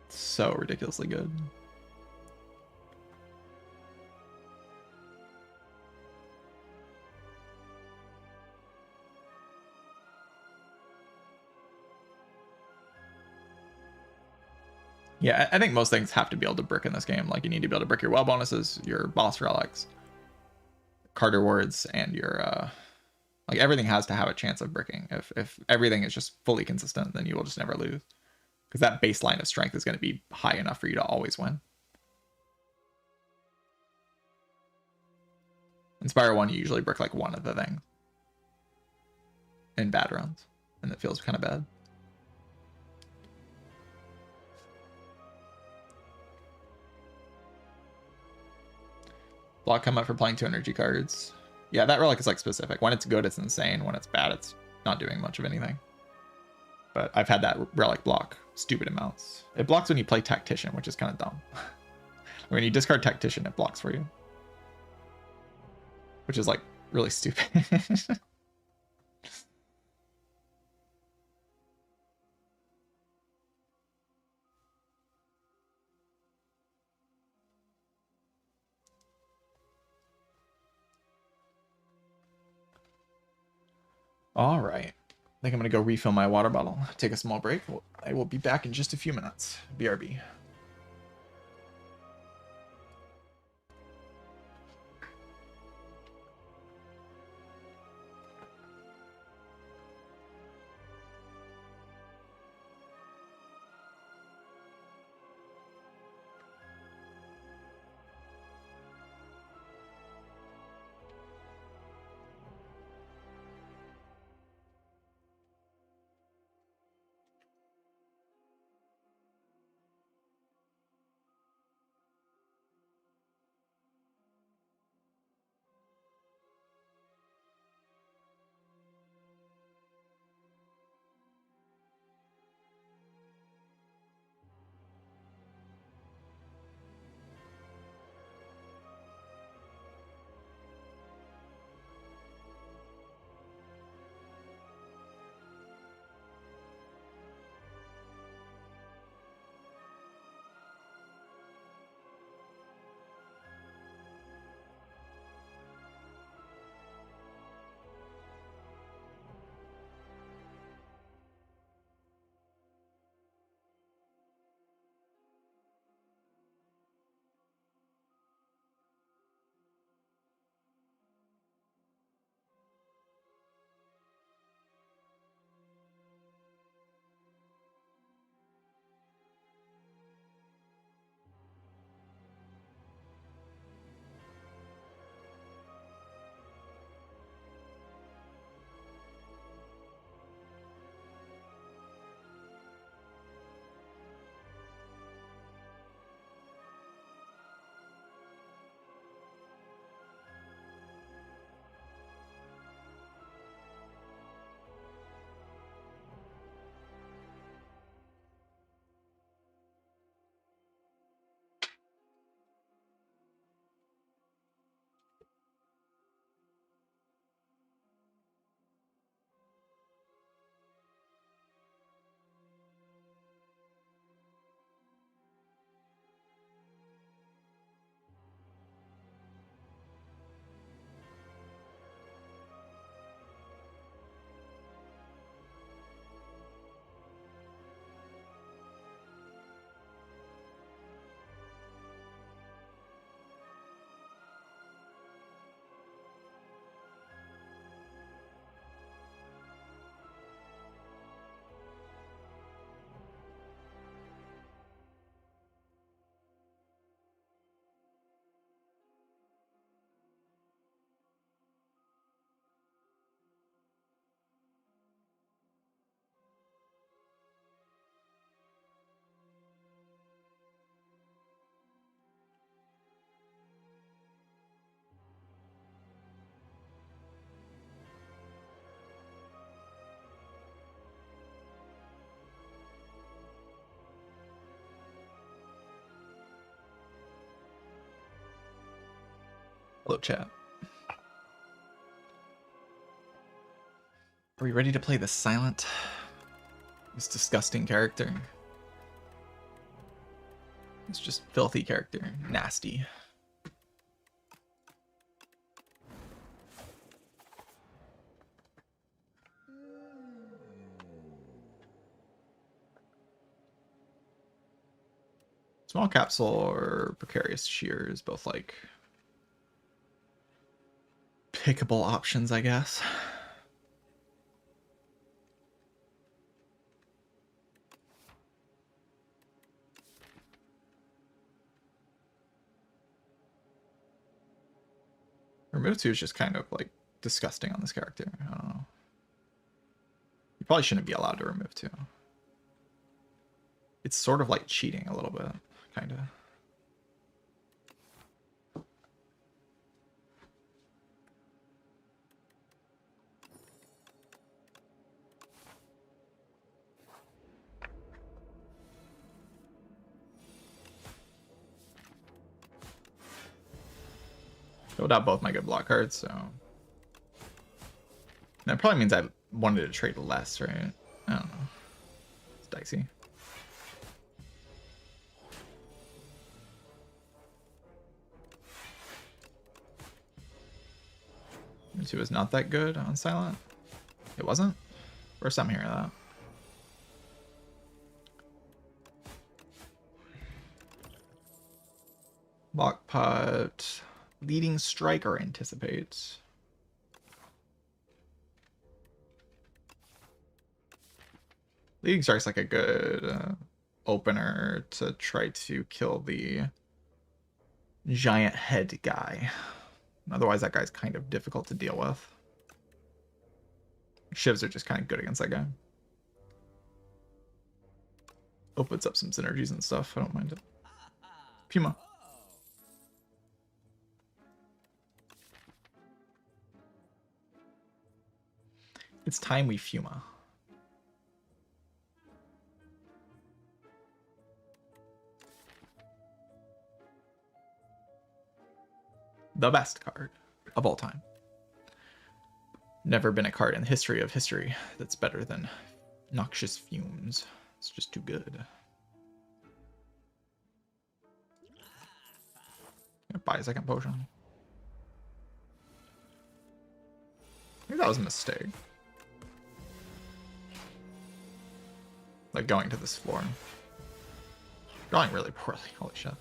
Speaker 1: So ridiculously good. Yeah, I think most things have to be able to brick in this game. Like, you need to be able to brick your well bonuses, your boss relics, card rewards, and your like, everything has to have a chance of bricking. If everything is just fully consistent, then you will just never lose. Because that baseline of strength is going to be high enough for you to always win. In Spire 1, you usually brick like one of the things in bad runs, and it feels kind of bad. Block come up for playing 2 energy cards. Yeah, that relic is like specific. When it's good, it's insane. When it's bad, it's not doing much of anything. But I've had that relic block stupid amounts. It blocks when you play Tactician, which is kind of dumb. When you discard Tactician, it blocks for you. Which is like really stupid. All right. I think I'm going to go refill my water bottle. Take a small break. I will be back in just a few minutes. BRB. Hello, chat. Are we ready to play the Silent? This disgusting character. It's just filthy character. Nasty. Small capsule or precarious shears, both like pickable options, I guess. Remove 2 is just kind of like disgusting on this character. I don't know. You probably shouldn't be allowed to remove 2. It's sort of like cheating a little bit, kind of. Filled out both my good block cards, so that probably means I wanted to trade less, right? I don't know. It's dicey. Two is not that good on silent. It wasn't. First time hearing that. Lock pot. Leading striker anticipates. Leading strike's like a good opener to try to kill the giant head guy. Otherwise, that guy's kind of difficult to deal with. Shivs are just kind of good against that guy. Opens up some synergies and stuff. I don't mind it. Puma. It's time we Fuma. The best card of all time. Never been a card in the history of history that's better than Noxious Fumes. It's just too good. Gonna buy a second potion. Maybe that was a mistake. Like going to this floor. Drawing really poorly. Holy shit.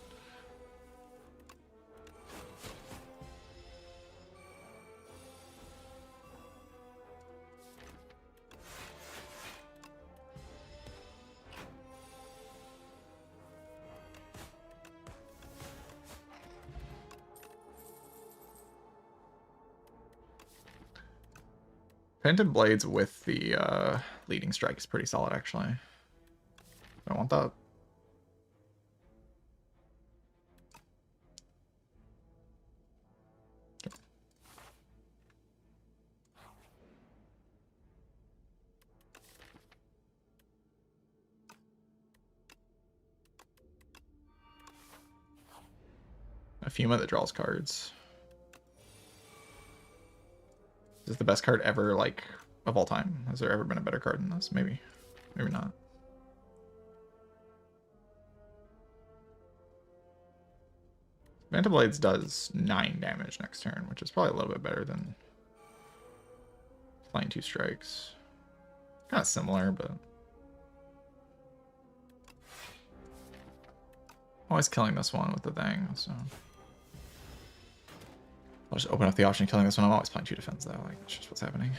Speaker 1: Phantom Blades with the leading strike is pretty solid, actually. I want that. A Fuma that draws cards. Is this the best card ever, like, of all time? Has there ever been a better card than this? Maybe. Maybe not. Manta Blades does 9 damage next turn, which is probably a little bit better than flying 2 strikes. Kind of similar, but always killing this one with the thing, so I'll just open up the option of killing this one. I'm always playing 2 defense though, like that's just what's happening.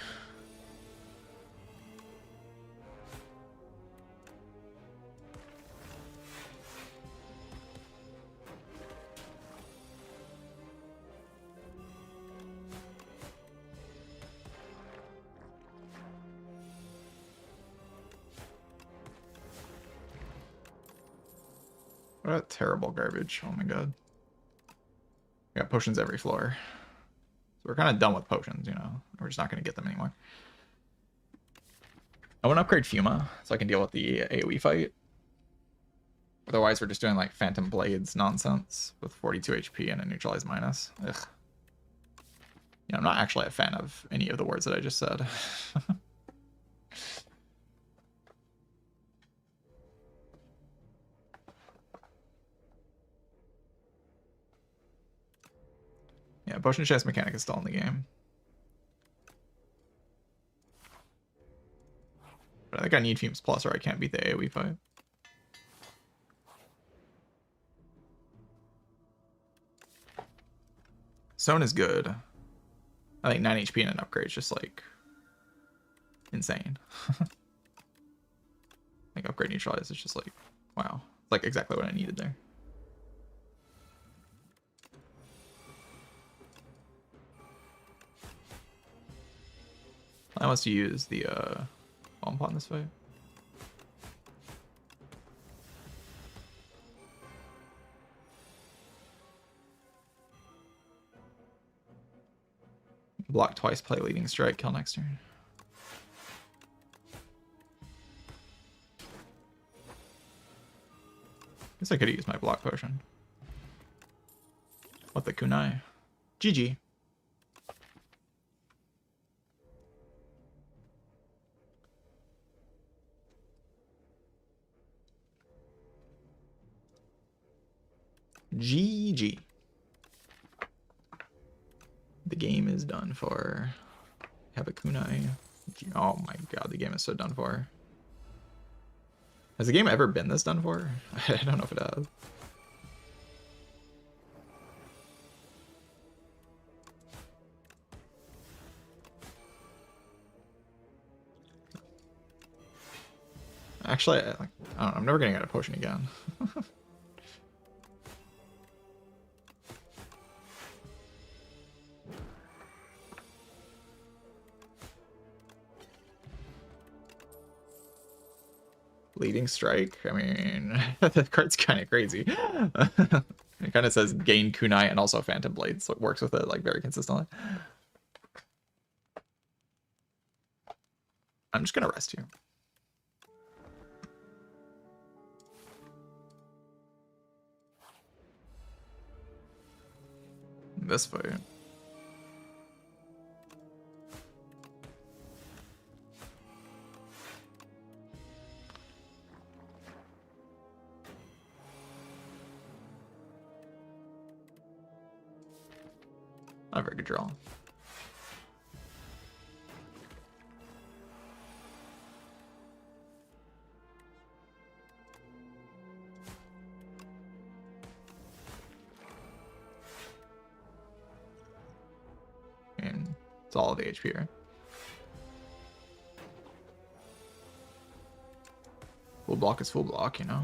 Speaker 1: What terrible garbage. Oh my god. We got potions every floor. So we're kind of done with potions, you know. We're just not going to get them anymore. I want to upgrade Fuma so I can deal with the AoE fight. Otherwise, we're just doing like Phantom Blades nonsense with 42 HP and a neutralize minus. Ugh. Yeah, I'm not actually a fan of any of the words that I just said. Yeah, potion chest mechanic is still in the game. But I think I need Fumes Plus or I can't beat the AoE fight. Zone is good. I think 9 HP and an upgrade is just like insane. Like upgrade neutralize is just like, wow. It's like exactly what I needed there. I must use the bomb pot in this fight. Block twice, play leading strike, kill next turn. Guess I could use my block potion. What the kunai? GG. GG. The game is done for. Have a kunai. Oh my god, the game is so done for. Has the game ever been this done for? I don't know if it has. Actually, I don't know, I'm never getting out of potion again. Leading strike. I mean, the card's kind of crazy. It kind of says gain kunai and also phantom blade, so it works with it like very consistently. I'm just gonna rest here. This fight. Not a very good draw. And it's all of the HP here. Full block is full block, you know.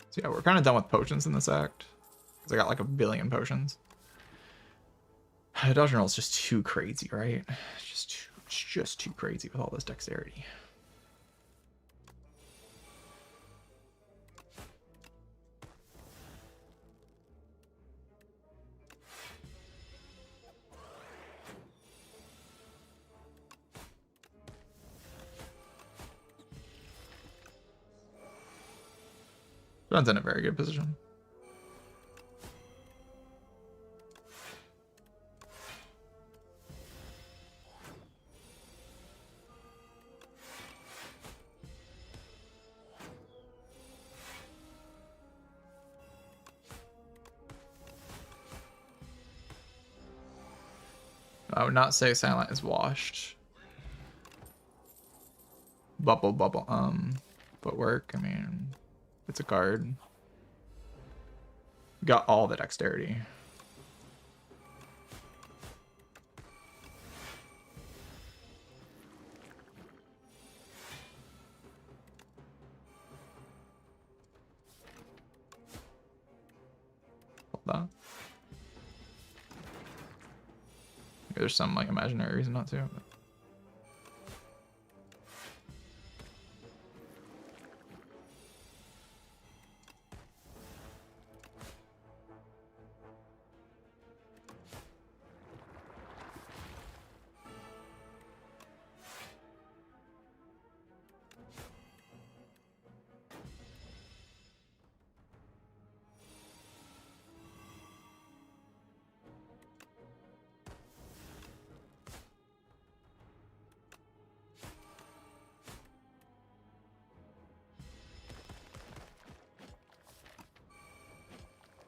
Speaker 1: So yeah, we're kind of done with potions in this act. Because I got like a billion potions. Dodge and roll is just too crazy, right? It's just too crazy with all this dexterity. John's in a very good position. I would not say Silent is washed. Bubble. Footwork. I mean, it's a card. Got all the dexterity. Hold on. There's some like imaginary reason not to. But...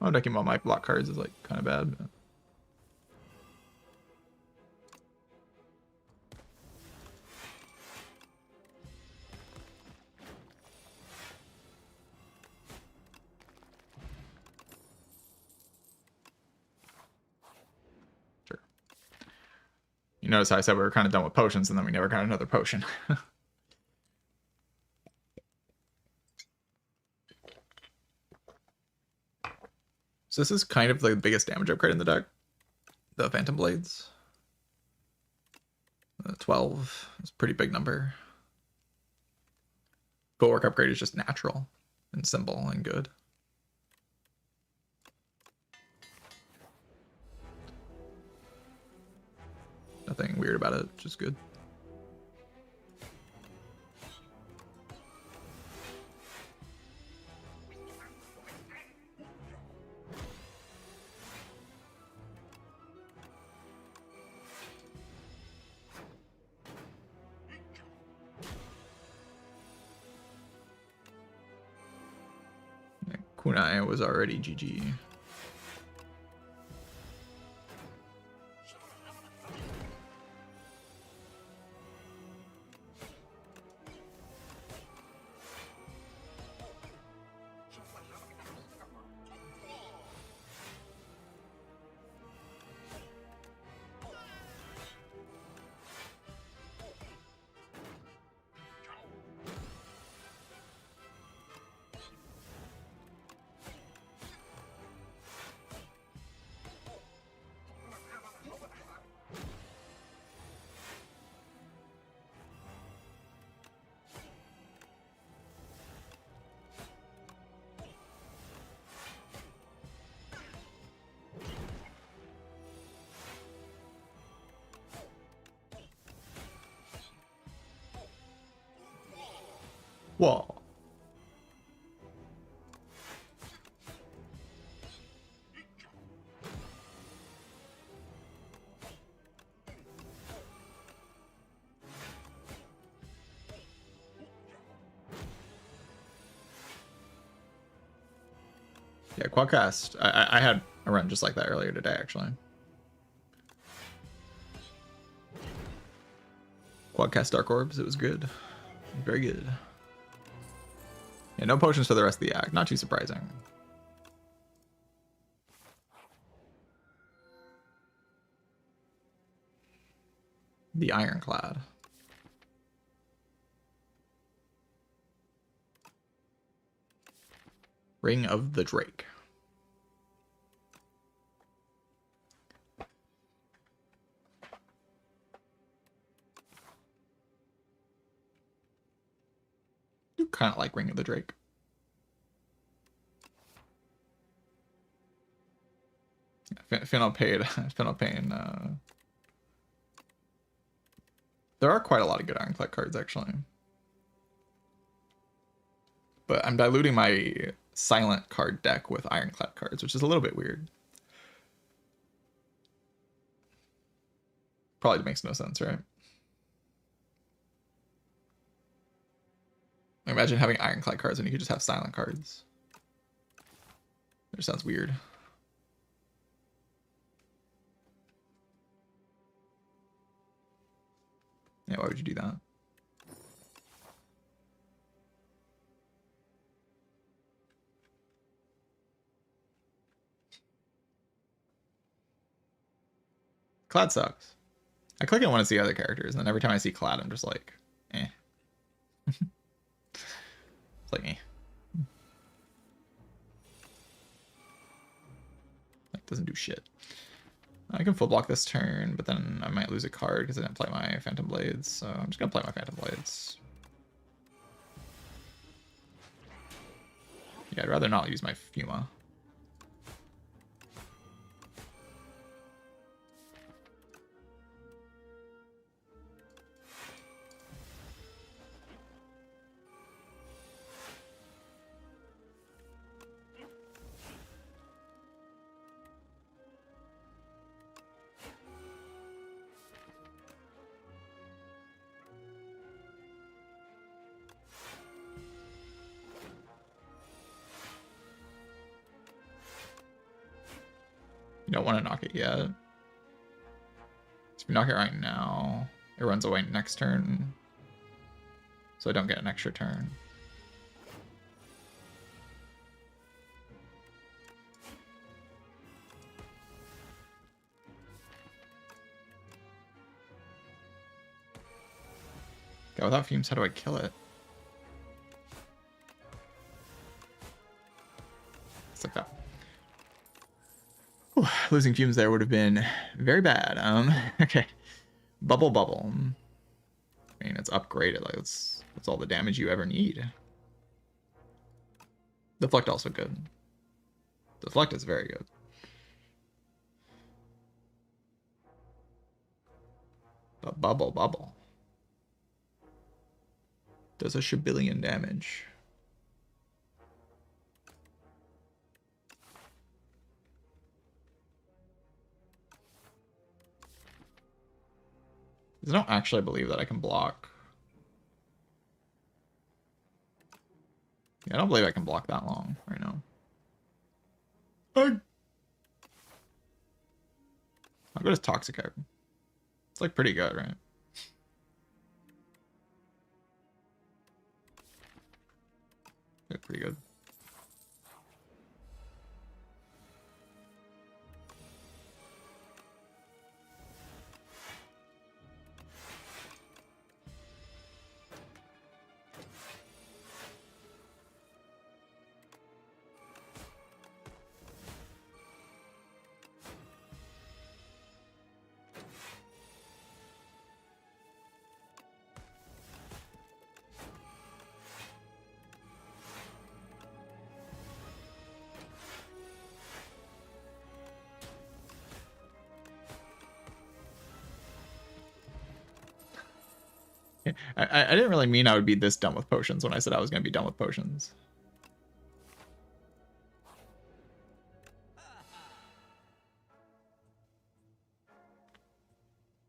Speaker 1: Oh, decking all my block cards is like kind of bad. But... Sure. You notice how I said we were kind of done with potions, and then we never got another potion. So this is kind of like the biggest damage upgrade in the deck. The Phantom Blades. 12 is a pretty big number. Bulwark upgrade is just natural and simple and good. Nothing weird about it, just good. Kunai was already GG. Whoa. Yeah, Quadcast. I had a run just like that earlier today, actually. Quadcast Dark Orbs, it was good. Very good. Yeah, no potions for the rest of the act. Not too surprising. The Ironclad. Ring of the Drake. You kind of like Ring of the Drake. Finno Pain. There are quite a lot of good Ironclad cards, actually. But I'm diluting my silent card deck with Ironclad cards, which is a little bit weird. Probably makes no sense, right? Imagine having Ironclad cards and you could just have silent cards. It just sounds weird. Yeah, why would you do that? Clad sucks. I click and want to see other characters, and then every time I see Clad, I'm just like, eh. It's like, eh. Like, doesn't do shit. I can full block this turn, but then I might lose a card because I didn't play my Phantom Blades, so I'm just gonna play my Phantom Blades. Yeah, I'd rather not use my Fuma. You don't want to knock it yet. So if you knock it right now, it runs away next turn. So I don't get an extra turn. Okay, without fumes, how do I kill it? It's like that. Whew, losing fumes there would have been very bad. Okay. Bubble. I mean, it's upgraded. Like, that's all the damage you ever need. Deflect also good. Deflect is very good. But bubble does a shabillion damage. I don't actually believe that I can block. Yeah, I don't believe I can block that long right now. I'll go to Toxic Egg. It's like pretty good, right? Yeah, pretty good. I didn't really mean I would be this done with potions when I said I was going to be done with potions.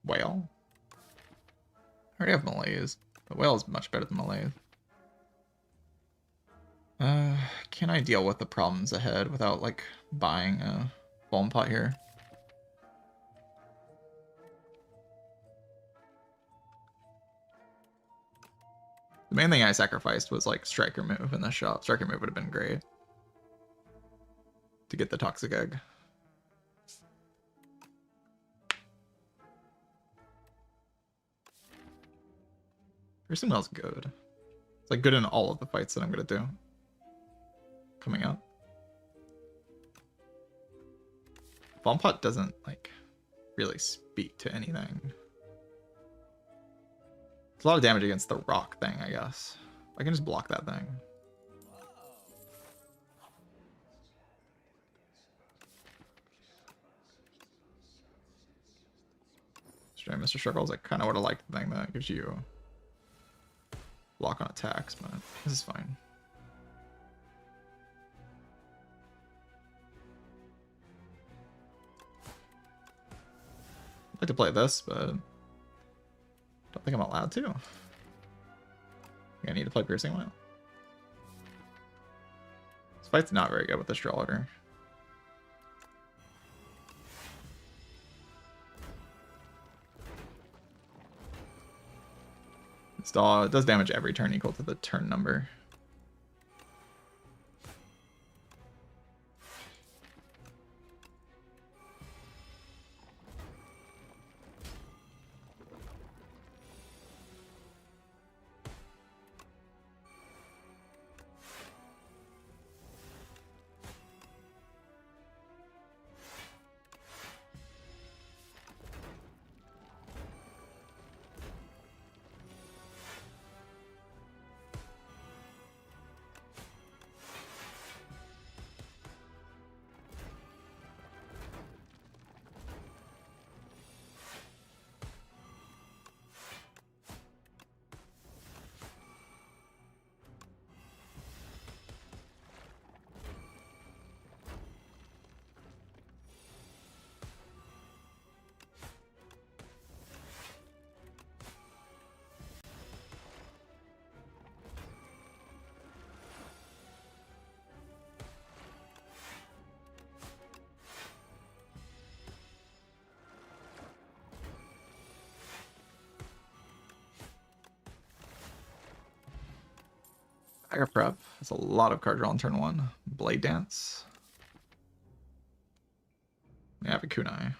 Speaker 1: Whale? I already have malaise. But whale is much better than malaise. Can I deal with the problems ahead without, like, buying a foam pot here? The main thing I sacrificed was, like, Striker Move in the shop. Striker Move would have been great. To get the Toxic Egg. Piercing Well's good. It's, like, good in all of the fights that I'm going to do. Coming up. Foam pot doesn't, like, really speak to anything. It's a lot of damage against the rock thing, I guess. I can just block that thing. Straight Mr. Circles, I kind of would have liked the thing that gives you block on attacks, but this is fine. I'd like to play this, but don't think I'm allowed to. I need to play Piercing Whale. This fight's not very good with Astrologer. It does damage every turn equal to the turn number. Fire Prep. That's a lot of card draw on turn 1. Blade Dance. I have a Kunai.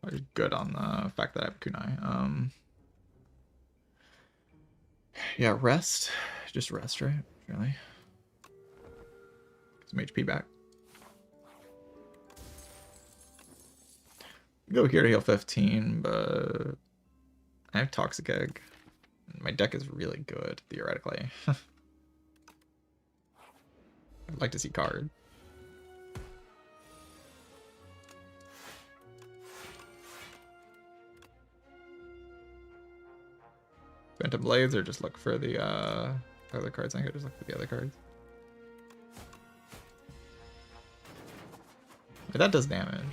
Speaker 1: Probably good on the fact that I have a Kunai. Yeah, rest. Just rest, right? Really? Some HP back. Go here to heal 15, but I have Toxic Egg. My deck is really good, theoretically. I'd like to see card. Phantom Blades, or just look for the other cards. I could just look for the other cards. But that does damage.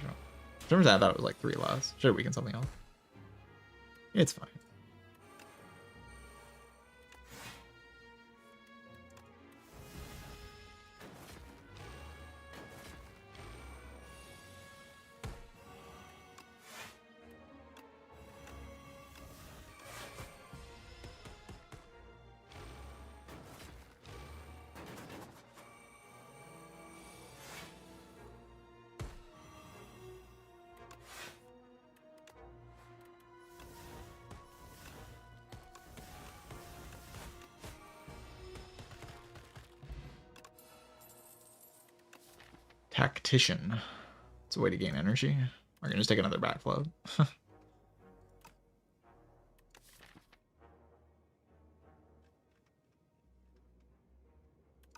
Speaker 1: For some reason I thought it was like 3 less. Should have weakened something else. It's fine. Tactician. It's a way to gain energy. We're gonna just take another backflow.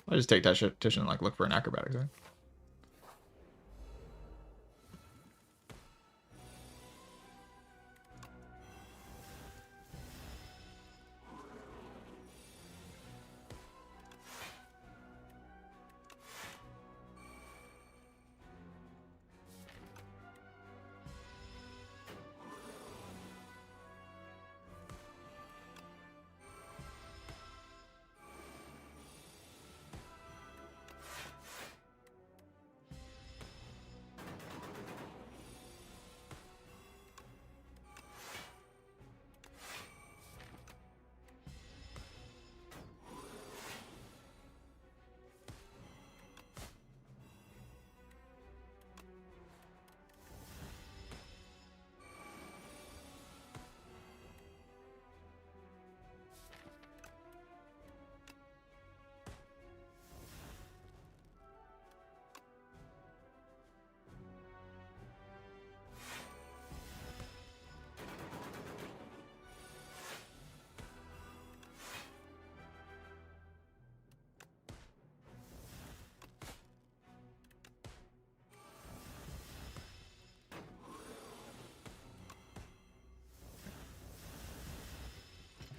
Speaker 1: I just take Tactician and like look for an acrobatics, right?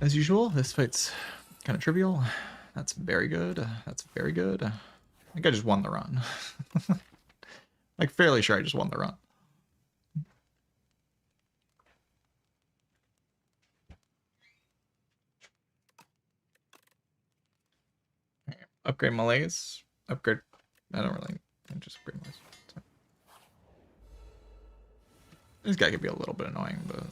Speaker 1: As usual, this fight's kind of trivial. That's very good. That's very good. I think I just won the run. Like, fairly sure I just won the run. Upgrade Malaise. Upgrade. I don't really. I just upgrade Malaise. This guy could be a little bit annoying, but.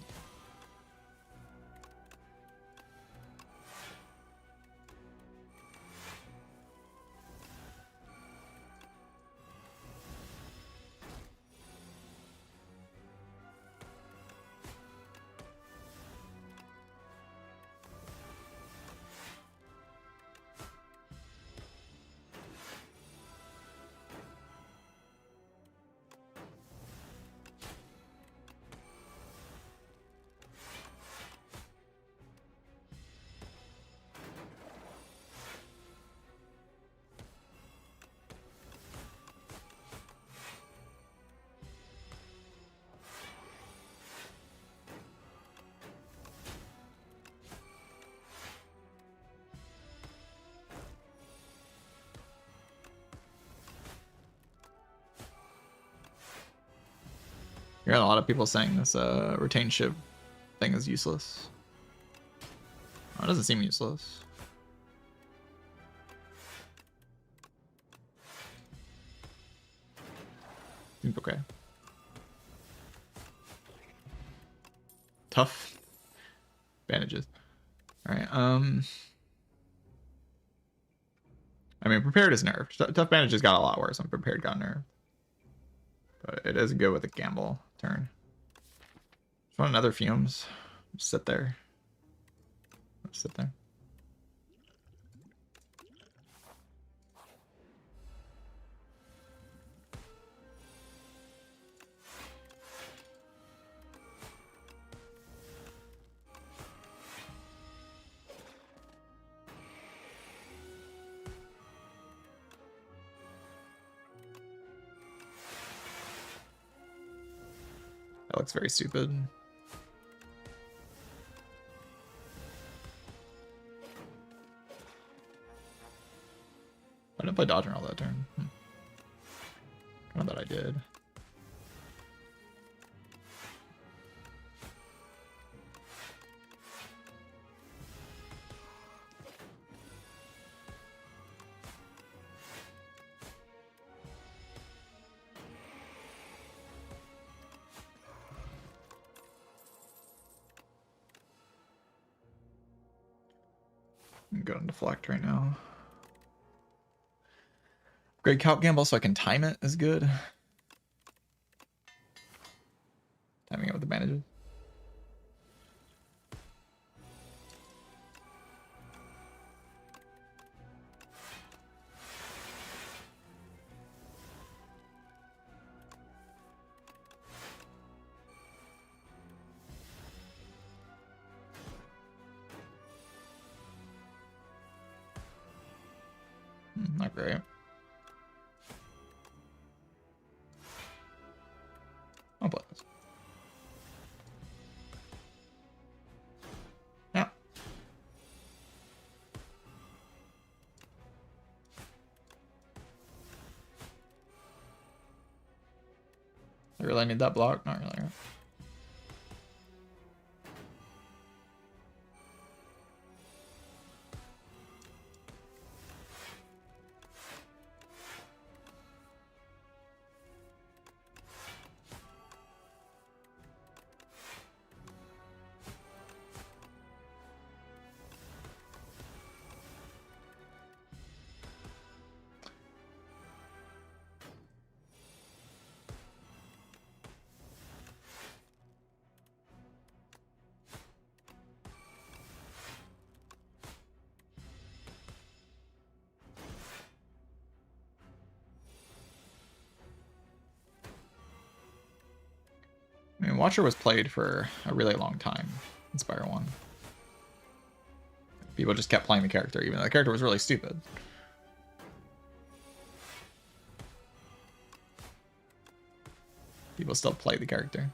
Speaker 1: You're hearing a lot of people saying this retain ship thing is useless. Oh, it doesn't seem useless. Seems okay. Tough. Bandages. Alright, I mean, prepared is nerfed. Tough bandage has got a lot worse. Prepared got nerfed. But it is good with a gamble turn. Just want another fumes. Just sit there. Just sit there. That looks very stupid. Why didn't I play dodge all that turn? I don't know that I did. I'm going to deflect right now. Great calc gamble so I can time it is good. Timing it with advantages. Not great. I'll play this. Yeah. I really need that block? Not really. Right? I mean, Watcher was played for a really long time in Spire 1. People just kept playing the character, even though the character was really stupid. People still play the character.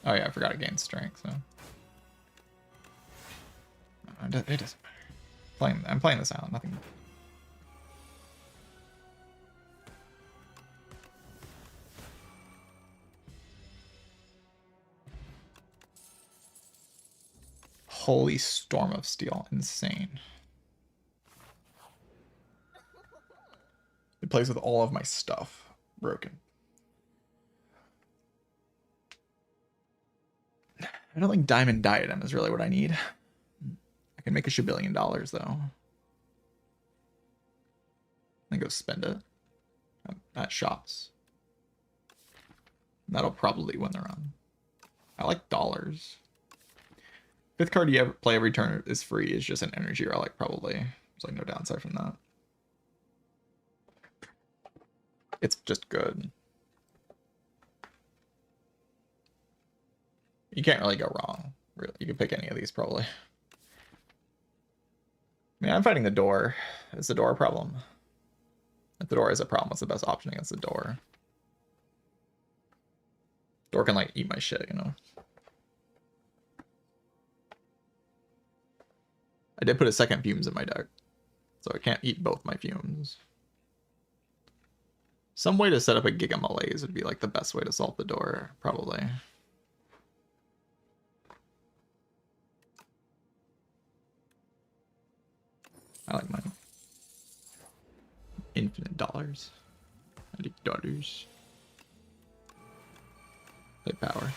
Speaker 1: Oh yeah, I forgot it gained strength, so... it doesn't matter. I'm playing this out, nothing... Holy Storm of Steel. Insane. It plays with all of my stuff broken. I don't think Diamond Diadem is really what I need. I can make $1 billion though. Then go spend it at shops. That'll probably win the run. I like dollars. 5th card you ever play every turn is free is just an energy relic, probably. There's like no downside from that. It's just good. You can't really go wrong. Really, you can pick any of these probably. I mean, I'm fighting the door. Is the door a problem? If the door is a problem, what's the best option against the door? Door can like eat my shit, you know. I did put a second fumes in my deck, so I can't eat both my fumes. Some way to set up a Giga Malaise would be like the best way to solve the door, probably. I like money. Infinite dollars. I like dollars. Play power.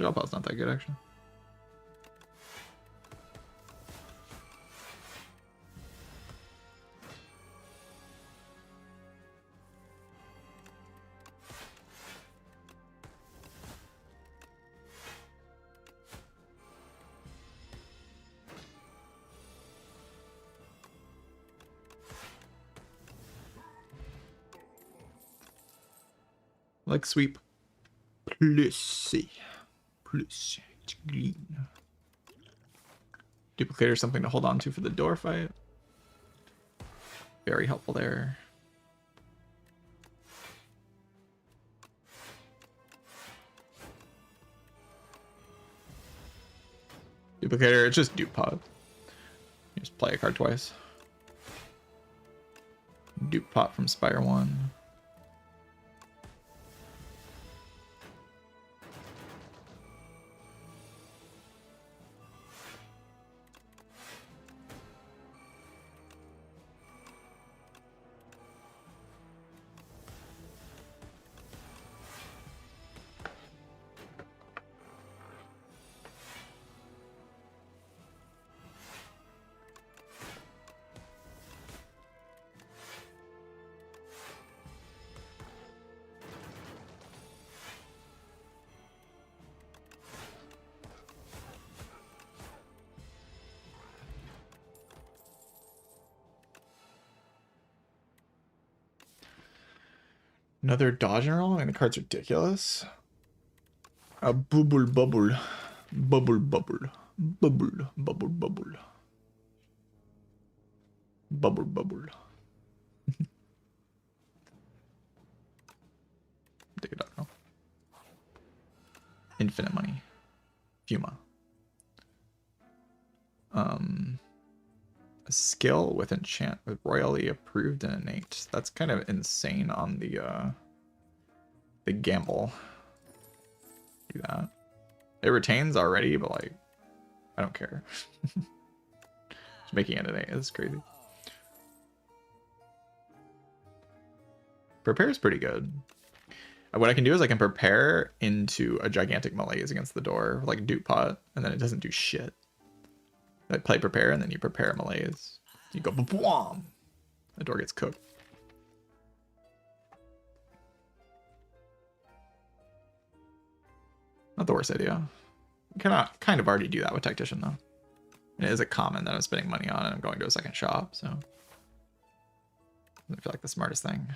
Speaker 1: Draw pile's not that good, actually. Like sweep. Plus it's green. Duplicator, something to hold on to for the door fight. Very helpful there. Duplicator, it's just dupe pot. You just play a card twice. Dupe pot from Spire 1. Another dodge and roll? I mean, the card's ridiculous. A bubble bubble. Bubble bubble. Bubble bubble bubble. Bubble bubble. Take it out. Infinite money. Fuma. A skill with enchant with royally approved and innate. That's kind of insane on the gamble. Do that. It retains already, but like I don't care. Just making it innate is crazy. Prepare is pretty good. What I can do is I can prepare into a gigantic malaise against the door, like dupe pot, and then it doesn't do shit. I play prepare, and then you prepare malaise. You go boom. The door gets cooked. Not the worst idea. You cannot kind of already do that with Tactician though. It is a common that I'm spending money on, and I'm going to a second shop, so I feel like the smartest thing.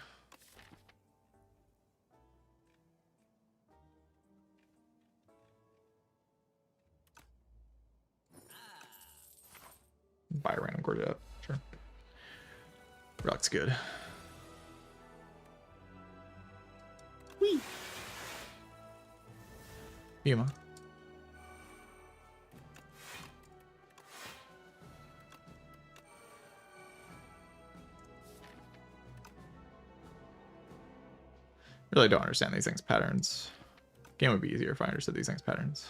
Speaker 1: Buy a random Gorget. Sure. Rock's good. Whee! Yuma. Really don't understand these things' patterns. Game would be easier if I understood these things' patterns.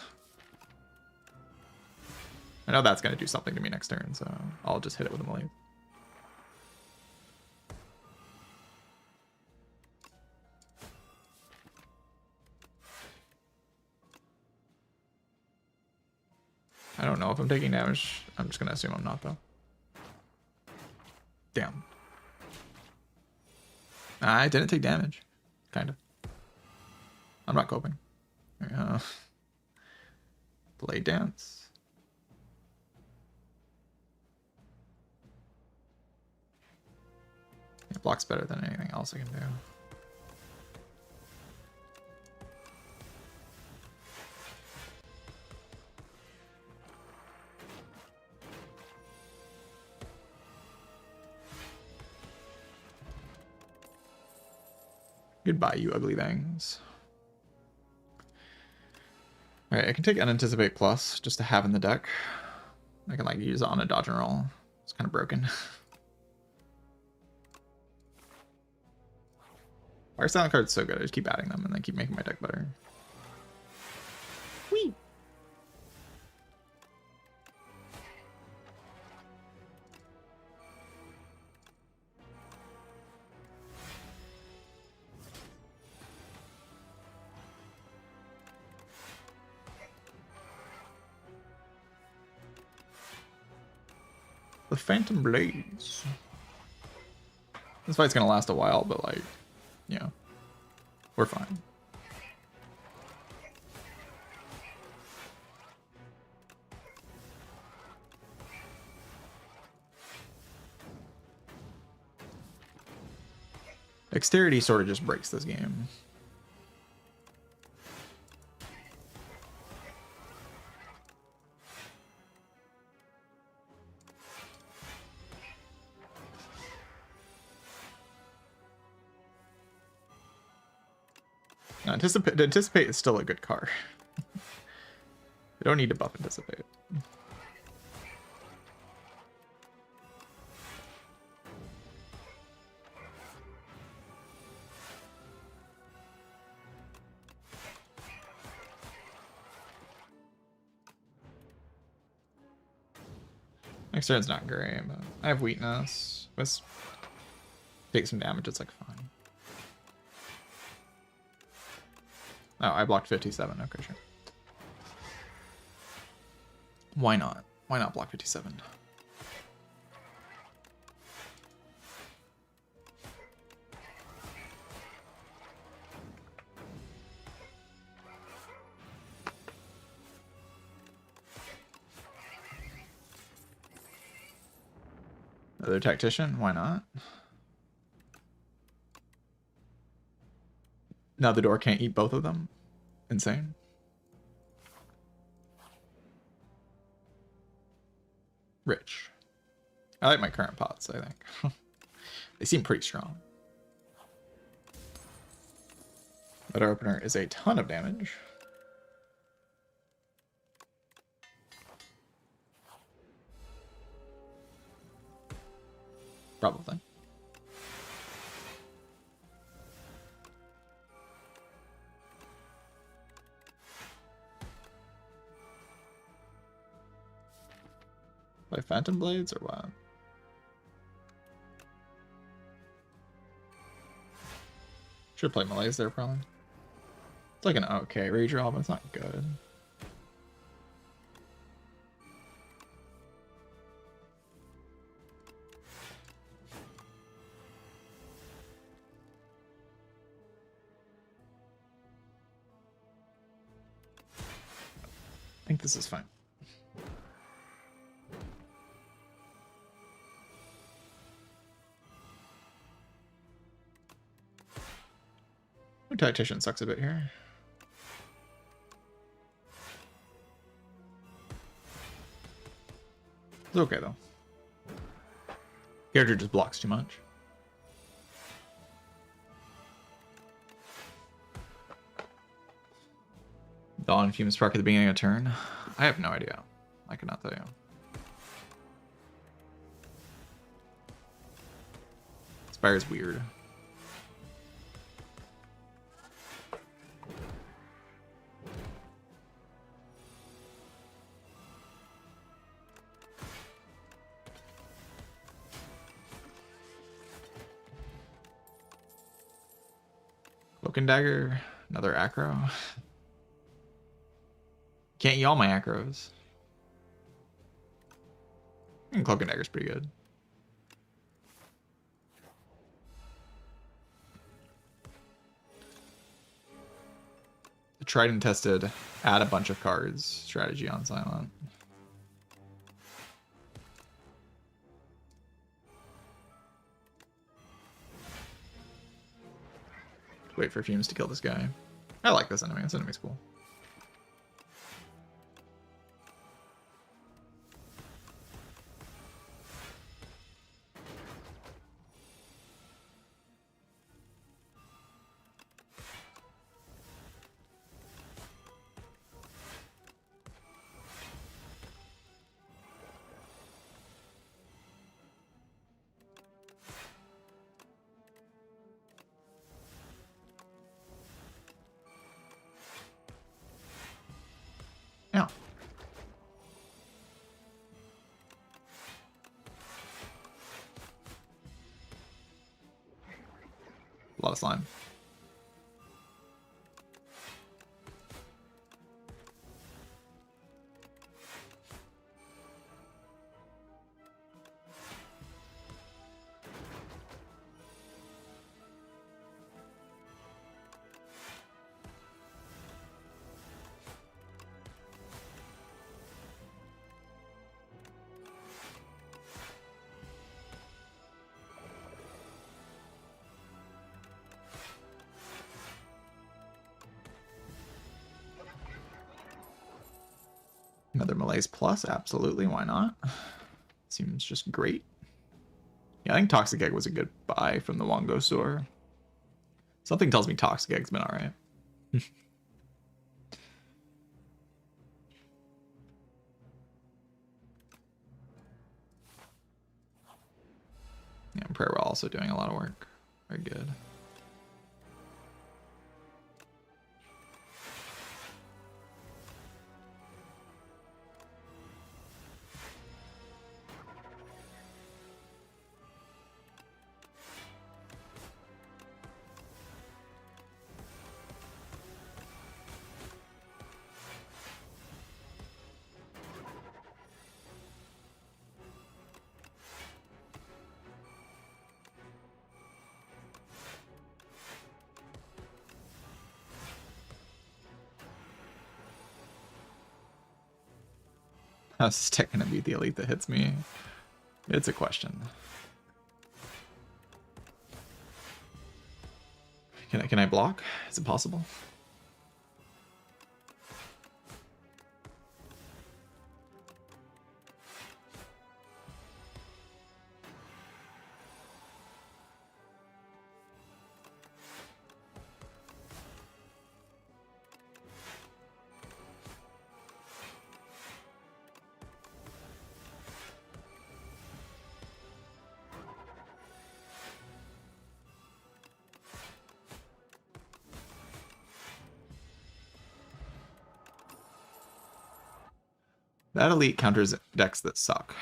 Speaker 1: I know that's going to do something to me next turn, so I'll just hit it with a Malaise. I don't know if I'm taking damage. I'm just going to assume I'm not, though. Damn. I didn't take damage. Kind of. I'm not coping. There we go. Play dance. It blocks better than anything else I can do. Goodbye, you ugly things. Alright, I can take Unanticipate Plus just to have in the deck. I can like use it on a dodge and roll. It's kind of broken. Fire Silent card's so good, I just keep adding them and they keep making my deck better. Whee! the Phantom Blades. This fight's gonna last a while, but like, you know, we're fine. Dexterity sort of just breaks this game. Anticipate is still a good card. You don't need to buff Anticipate. Next turn's not great, but I have weakness. Let's take some damage, it's like fine. Oh, I blocked 57. Okay, sure. Why not? Why not block 57? Another tactician? Why not? Now the door can't eat both of them? Insane. Rich. I like my current pots, I think. They seem pretty strong. Letter opener is a ton of damage. Probably. By Phantom Blades or what? Should play Malaise there probably. It's like an okay redraw, but it's not good. I think this is fine. The Tactician sucks a bit here. It's okay though. Character just blocks too much. Dawn Fumes Spark at the beginning of turn. I have no idea. I could not tell you. Spire is weird. Cloak and Dagger, another acro. Can't eat all my acros. Cloak and Dagger's pretty good. The tried and tested, add a bunch of cards strategy on Silent. Wait for Fumes to kill this guy. I like this enemy. This enemy's cool. Yeah. A lot of slime. Another Malaise Plus, absolutely, why not? Seems just great. Yeah, I think Toxic Egg was a good buy from the Wongosaur. Something tells me Toxic Egg's been alright. Yeah, Prayer Well also doing a lot of work. Very good. How's this tech gonna be the elite that hits me? It's a question. Can I block? Is it possible? That elite counters decks that suck.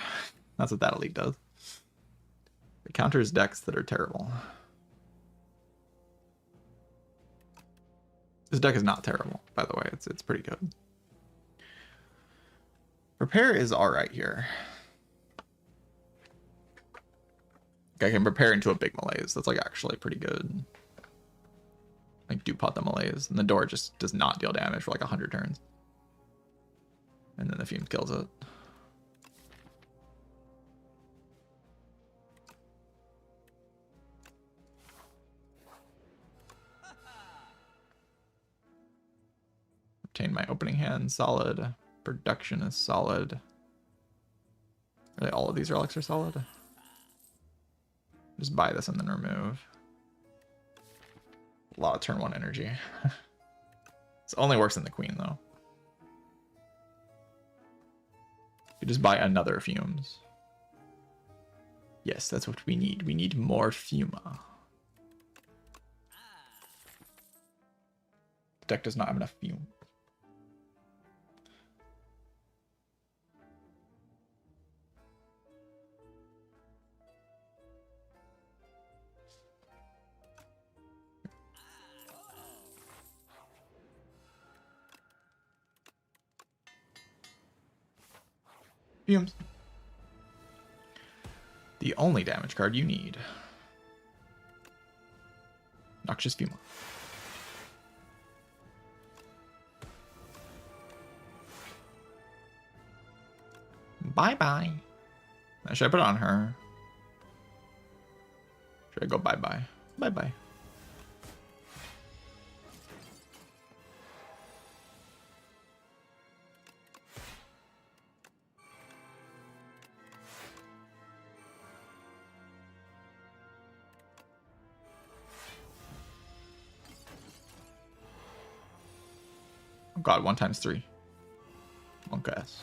Speaker 1: That's what that elite does. It counters decks that are terrible. This deck is not terrible, by the way. It's pretty good. Prepare is alright here. I can prepare into a big Malaise. That's like actually pretty good. Like Dupont the Malaise. And the door just does not deal damage for like 100 turns. And then the Fume kills it. Obtain my opening hand, solid. Production is solid. Really, all of these relics are solid. Just buy this and then remove. A lot of turn 1 energy. This only works in the Queen, though. You just buy another Fumes. Yes, that's what we need. We need more Fuma. The deck does not have enough Fume. Fumes. The only damage card you need. Noxious Fuma. Bye-bye. Should I put it on her? Should I go bye-bye? Bye-bye. Oh god, 1 times 3. Monk ass.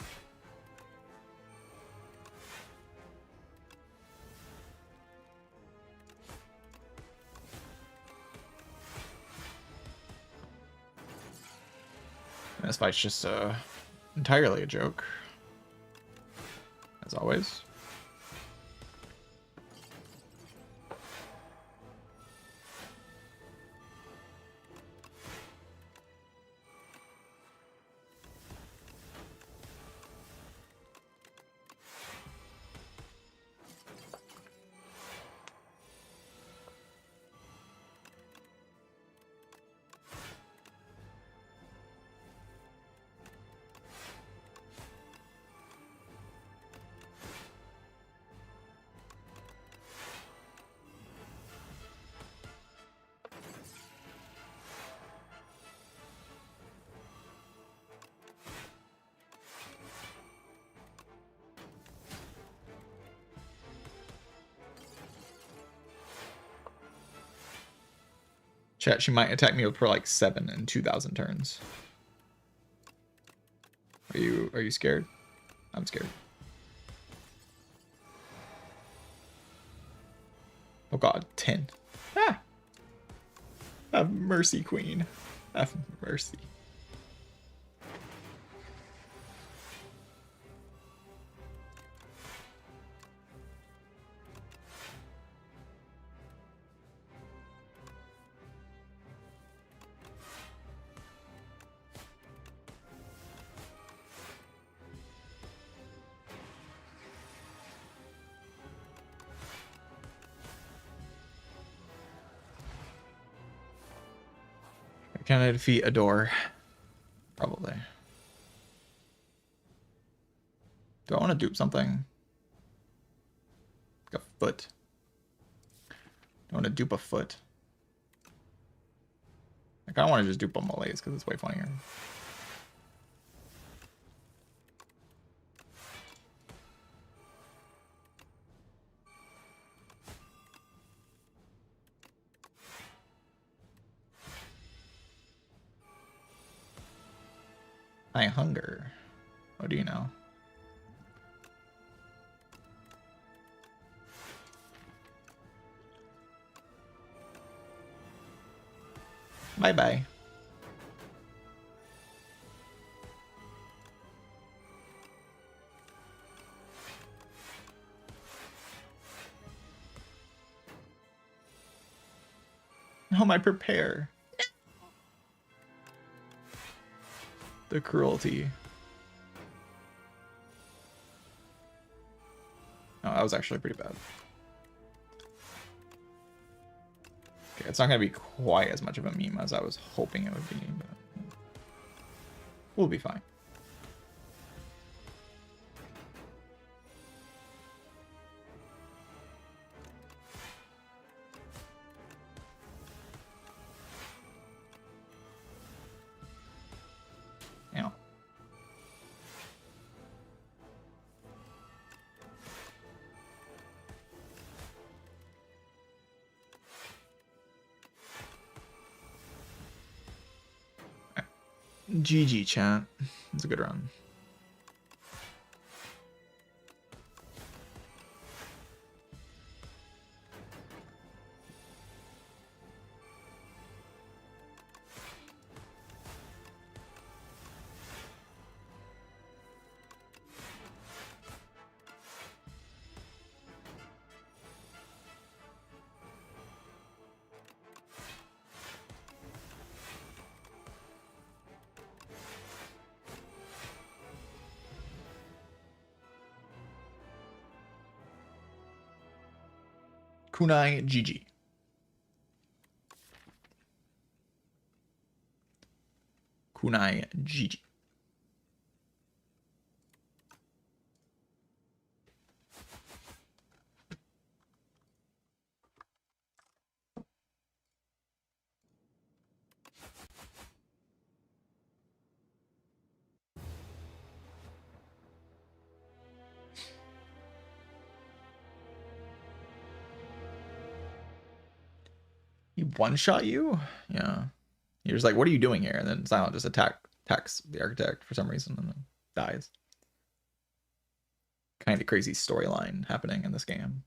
Speaker 1: This fight's just entirely a joke. As always. Chat, she might attack me for like 7 and 2,000 turns. Are you scared? I'm scared. Oh god, 10. Ah! Have mercy, queen. Have mercy. Can I defeat a door? Probably. Do I want to dupe something? Like a foot. I want to dupe a foot. I kind of want to just dupe a malaise because it's way funnier. I hunger. What do you know? Bye-bye. How am I prepare? The cruelty. Oh, that was actually pretty bad. Okay, it's not going to be quite as much of a meme as I was hoping it would be, but we'll be fine. Yeah. GG, chat. It's a good run. Kunai GG. Kunai GG. He one-shot you? Yeah. You're just like, what are you doing here? And then Silent just attacks the architect for some reason and then dies. Kind of crazy storyline happening in this game.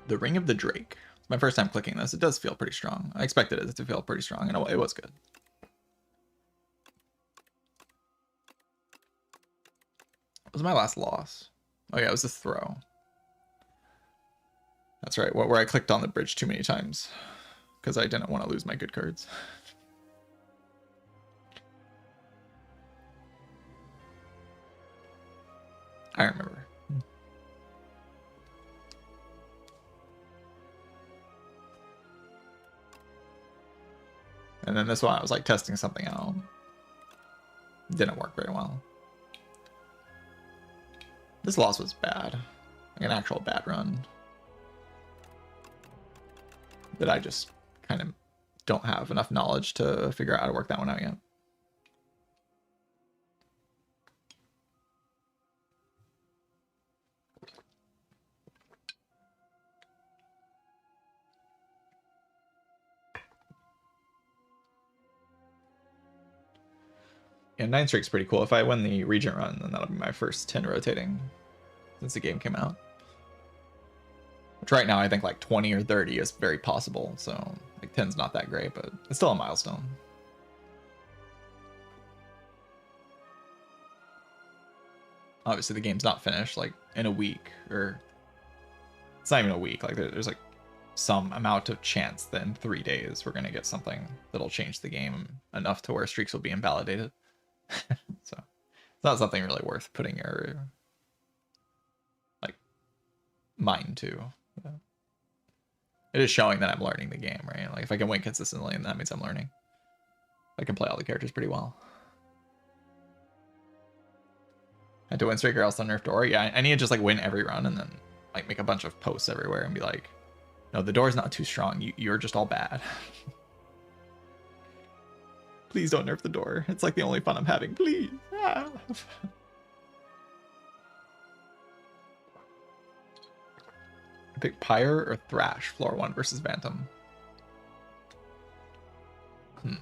Speaker 1: The Ring of the Drake. It's my first time clicking this. It does feel pretty strong. I expected it to feel pretty strong, and it was good. What was my last loss? Oh yeah, it was the throw. That's right, where I clicked on the bridge too many times because I didn't want to lose my good cards. I remember. And then this one, I was like testing something out. Didn't work very well. This loss was bad. Like an actual bad run. That I just kind of don't have enough knowledge to figure out how to work that one out yet. Yeah, 9 streak's pretty cool. If I win the Regent run, then that'll be my first 10 rotating since the game came out. Which right now I think like 20 or 30 is very possible. So like 10's not that great, but it's still a milestone. Obviously the game's not finished like in a week, or it's not even a week. Like there's like some amount of chance that in 3 days we're gonna get something that'll change the game enough to where streaks will be invalidated. So it's not something really worth putting your like mind to. It is showing that I'm learning the game, right? Like if I can win consistently, and that means I'm learning. I can play all the characters pretty well. I had to win streak or else I'll nerf door. Yeah, I need to just like win every run and then like make a bunch of posts everywhere and be like, no, the door's not too strong. You're just all bad. Please don't nerf the door. It's like the only fun I'm having. Please. Ah. I pick Pyre or Thrash, floor 1 versus Bantam.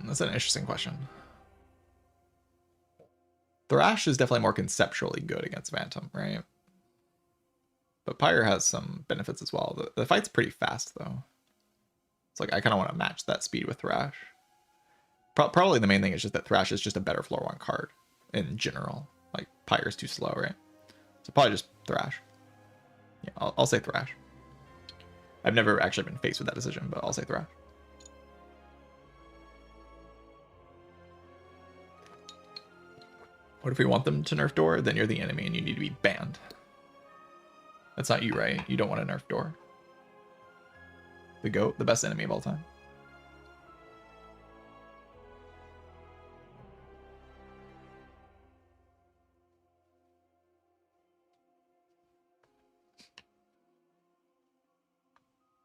Speaker 1: That's an interesting question. Thrash is definitely more conceptually good against Bantam, right? But Pyre has some benefits as well. The fight's pretty fast, though. It's like I kind of want to match that speed with Thrash. Probably the main thing is just that Thrash is just a better floor 1 card in general. Like, Pyre's too slow, right? So probably just Thrash. Yeah, I'll say Thrash. I've never actually been faced with that decision, but I'll say Thrash. What if we want them to nerf door? Then you're the enemy and you need to be banned. That's not you, right? You don't want to nerf door. The GOAT, the best enemy of all time.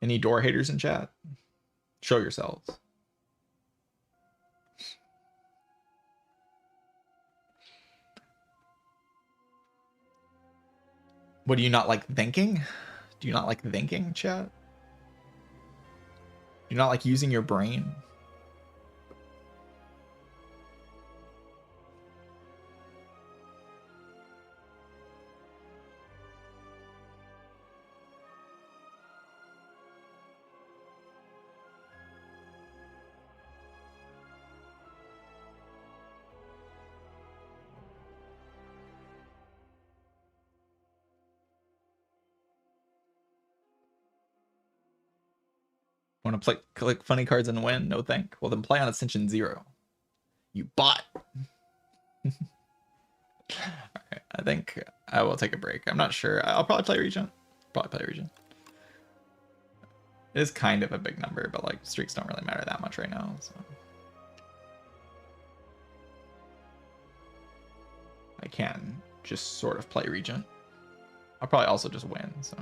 Speaker 1: Any door haters in chat? Show yourselves. What, do you not like thinking? Do you not like thinking, chat? Do you not like using your brain? Want to click funny cards and win? No thank. Well, then play on Ascension 0. You bot. Alright, I think I will take a break. I'm not sure. I'll probably play Regent. It is kind of a big number, but like streaks don't really matter that much right now. So I can just sort of play Regent. I'll probably also just win. So.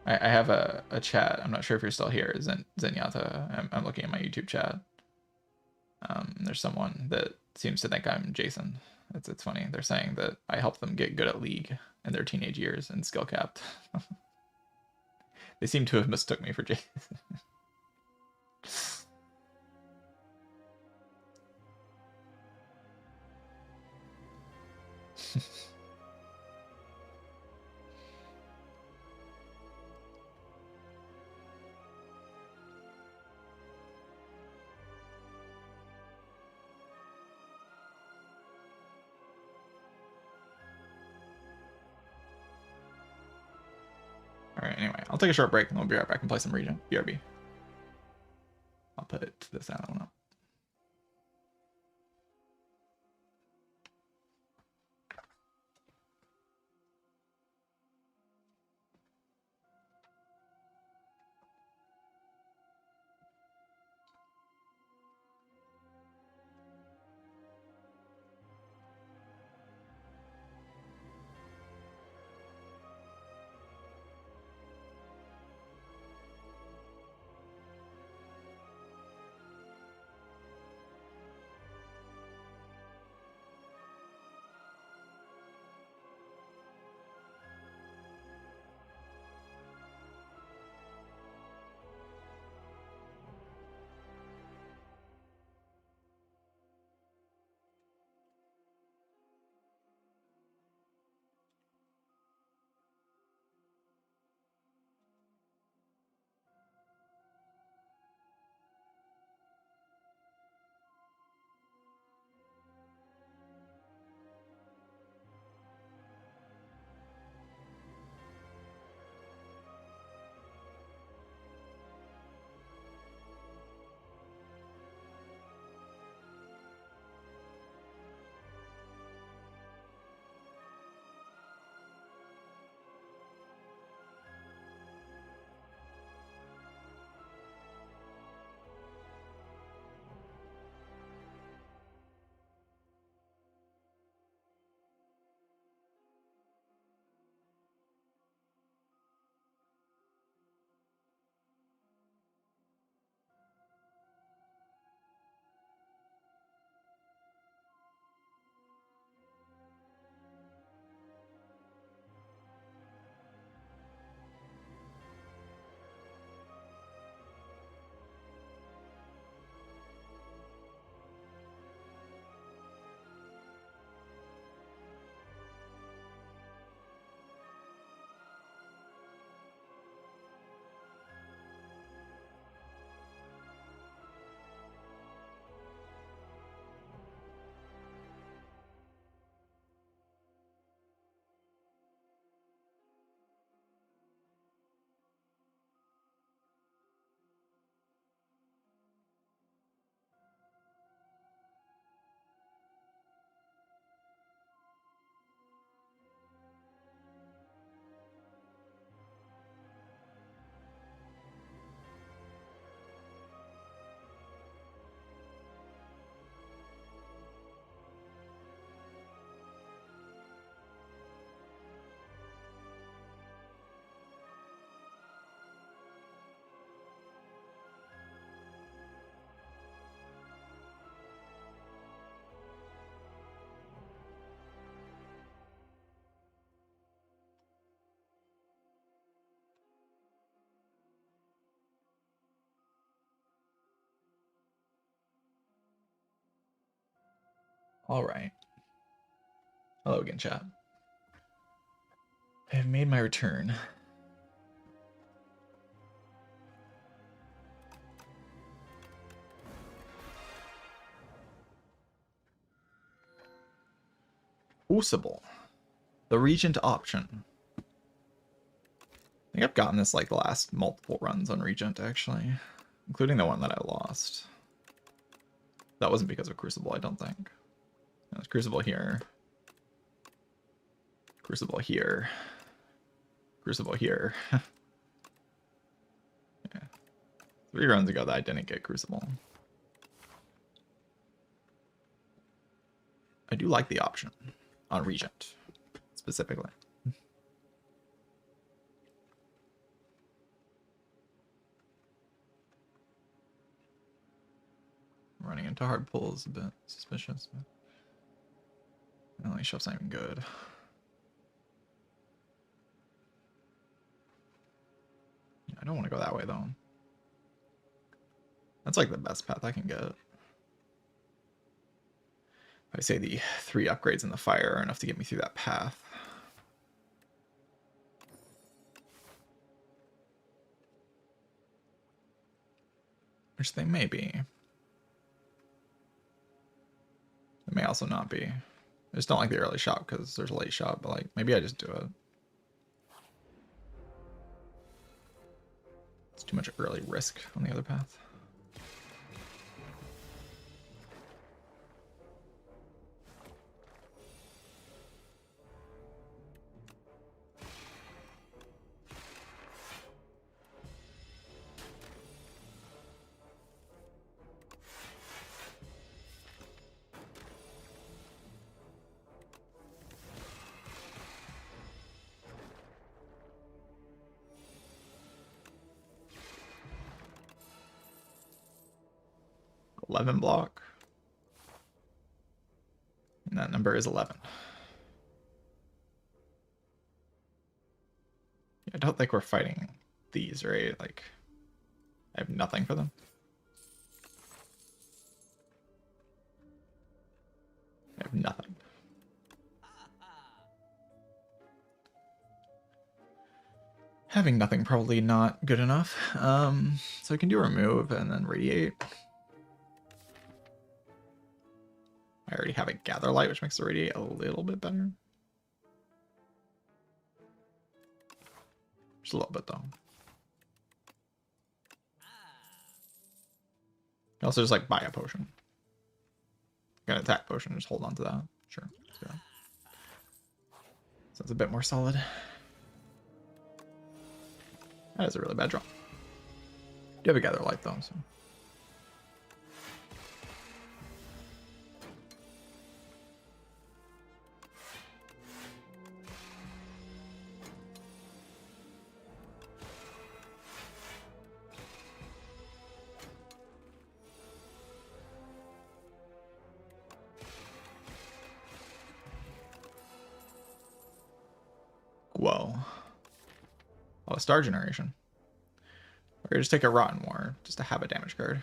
Speaker 1: I have a chat. I'm not sure if you're still here. Zenyatta. I'm looking at my YouTube chat. There's someone that seems to think I'm Jason. It's funny. They're saying that I helped them get good at League in their teenage years and skill capped. They seem to have mistook me for Jason. All right, anyway, I'll take a short break and we'll be right back and play some Regent BRB. I'll put this one up. All right. Hello again, chat. I have made my return. Crucible. The Regent option. I think I've gotten this like the last multiple runs on Regent, actually. Including the one that I lost. That wasn't because of Crucible, I don't think. It was Crucible here. Crucible here. Crucible here. Yeah. 3 runs ago that I didn't get Crucible. I do like the option on Regent, specifically. Running into hard pulls is a bit suspicious. Only shov's not even good. Yeah, I don't want to go that way though. That's like the best path I can get. I say the 3 upgrades in the fire are enough to get me through that path. Which they may be. It may also not be. I just don't like the early shot because there's a late shot, but like maybe I just do it. It's too much early risk on the other path. $11 block. And that number is 11. I don't think we're fighting these, right? Like, I have nothing for them. I have nothing. Having nothing probably not good enough. So I can do remove and then radiate. I already have a gather light, which makes the radiate a little bit better. Just a little bit though. I also just like buy a potion. Got an attack potion, just hold on to that. Sure. Sounds a bit more solid. That is a really bad draw. You have a gather light though, so. Whoa. Oh, a star generation. Or just take a Rotten War, just to have a damage card.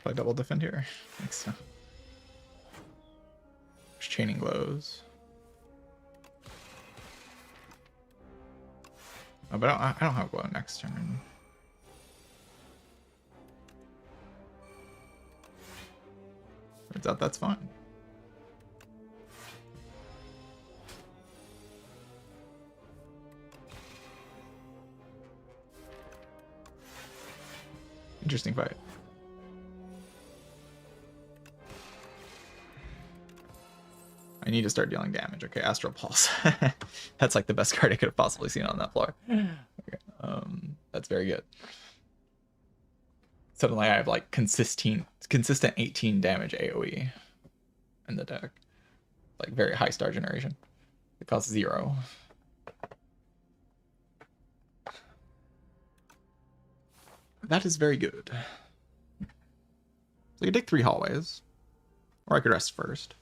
Speaker 1: Play double defend here. I think so. There's chaining glows. Oh, but I don't have glow next turn. Turns out that's fine. Interesting fight. I need to start dealing damage. Okay, Astral Pulse. That's like the best card I could have possibly seen on that floor. Okay, that's very good. Suddenly I have like consistent 18 damage AoE in the deck. Like very high star generation. It costs 0. That is very good. So I could take 3 hallways. Or I could rest first.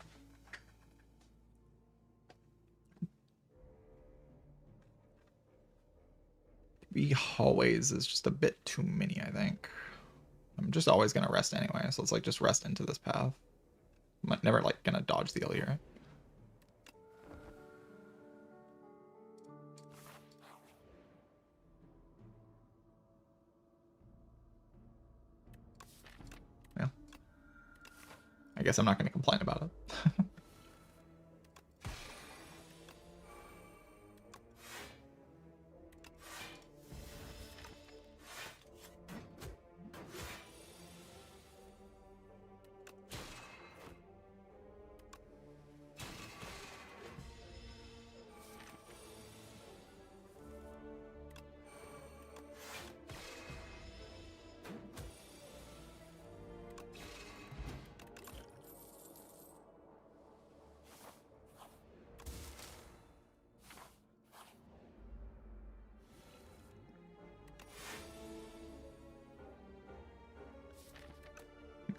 Speaker 1: 3 hallways is just a bit too many, I think. I'm just always going to rest anyway, so it's like just rest into this path. I'm never like going to dodge the Illy, right? Yeah. I guess I'm not going to complain about it.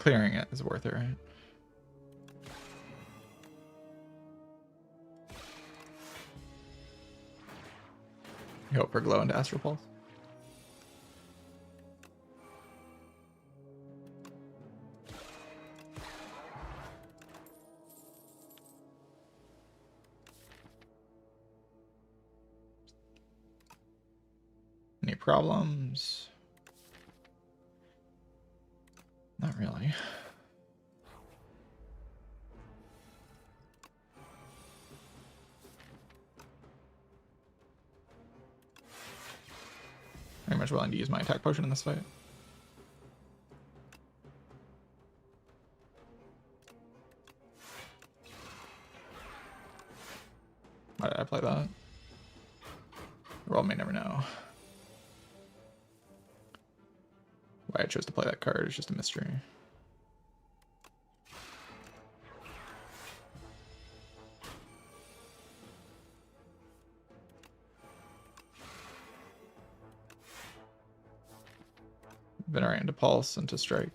Speaker 1: clearing it is worth it, right? I hope for glow into Astral Pulse. Any problems? Not really. Very much willing to use my attack potion in this fight. Why did I play that? The world may never know. Why I chose to play that card is just a mystery. Venerate into Pulse, into Strike.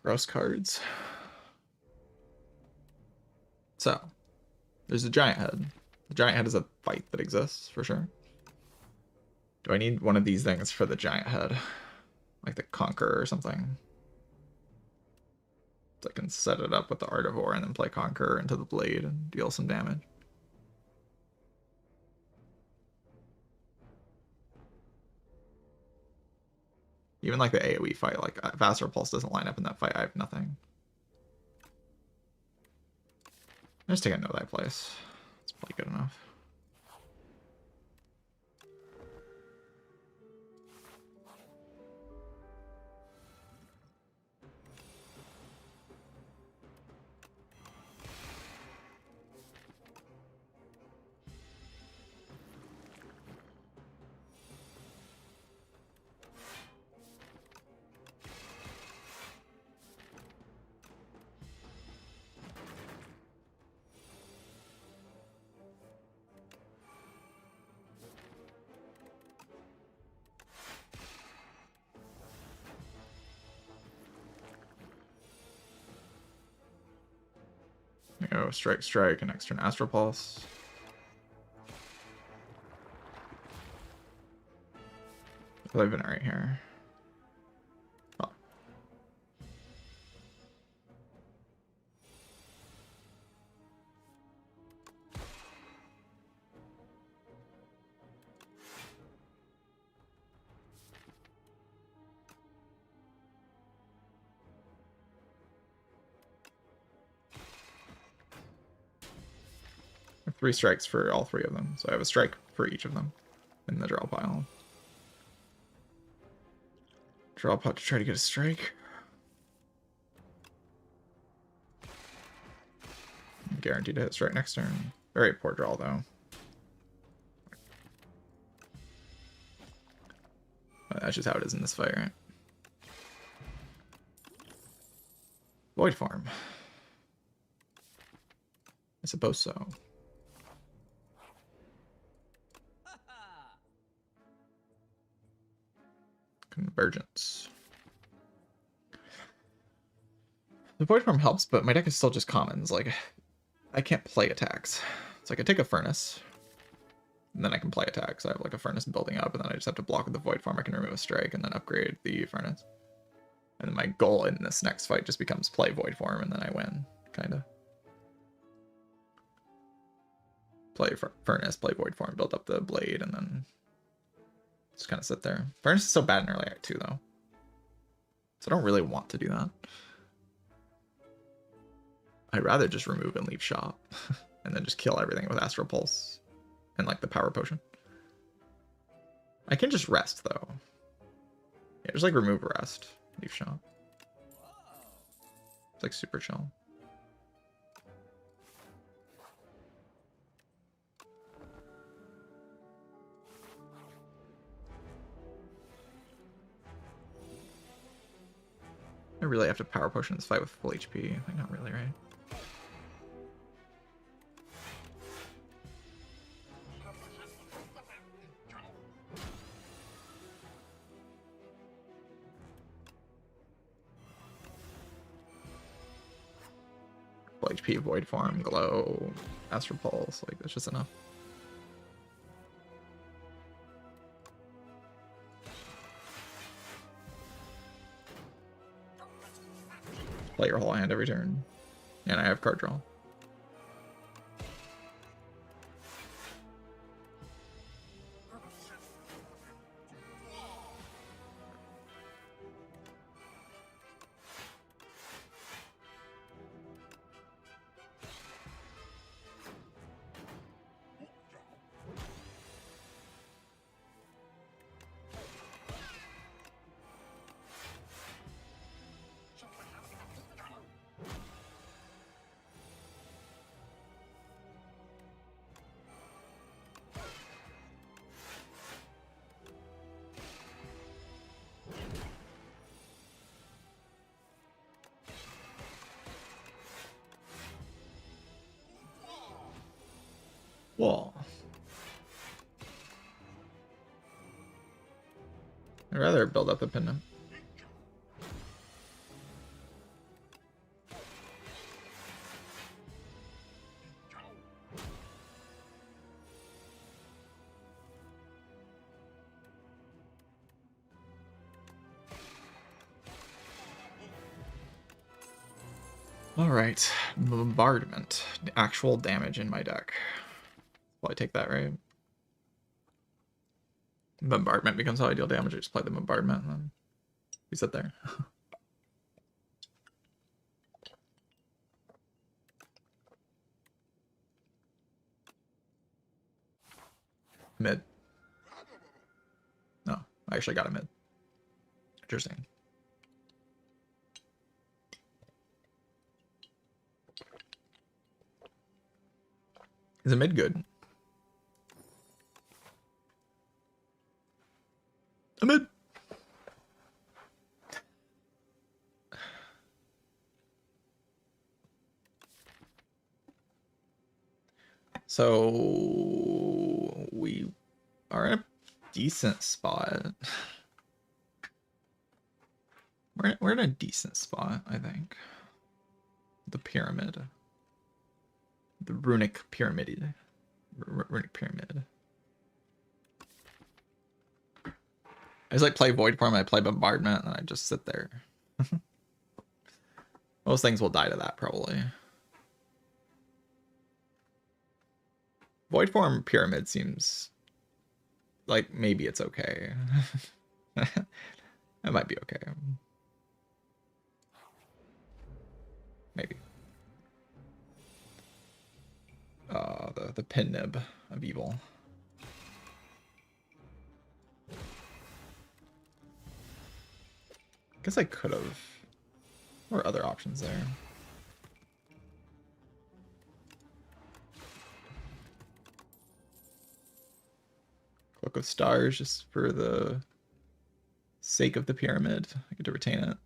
Speaker 1: Gross cards. So, there's a Giant Head. The Giant Head is a fight that exists, for sure. Do I need one of these things for the Giant Head? Like the Conqueror or something? So I can set it up with the Artivore and then play Conqueror into the Blade and deal some damage. Even like the AoE fight, like if Astral Pulse doesn't line up in that fight, I have nothing. I just take a Know Thy Place. It's probably good enough. Go strike, strike, and next turn Astral Pulse. Play Venerate here. Oh. I have 3 strikes for all 3 of them, so I have a strike for each of them in the draw pile. Draw pot to try to get a strike. Guaranteed to hit strike next turn. Very poor draw, though. But that's just how it is in this fight, right? Void Form. I suppose so. Convergence. The Void Form helps, but my deck is still just commons. Like, I can't play attacks. So I can take a Furnace, and then I can play attacks. I have like a Furnace building up, and then I just have to block with the Void Form. I can remove a strike, and then upgrade the Furnace. And then my goal in this next fight just becomes play Void Form, and then I win, kind of. Play Furnace, play Void Form, build up the Blade, and then just kind of sit there. Furnace is so bad in early act 2, though. So I don't really want to do that. I'd rather just remove and leave shop. And then just kill everything with Astral Pulse. And like the Power Potion. I can just rest, though. Yeah, just like remove rest. Leave shop. It's like super chill. I really have to Power Potion this fight with full HP. Like, not really, right? HP, Void Form, Glow, Astral Pulse. Like, that's just enough. Play your whole hand every turn. And I have card draw. Whoa. I'd rather build up the Pendant. Alright, Bombardment. The actual damage in my deck. Well, I take that, right? Bombardment becomes how I deal damage. I just play the Bombardment and then we sit there. Mid. No, I actually got a mid. Interesting. Is a mid good? A mid. So we are in a decent spot. We're in a decent spot, I think. The pyramid. The runic pyramid. Runic pyramid. I just like play Void Form, I play Bombardment, and I just sit there. Most things will die to that, probably. Void Form Pyramid seems like maybe it's okay. That might be okay. Maybe. The pin nib of evil. Guess I could have. What were other options there? Cloak of Stars, just for the sake of the pyramid. I get to retain it.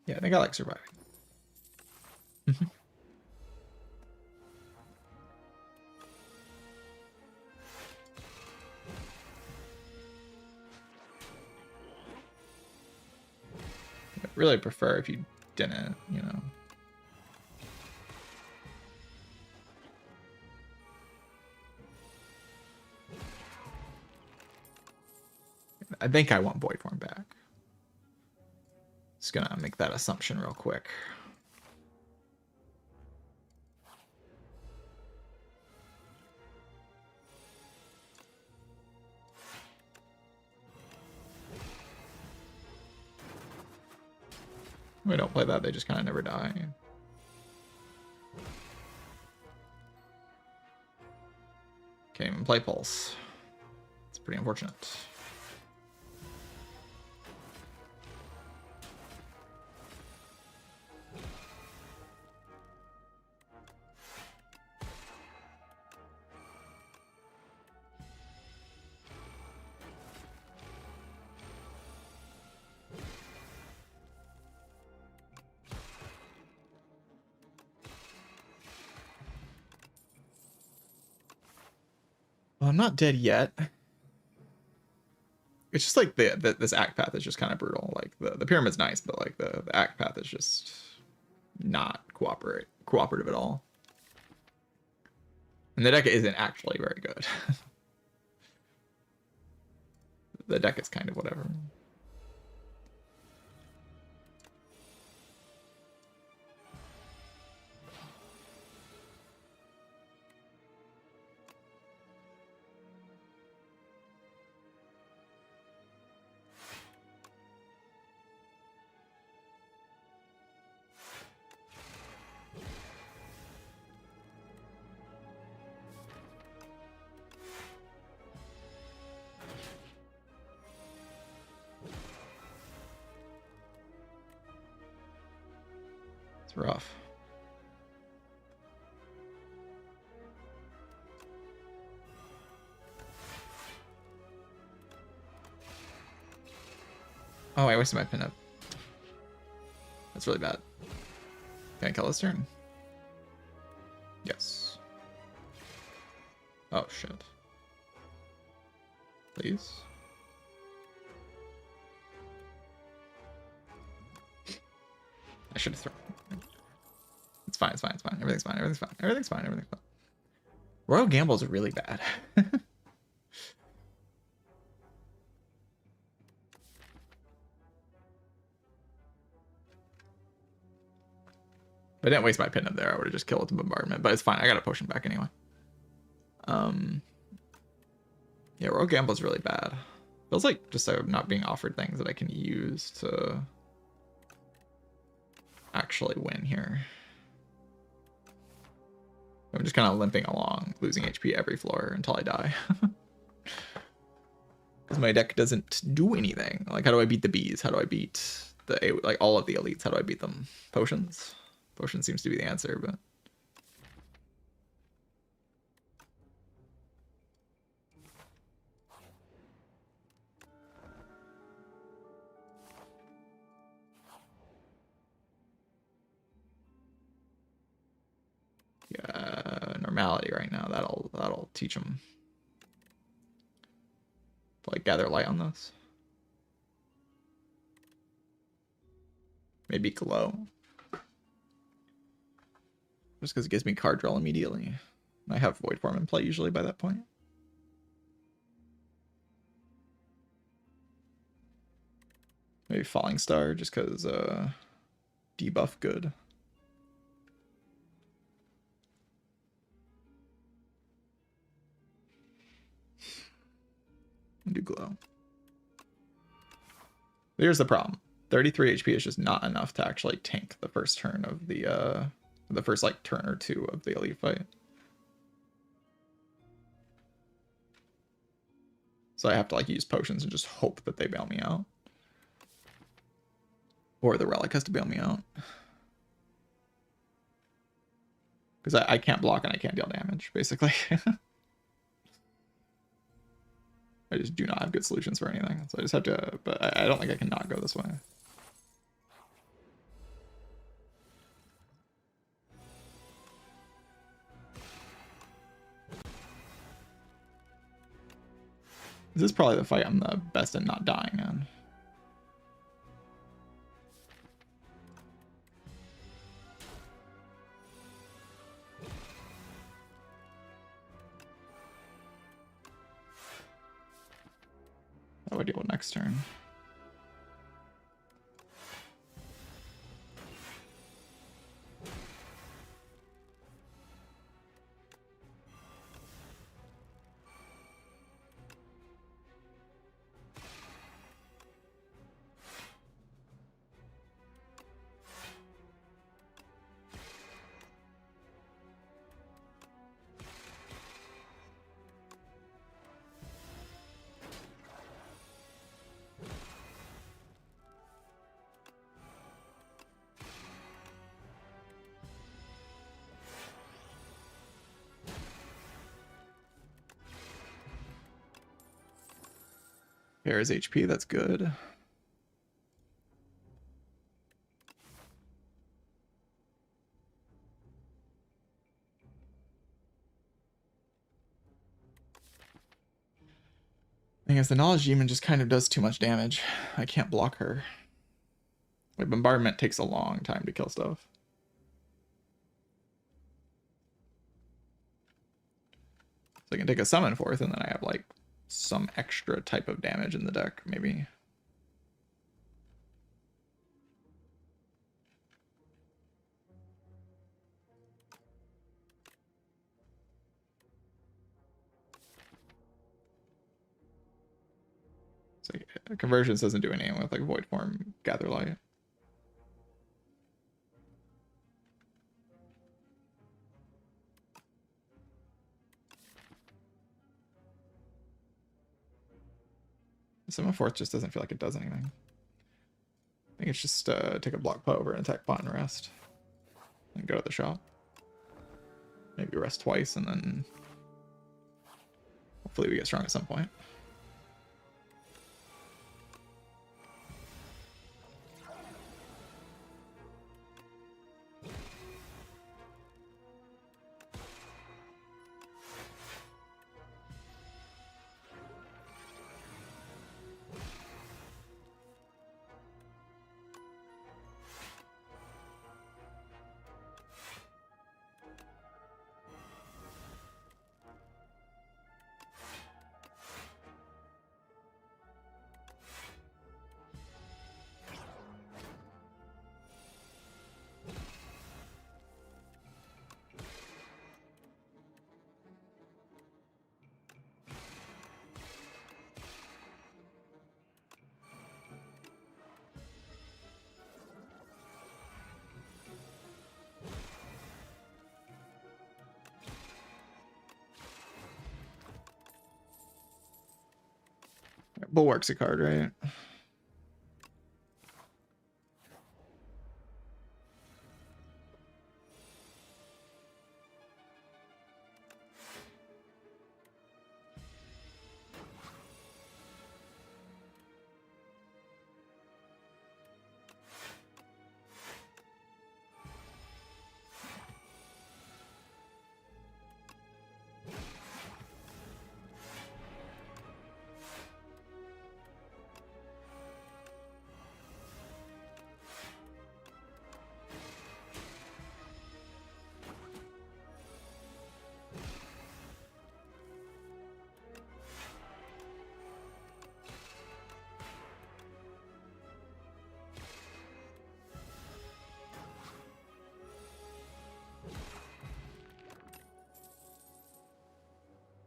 Speaker 1: Yeah, I think I like surviving. I'd really prefer if you didn't, you know. I think I want Void Form back. Just gonna make that assumption real quick. We don't play that, they just kind of never die. Can't even play Pulse. It's pretty unfortunate. Well, I'm not dead yet. It's just like this act path is just kind of brutal. Like the pyramid's nice, but like the act path is just not cooperative at all. And the deck isn't actually very good. The deck is kind of whatever. It's rough. Oh, I wasted my pinup. That's really bad. Can I kill this turn? Yes. Oh, shit. Please. I should have thrown. It's fine, it's fine, it's fine. Everything's fine, everything's fine, everything's fine, everything's fine. Royal Gamble is really bad. If I didn't waste my pin up there, I would have just killed with the bombardment, but it's fine. I got a potion back anyway. Yeah, Royal Gamble is really bad. Feels like just I'm not being offered things that I can use to actually win here. I'm just kind of limping along, losing HP every floor until I die. Because my deck doesn't do anything. Like, how do I beat the bees? How do I beat the, like, all of the elites? How do I beat them? Potions? Potion seems to be the answer, but... yeah, normality right now. That'll teach them. Like, gather light on this. Maybe glow. Just because it gives me card draw immediately. I have Void Form in play usually by that point. Maybe Falling Star, just because debuff good. Do glow. Here's the problem. 33 HP is just not enough to actually tank the first turn of the first like turn or two of the elite fight. So I have to like use potions and just hope that they bail me out. Or the relic has to bail me out. Because I can't block and I can't deal damage, basically. I just do not have good solutions for anything. So I just have to, but I don't think I can not go this way. This is probably the fight I'm the best at not dying in. How do I deal with next turn? Here's HP, that's good. thing is, the Knowledge Demon just kind of does too much damage. I can't block her. Like, Bombardment takes a long time to kill stuff. So I can take a Summon Forth, and then I have, like, some extra type of damage in the deck, maybe. So Convergence doesn't do anything with, like, Void Form, Gather Light. Summon Forth just doesn't feel like it does anything. I think it's just take a block pot over and attack pot and rest. And go to the shop. Maybe rest twice and then hopefully we get strong at some point. Bulwark's a card, right?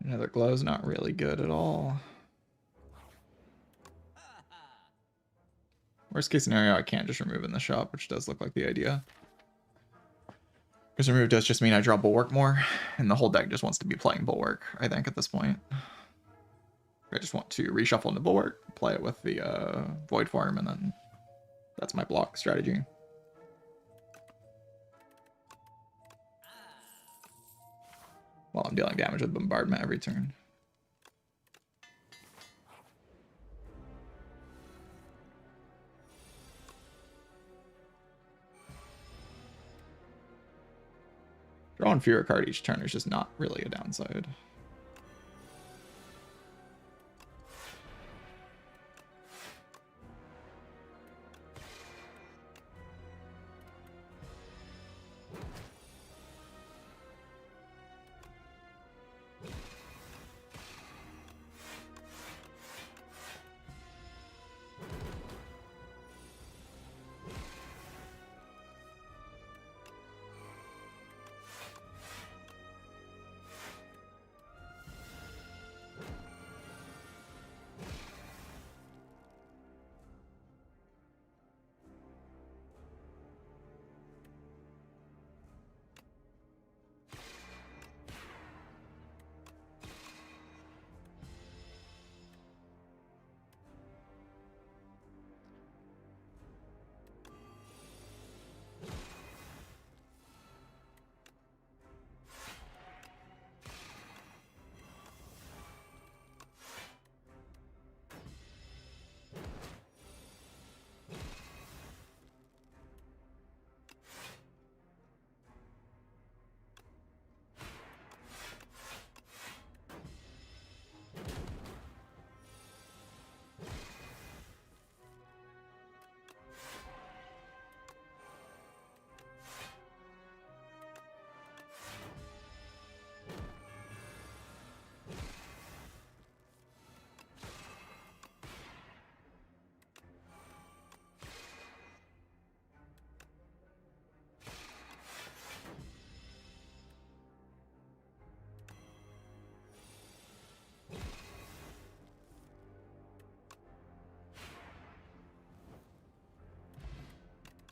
Speaker 1: Another glow's not really good at all. Worst case scenario, I can't just remove in the shop, which does look like the idea. Because remove does just mean I draw Bulwark more, and the whole deck just wants to be playing Bulwark, I think, at this point. I just want to reshuffle into Bulwark, play it with the Void Form, and then that's my block strategy. While I'm dealing damage with Bombardment every turn. Drawing Fear card each turn is just not really a downside.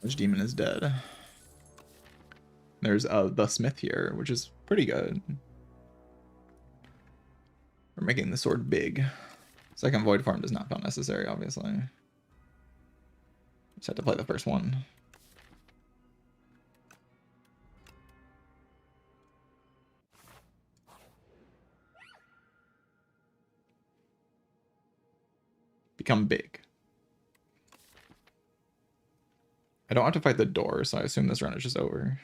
Speaker 1: Which demon is dead. There's the smith here, which is pretty good. We're making the sword big. Second void form does not feel necessary, obviously. Just had to play the first one. Become big. I don't have to fight the door, so I assume this run is just over.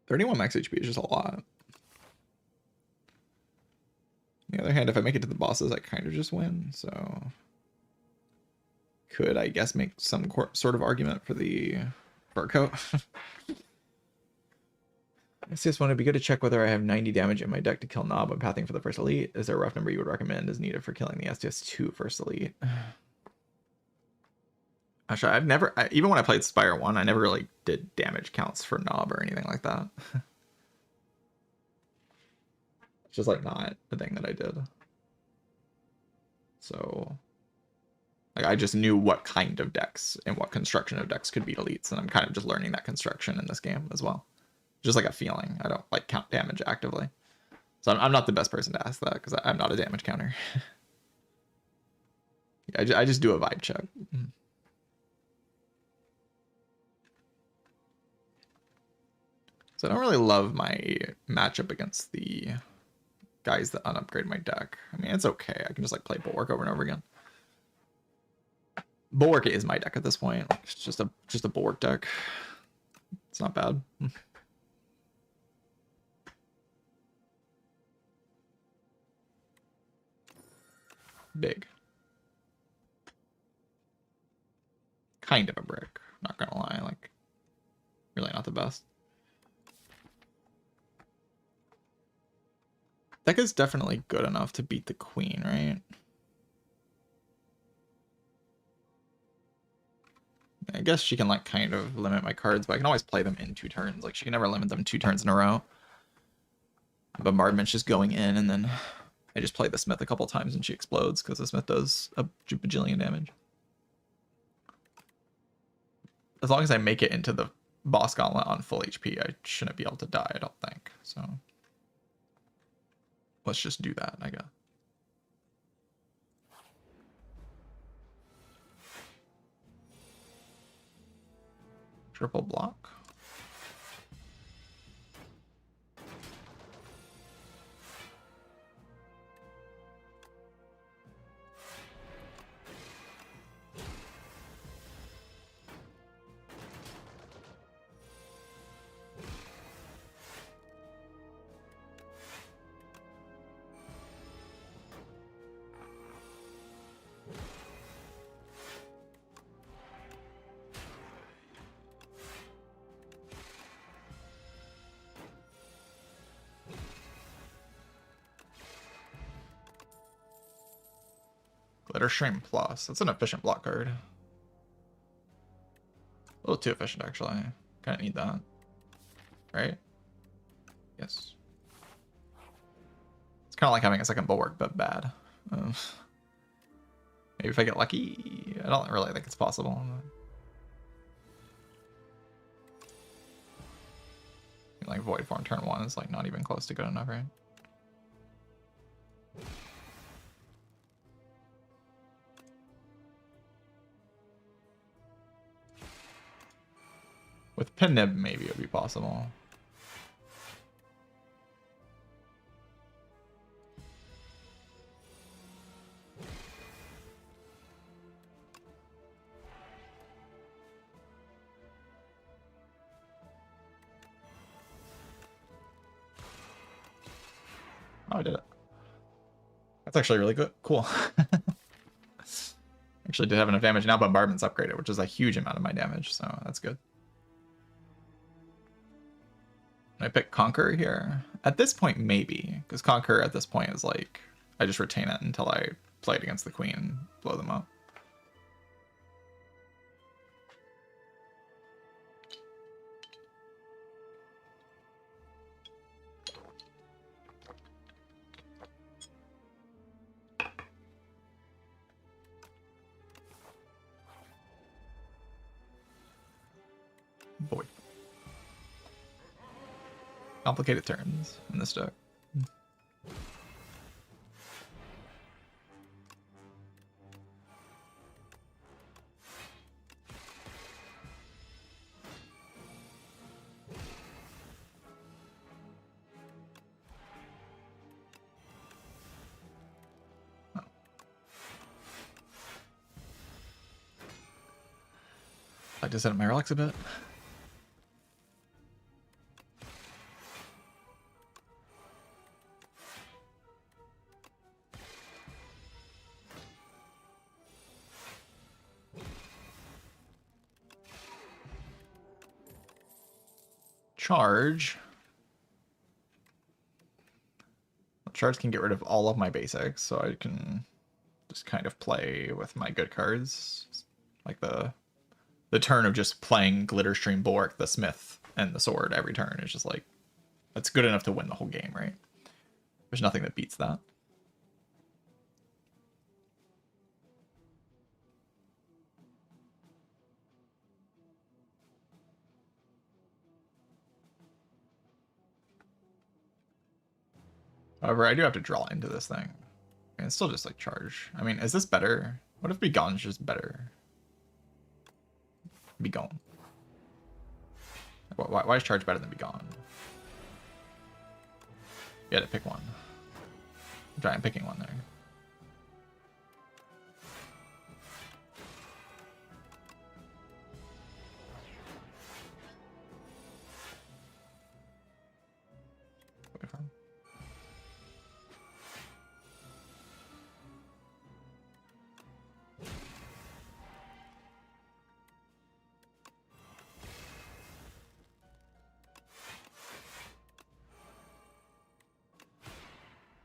Speaker 1: $31 max HP is just a lot. On the other hand, if I make it to the bosses, I kind of just win, so... Could, I guess, make some sort of argument for the fur coat. CS1, it'd be good to check whether I have 90 damage in my deck to kill Nob when pathing for the first elite. Is there a rough number you would recommend is needed for killing the STS2 first elite? Actually, I've never... even when I played Spire 1, I never really did damage counts for Nob or anything like that. It's just, like, not the thing that I did. So... Like, I just knew what kind of decks and what construction of decks could beat elites, and I'm kind of just learning that construction in this game as well. Just like a feeling. I don't, like, count damage actively. So I'm not the best person to ask that, because I'm not a damage counter. I just do a vibe check. So I don't really love my matchup against the guys that unupgrade my deck. I mean, it's okay. I can just, like, play Bulwark over and over again. Bulwark is my deck at this point. Like, it's just a Bulwark deck. It's not bad. Big. Kind of a brick. Not gonna lie. Like, really not the best. Deck is definitely good enough to beat the queen, right? I guess she can, like, kind of limit my cards, but I can always play them in 2 turns. Like, she can never limit them 2 turns in a row. Bombardment's just going in, and then I just play the smith a couple times and she explodes, because the smith does a bajillion damage. As long as I make it into the boss gauntlet on full HP, I shouldn't be able to die, I don't think. So let's just do that, I guess. Triple block. Glitter Stream Plus. That's an efficient block card. A little too efficient, actually. Kind of need that. Right? Yes. It's kind of like having a second Bulwark, but bad. Maybe if I get lucky. I don't really think it's possible. Like, Void Form turn 1 is, like, not even close to good enough, right? With Penib, maybe it would be possible. Oh, I did it. That's actually really good. Cool. Actually did have enough damage. Now Bombardment's upgraded, which is a huge amount of my damage, so that's good. I pick Conquer here? At this point, maybe. Because Conquer at this point is like, I just retain it until I play it against the queen and blow them up. Boy. Complicated turns in this deck. I just set up my relics a bit. Charge. Charge can get rid of all of my basics, so I can just kind of play with my good cards. Like the turn of just playing Glitterstream, Bulwark, the Smith, and the Sword every turn is just like, that's good enough to win the whole game, right? There's nothing that beats that. However, I do have to draw into this thing. And it's still just like charge. I mean, is this better? What if Be Gone's just better? Be Gone. Why is charge better than Be Gone? You had to pick one. I'm trying picking one there.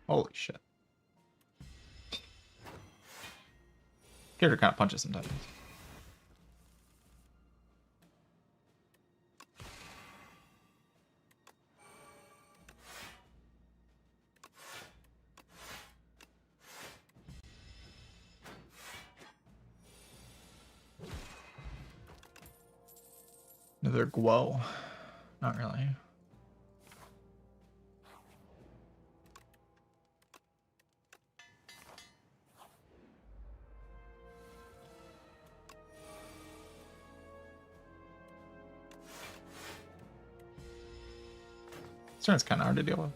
Speaker 1: Holy shit. Character kind of punches sometimes. Another Guo. Not really. This turn's kind of hard to deal with.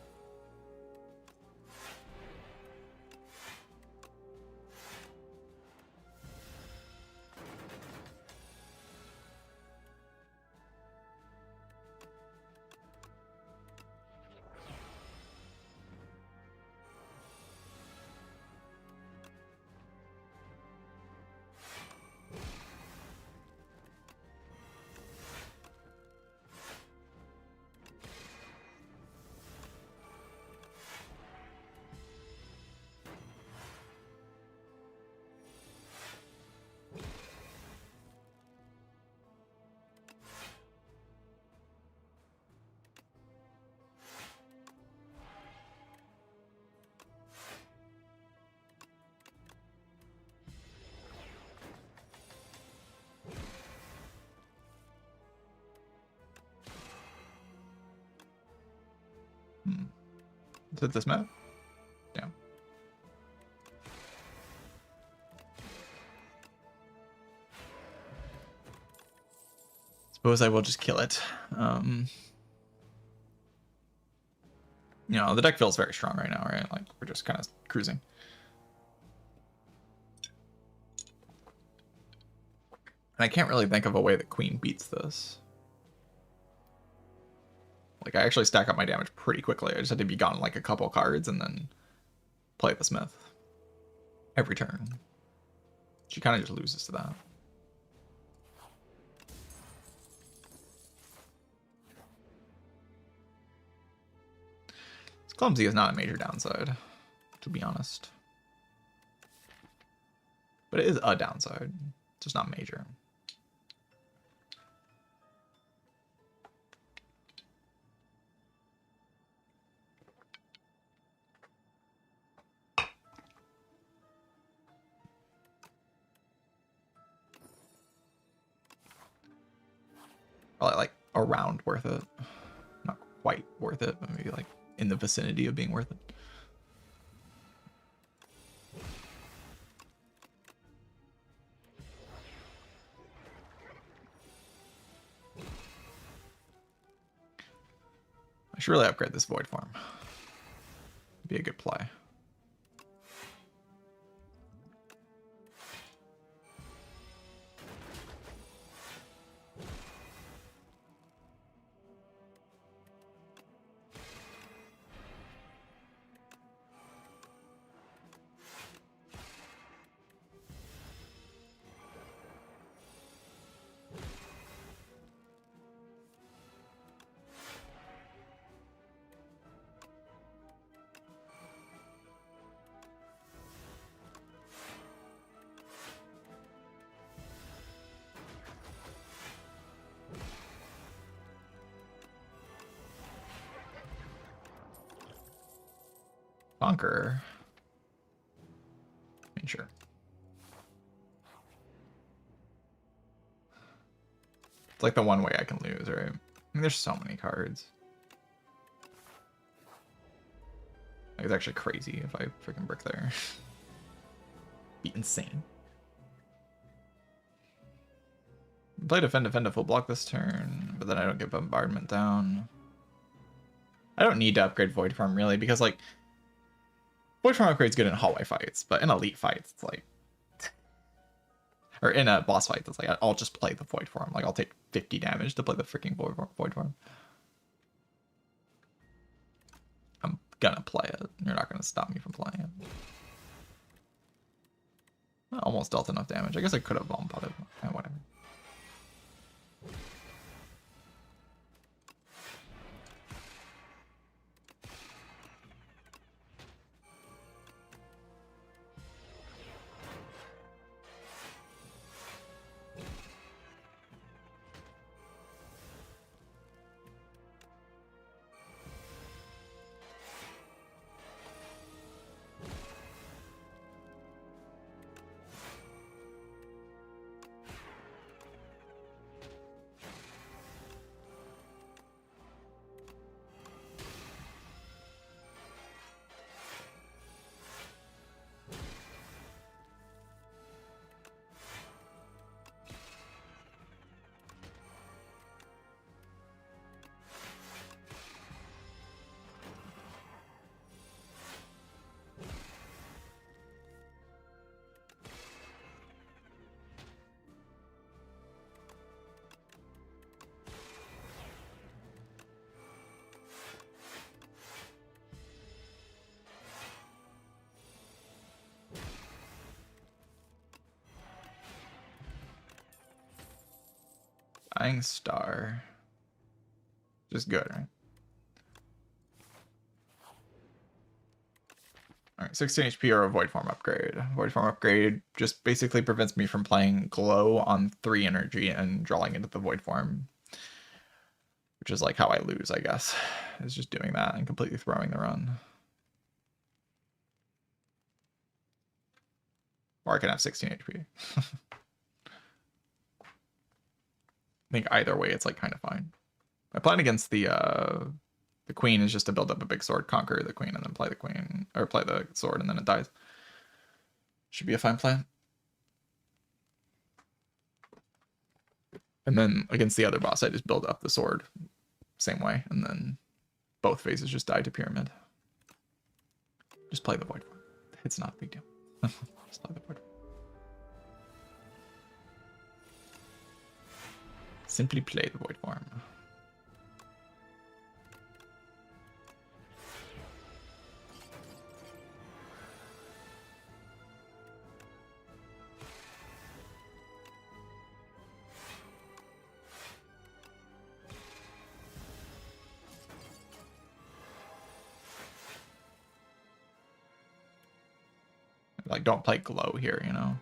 Speaker 1: Is it this map? Yeah. Suppose I will just kill it. You know, the deck feels very strong right now, right? Like, we're just kind of cruising. And I can't really think of a way that Queen beats this. Like, I actually stack up my damage pretty quickly. I just had to be gone like a couple cards and then play the Smith every turn. She kind of just loses to that. Clumsy is not a major downside, to be honest. But it is a downside. It's just not major. Probably like around worth it. Not quite worth it, but maybe like in the vicinity of being worth it. I should really upgrade this void form. Be a good play. Conqueror. I mean, sure. It's like the one way I can lose, right? I mean, there's so many cards. Like, it's actually crazy if I freaking brick there. Be insane. Play defend to full block this turn, but then I don't get bombardment down. I don't need to upgrade Void Form really, because like Void Form upgrade's good in hallway fights, but in elite fights it's like, or in a boss fight, it's like I'll just play the Void Form. Like I'll take 50 damage to play the freaking Void Form. I'm gonna play it. You're not gonna stop me from playing it. I almost dealt enough damage. I guess I could have bomb potted. Whatever. Dying Star. Just good, right? Alright, 16 HP or a Void Form upgrade. Void Form upgrade just basically prevents me from playing Glow on 3 energy and drawing into the Void Form. Which is like how I lose, I guess. Is just doing that and completely throwing the run. Or I can have 16 HP. I think either way, it's like kind of fine. My plan against the queen is just to build up a big sword, conquer the queen, and then play the queen, or play the sword, and then it dies. Should be a fine plan. And then against the other boss, I just build up the sword, same way, and then both phases just die to pyramid. Just play the void form. It's not a big deal. Just play the void form. Simply play the void form. like don't play glow here, you know.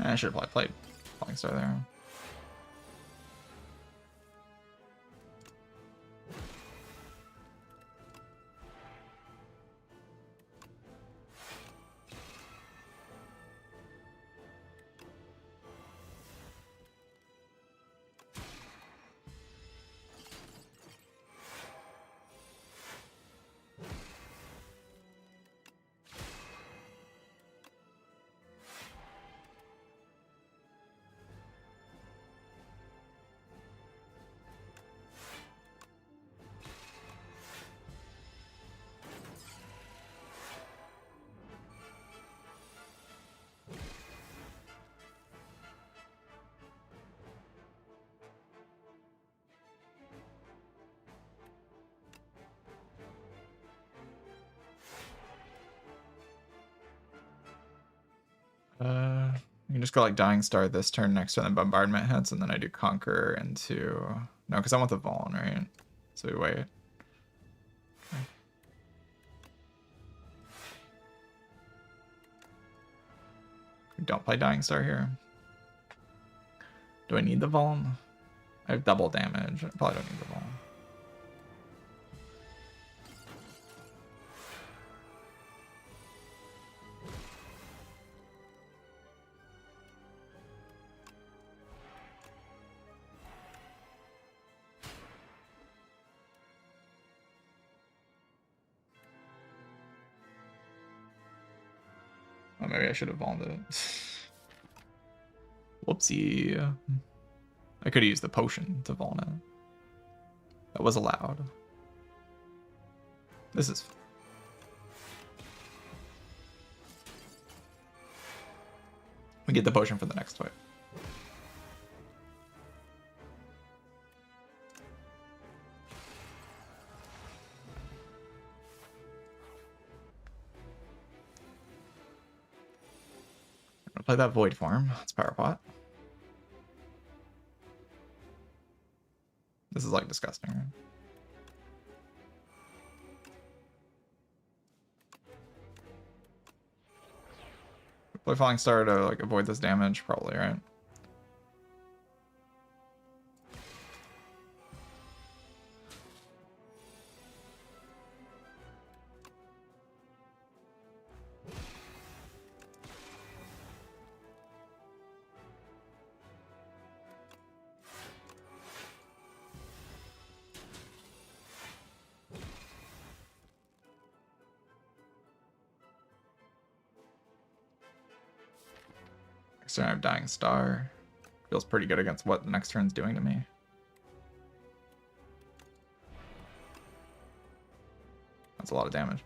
Speaker 1: I should have probably played Falling Star there. You can just go like Dying Star this turn next turn, then Bombardment hits, and then I do Conquer into... No, because I want the Vaughn, right? So we wait. Okay. We don't play Dying Star here. Do I need the Vaughn? I have double damage. I probably don't need the Vaughn. Oh, maybe I should have vaulted it. Whoopsie. I could have used the potion to vault it. That was allowed. This is... We get the potion for the next fight. I'm gonna play that Void form. It's Power Pot. This is like disgusting. Right? Play Falling Star to like avoid this damage, probably, right? Next turn I have Dying Star. Feels pretty good against what the next turn's doing to me. That's a lot of damage.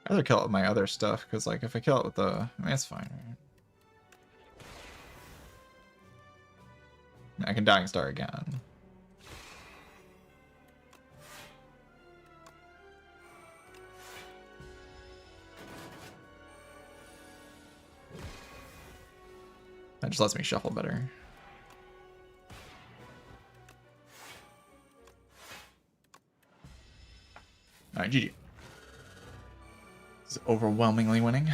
Speaker 1: I'd rather kill it with my other stuff, because like if I kill it with the... I mean, it's fine, right? I can Dying Star again. That just lets me shuffle better. All right, GG. It's overwhelmingly winning.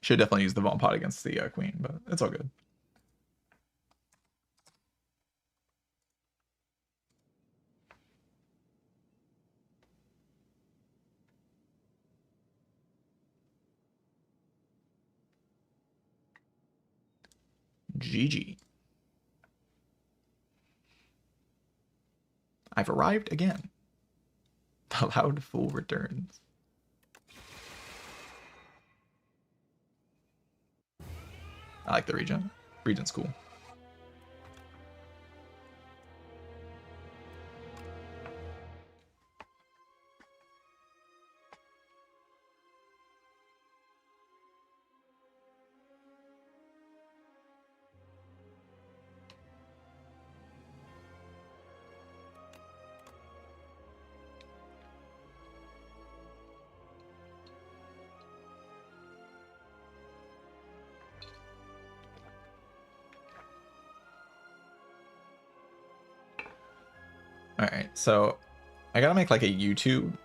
Speaker 1: Should definitely use the Von Pot against the queen, but it's all good. GG. I've arrived again. The loud fool returns. I like the Regent. Regent's cool. All right, so I gotta make like a YouTube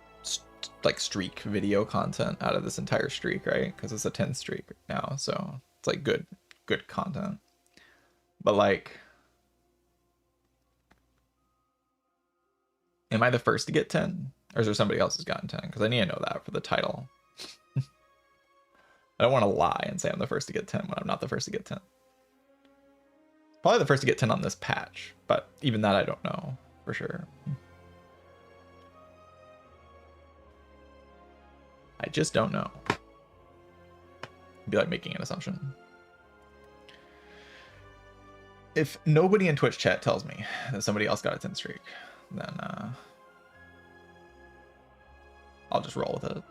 Speaker 1: like streak video content out of this entire streak, right? Because it's a 10 streak now, so it's like good content. But like, am I the first to get 10, or is there somebody else who's gotten 10? Because I need to know that for the title. I don't want to lie and say I'm the first to get 10 when I'm not the first to get 10. Probably the first to get 10 on this patch, but even that I don't know for sure. I just don't know. It'd be like making an assumption. If nobody in Twitch chat tells me that somebody else got a 10 streak, then I'll just roll with it.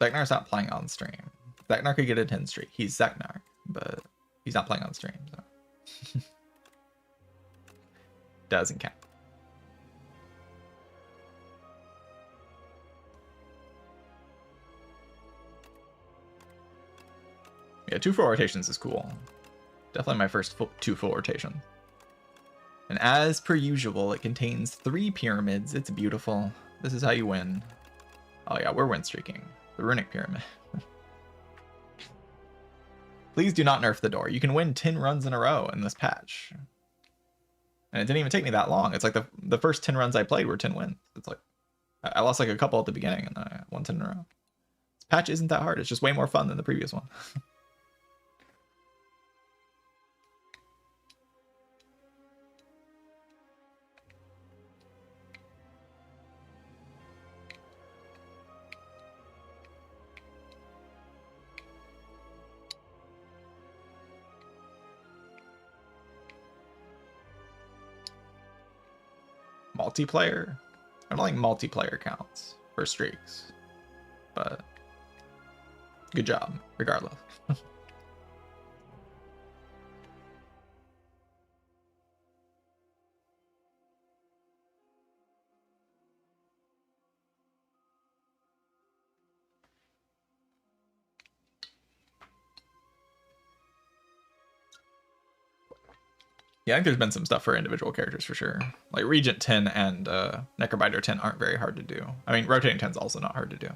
Speaker 1: Zagnar's not playing on stream. Zagnar could get a 10 streak. He's Zagnar, but he's not playing on stream, so doesn't count. Yeah, 2 full rotations is cool. Definitely my first 2 full rotations. And as per usual, it contains 3 pyramids. It's beautiful. This is how you win. Oh yeah, we're win streaking. The runic pyramid. Please do not nerf the door. You can win 10 runs in a row in this patch. And it didn't even take me that long. It's like the first 10 runs I played were 10 wins. It's like I lost like a couple at the beginning and then I won 10 in a row. This patch isn't that hard. It's just way more fun than the previous one. Multiplayer? I don't think multiplayer counts for streaks, but good job regardless. Yeah, I think there's been some stuff for individual characters for sure. Like Regent 10 and Necrobiter 10 aren't very hard to do. I mean, rotating 10 is also not hard to do,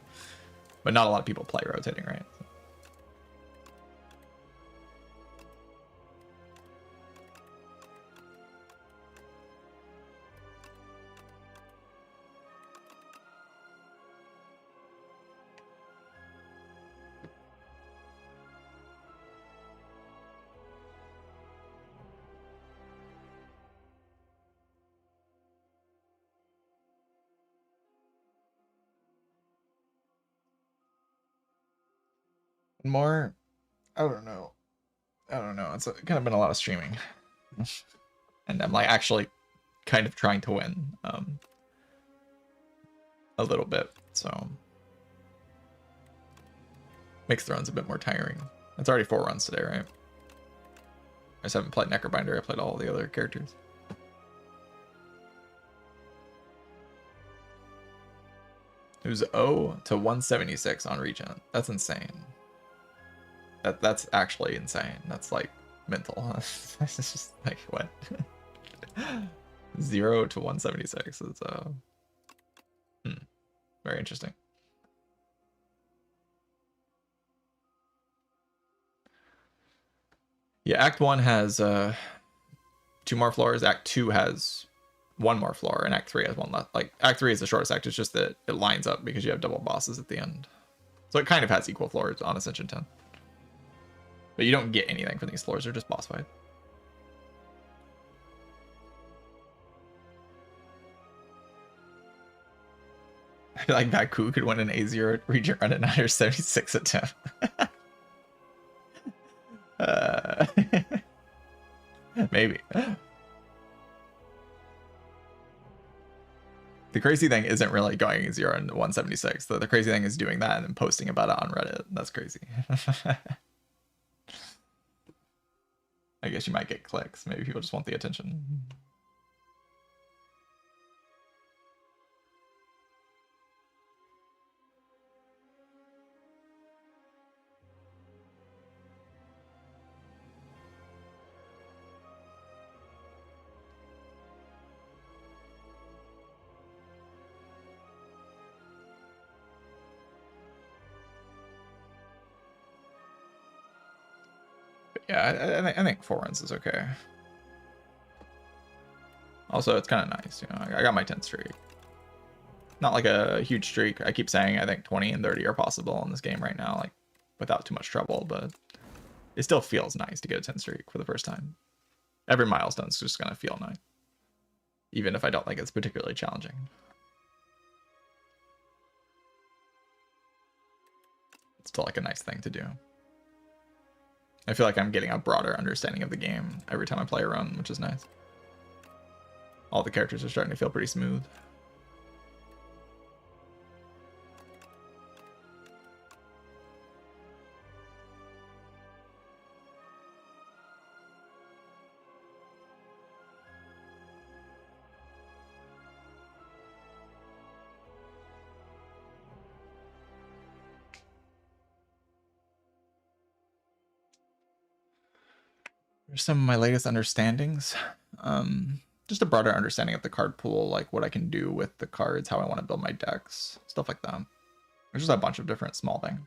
Speaker 1: but not a lot of people play rotating, right? More. I don't know. I don't know. It's kind of been a lot of streaming, and I'm like actually kind of trying to win a little bit. So makes the runs a bit more tiring. It's already 4 runs today, right? I just haven't played Necrobinder. I played all the other characters. It was 0 to 176 on regen. That's insane. That's actually insane. That's like mental. It's just like what? 0 to 176 is very interesting. Yeah, Act 1 has 2 more floors. Act 2 has 1 more floor, and Act 3 has 1 left. Like Act 3 is the shortest act. It's just that it lines up because you have double bosses at the end. So it kind of has equal floors on Ascension 10. But you don't get anything from these floors. They're just boss fight. I feel like Baku could win an A0 region run at 976 attempt. Maybe. The crazy thing isn't really going 0 and 176. The crazy thing is doing that and then posting about it on Reddit. That's crazy. I guess you might get clicks. Maybe people just want the attention. Yeah, I think 4 runs is okay. Also, it's kind of nice, you know. I got my 10 streak. Not like a huge streak. I keep saying I think 20 and 30 are possible in this game right now, like without too much trouble, but it still feels nice to get a 10 streak for the first time. Every milestone's just gonna feel nice, even if I don't think it's particularly challenging. It's still like a nice thing to do. I feel like I'm getting a broader understanding of the game every time I play a run, which is nice. All the characters are starting to feel pretty smooth. Here's some of my latest understandings. Just a broader understanding of the card pool, like what I can do with the cards, how I want to build my decks, stuff like that. There's just a bunch of different small things.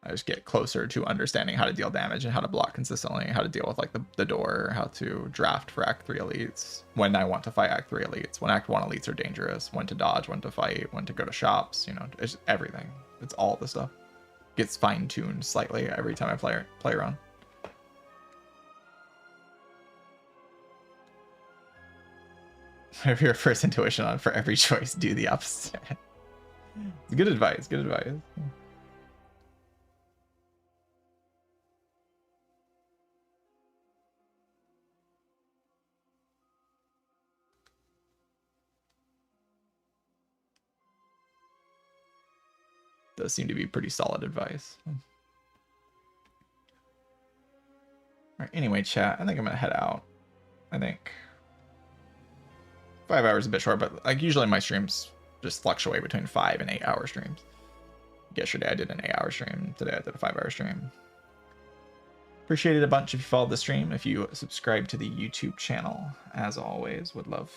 Speaker 1: I just get closer to understanding how to deal damage and how to block consistently, how to deal with like the door, how to draft for Act 3 elites, when I want to fight Act 3 elites, when Act 1 elites are dangerous, when to dodge, when to fight, when to go to shops, you know, it's everything. It's all the stuff. Gets fine-tuned slightly every time I play around. If your first intuition on for every choice, do the opposite. Good advice, good advice. Does seem to be pretty solid advice. All right, anyway, chat, I think I'm gonna head out. I think 5 hours is a bit short, but like usually my streams just fluctuate between 5 and 8 hour streams. Yesterday I did an 8 hour stream. Today I did a 5 hour stream. Appreciate it a bunch if you followed the stream. If you subscribe to the YouTube channel, as always, would love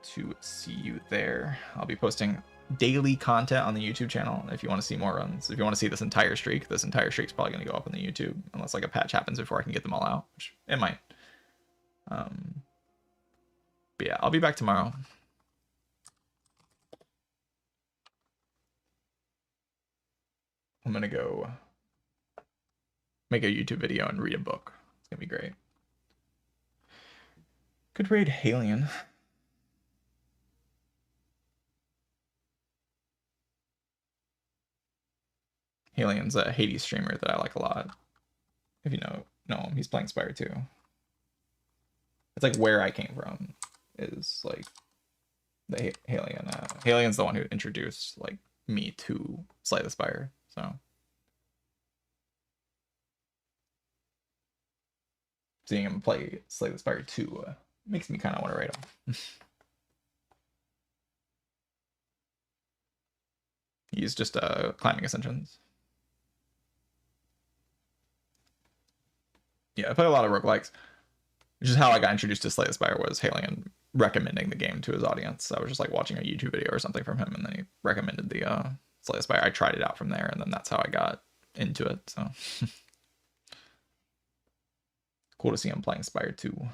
Speaker 1: to see you there. I'll be posting daily content on the YouTube channel if you want to see more runs. If you want to see this entire streak's probably going to go up on the YouTube unless like a patch happens before I can get them all out, which it might. But yeah, I'll be back tomorrow. I'm gonna go make a YouTube video and read a book. It's gonna be great. Good raid, Halion. Halien's a Hades streamer that I like a lot. If you know him, he's playing Spire 2. It's like where I came from is like the Halien. Halien's the one who introduced like me to Slay the Spire. So seeing him play Slay the Spire 2 makes me kind of want to rate him. He's just climbing ascensions. Yeah, I play a lot of roguelikes, which is how I got introduced to Slay the Spire, was Halien recommending the game to his audience. I was just like watching a YouTube video or something from him, and then he recommended the Slay the Spire. I tried it out from there, and then that's how I got into it. So cool to see him playing Spire 2.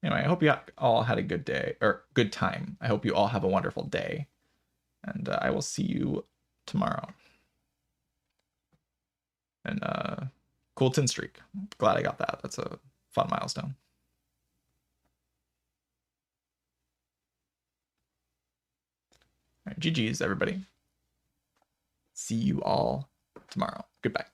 Speaker 1: Anyway, I hope you all had a good day, or good time. I hope you all have a wonderful day, and I will see you tomorrow. And cool 10 streak. Glad I got that. That's a fun milestone. All right, GG's, everybody. See you all tomorrow. Goodbye.